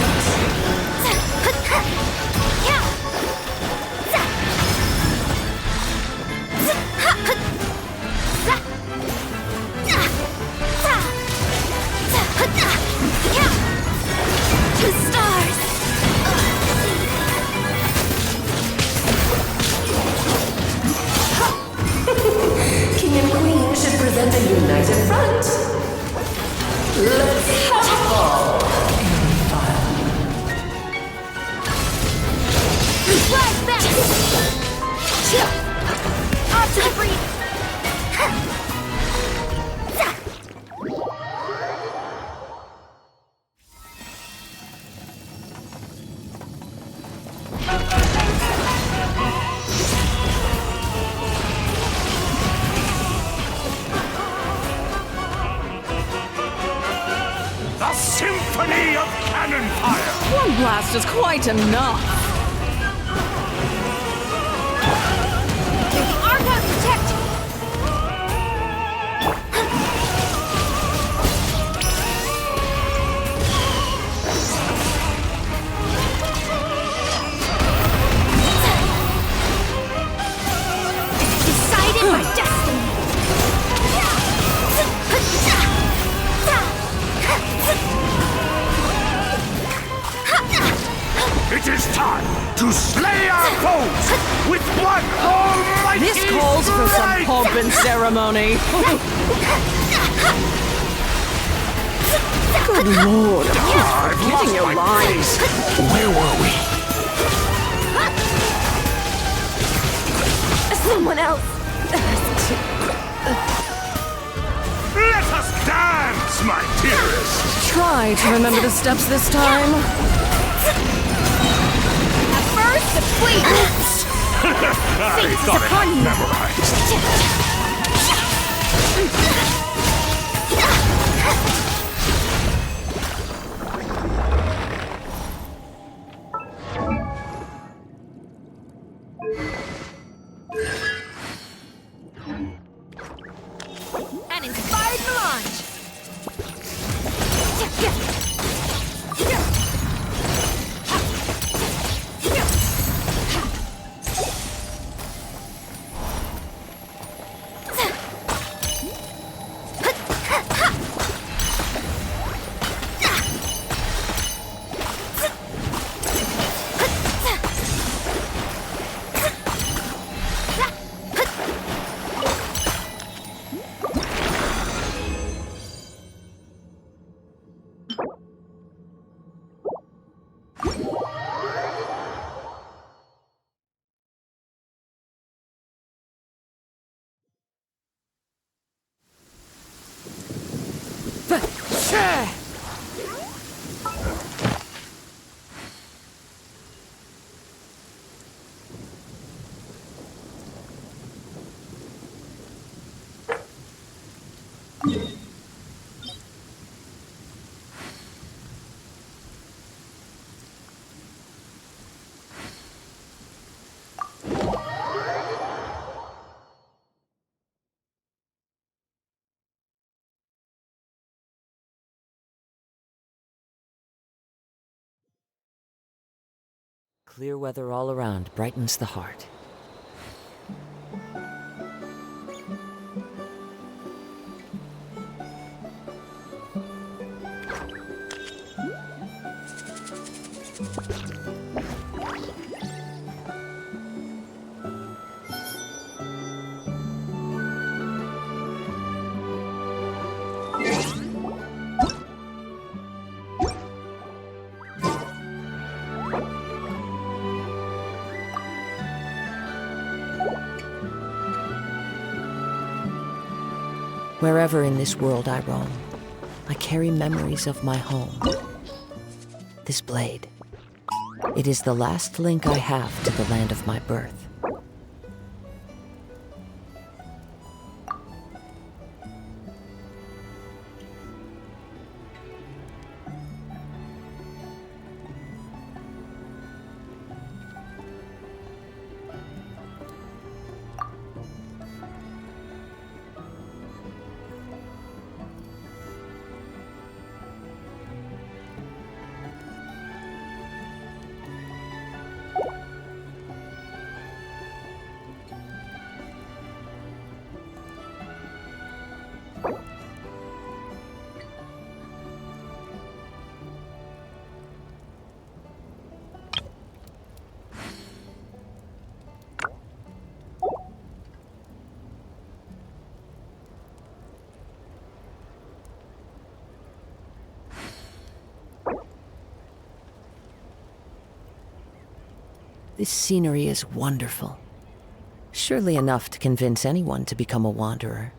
To stars. King and Queen should present a united front. Let's have a ball. Rise back! Chill! Off to the breathe! The Symphony of Cannon Fire! One blast is quite enough. May the Archon protect you! Decided my destiny! It is time to slay our foes with one almighty This calls for some strike! pomp and ceremony. Good lord, I've getting lost your my lines. place. Where were we? Someone else. Let us dance, my dearest! Try to remember the steps this time. At first, the fleet! I thought I had memorized. An inspired melange! Clear weather all around brightens the heart. Wherever in this world I roam, I carry memories of my home. This blade. It is the last link I have to the land of my birth. This scenery is wonderful. Surely enough to convince anyone to become a wanderer.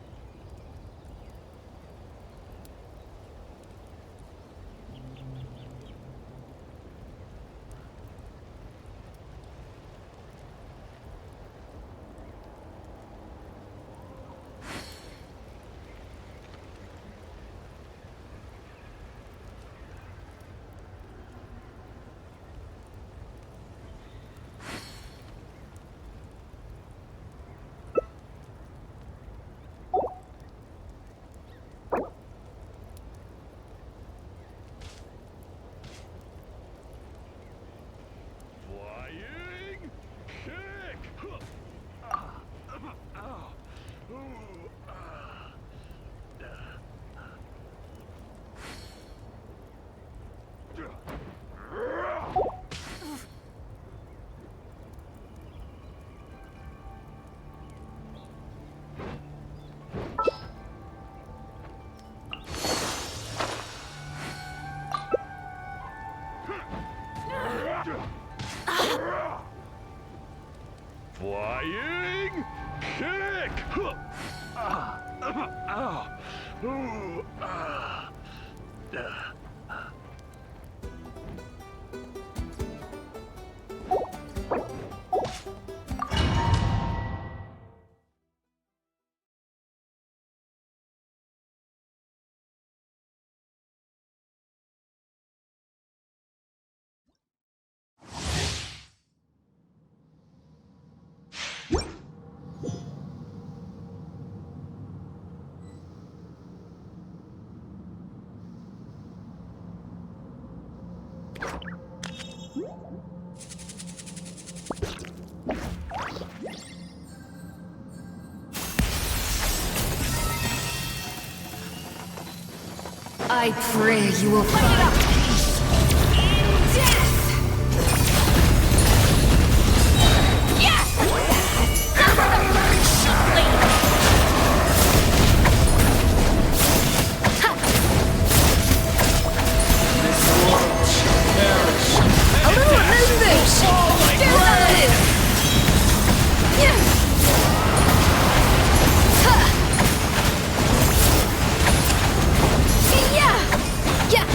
Flying kick! I pray you will find peace in death! Yes! This world shall perish. A little movement! Do this! Yeah! Yeah! Yeah!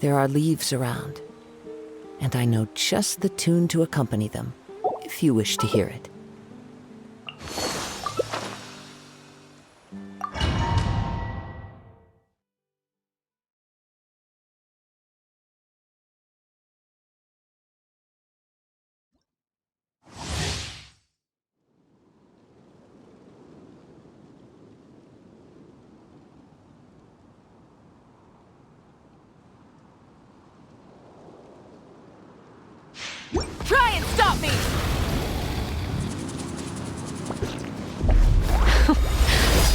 There are leaves around, and I know just the tune to accompany them, if you wish to hear it. Try and stop me!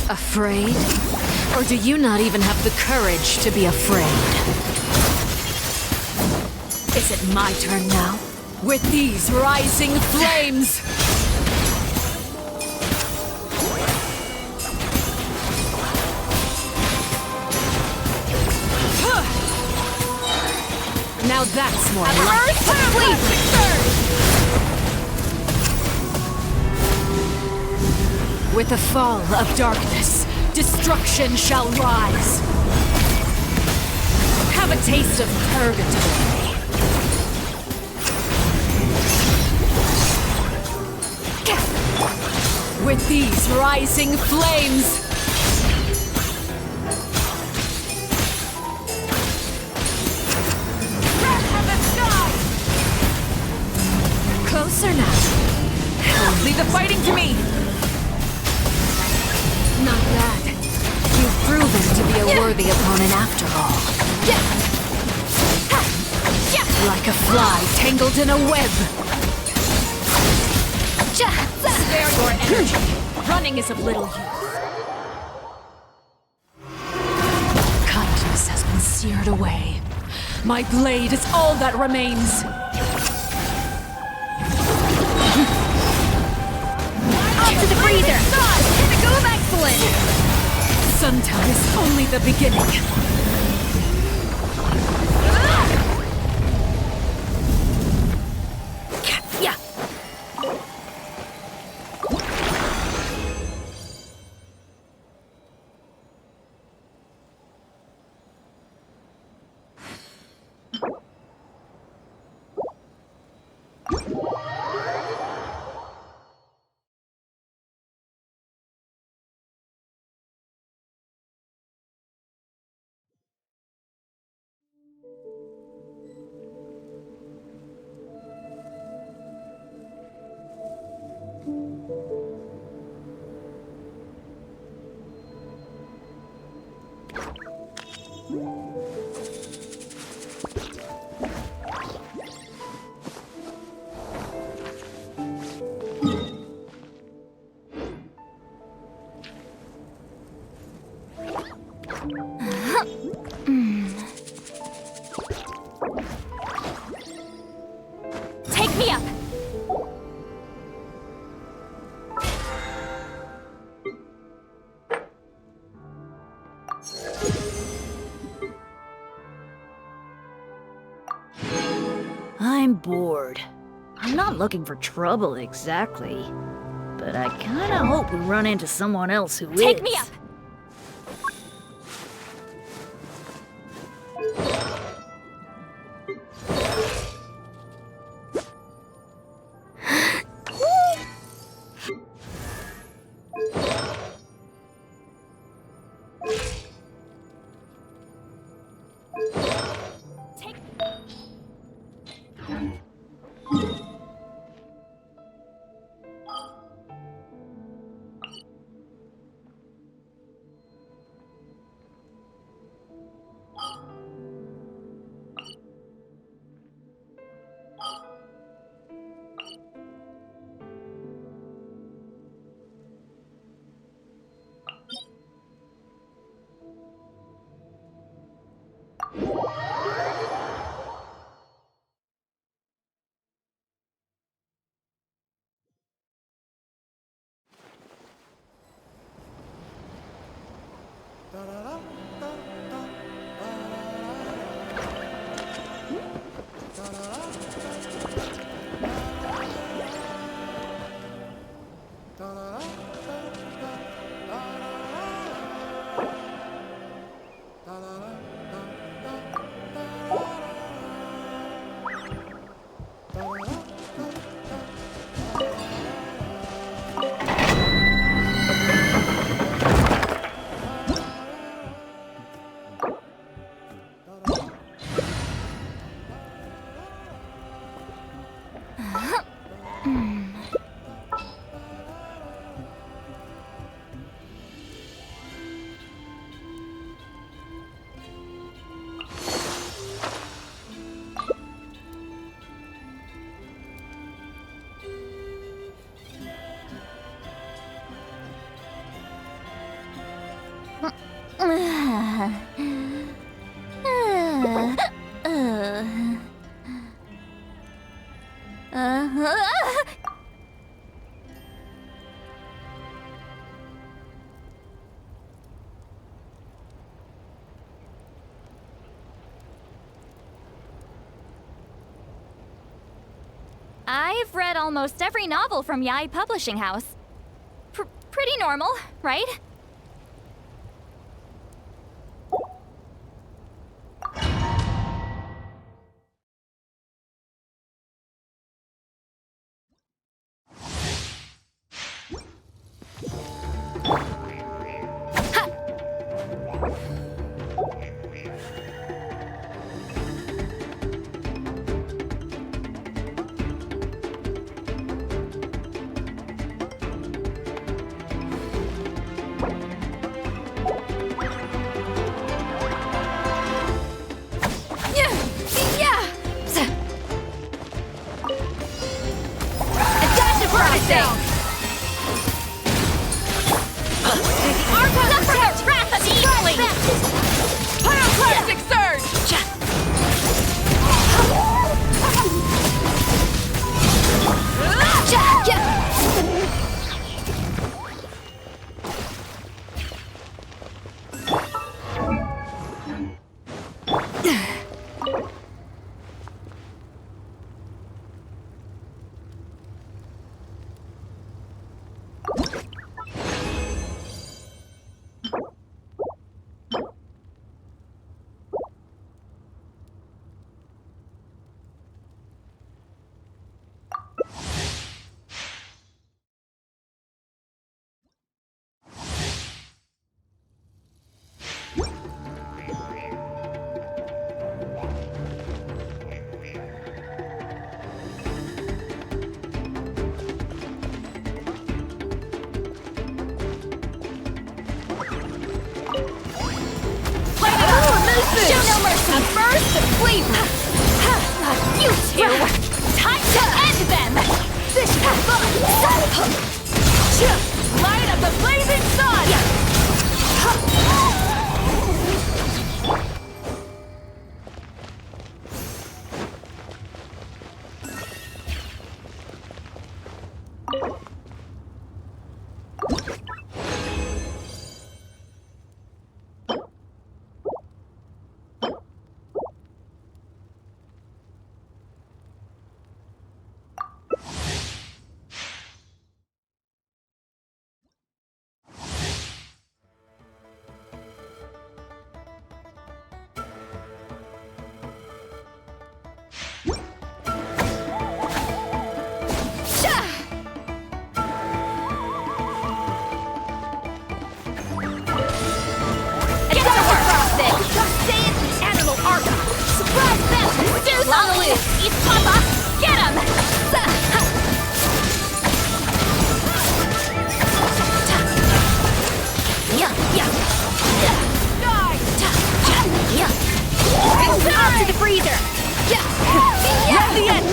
Afraid? Or do you not even have the courage to be afraid? Is it my turn now? With these rising flames! Now that's more like it. With the fall of darkness, destruction shall rise. Have a taste of purgatory. With these rising flames, closer now. Leave the fighting to me! Not bad. You've proven to be a worthy opponent after all. Like a fly tangled in a web. Spare your energy. Running is of little use. Kindness has been seared away. My blade is all that remains. To the breather! Pinnacle of excellence! Suntown is only the beginning. Yeah. Take me up! I'm bored. I'm not looking for trouble exactly, but I kinda hope we run into someone else who is. Take me up! I've read almost every novel from Yai Publishing House. Pretty normal, right? Pyroclastic surge! Show no mercy! Burst of flavor! You two! Time to end them! Light of the blazing sun! East Papa! Get him! Off to the freezer! At the end!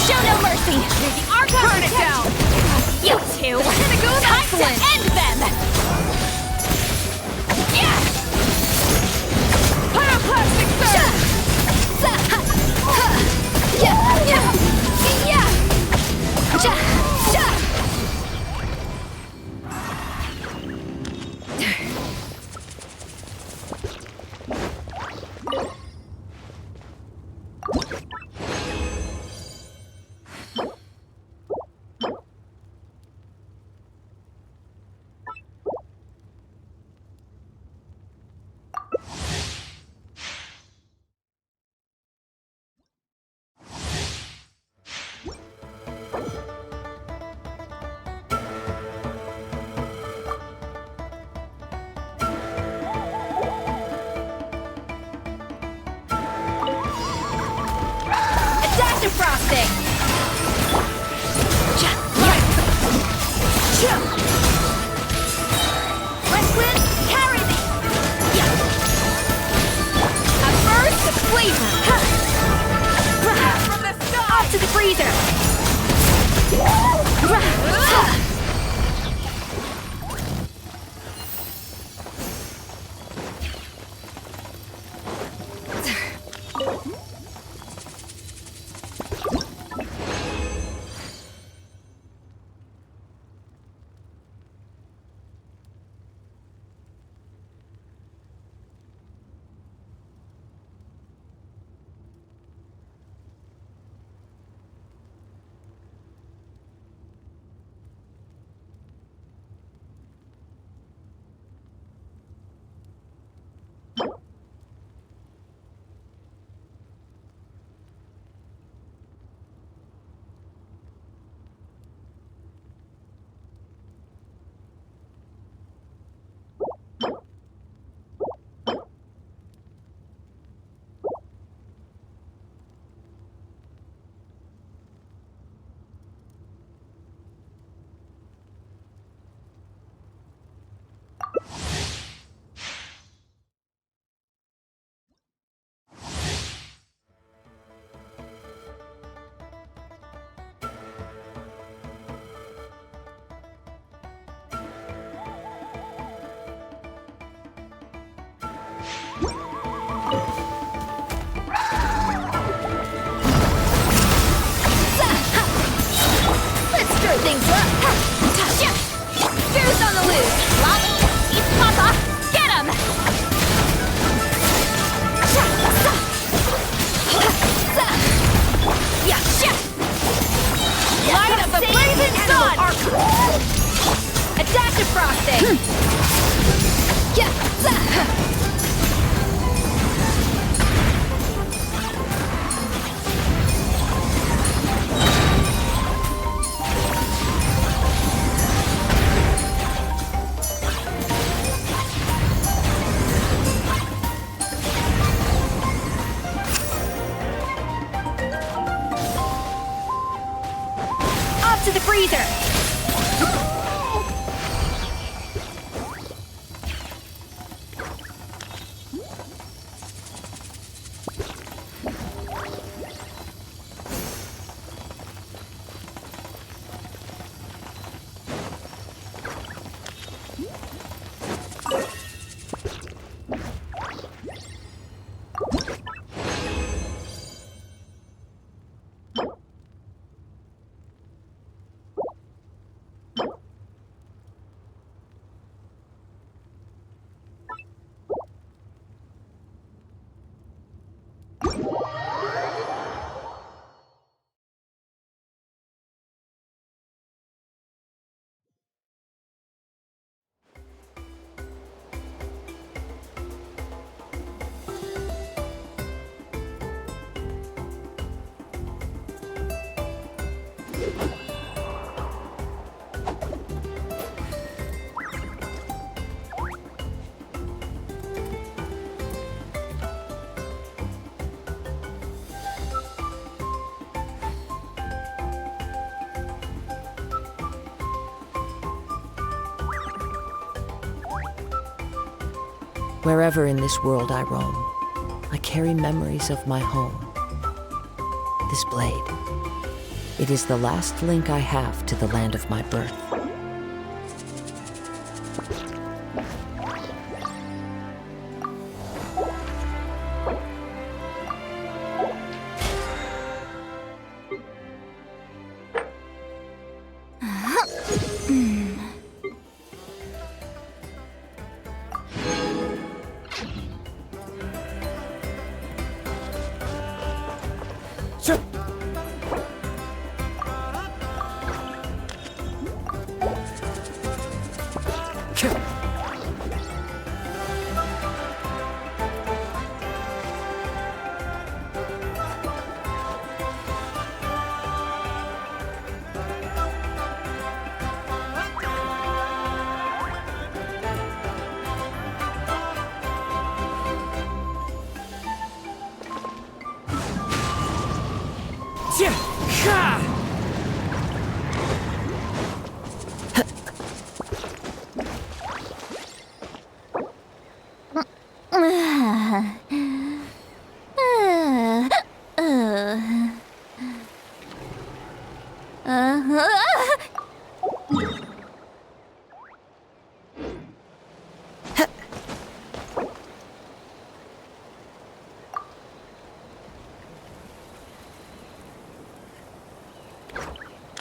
Show no mercy! May the archive burn it down! You two! Time to end them! Pyroclastic surge! Adaptive frosting! West wind, carry me! A burst of flavor! From the sky! Off to the freezer! Let's stir things up! Spears on the loose! Lolly, eat Papa! Get him! Light up the blazing sun! Adaptive frosting! Off to the freezer! Wherever in this world I roam, I carry memories of my home. This blade, it is the last link I have to the land of my birth.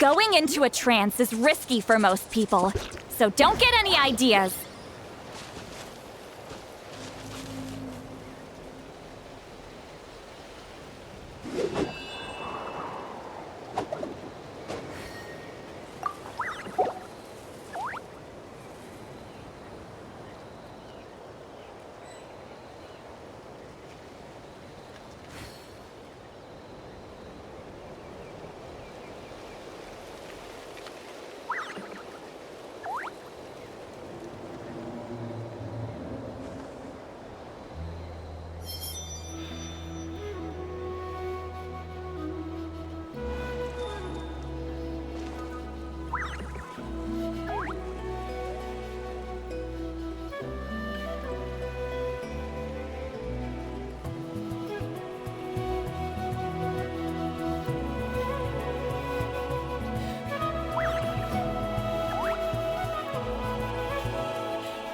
Going into a trance is risky for most people, so don't get any ideas.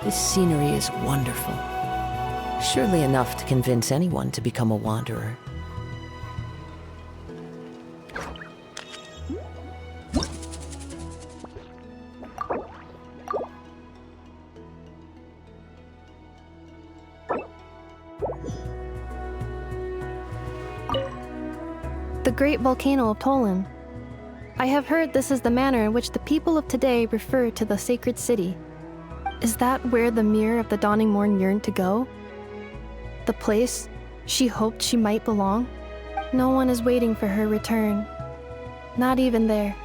This scenery is wonderful. Surely enough to convince anyone to become a wanderer. The great volcano of Tolan. I have heard this is the manner in which the people of today refer to the sacred city. Is that where the mirror of the dawning morn yearned to go? The place she hoped she might belong? No one is waiting for her return. Not even there.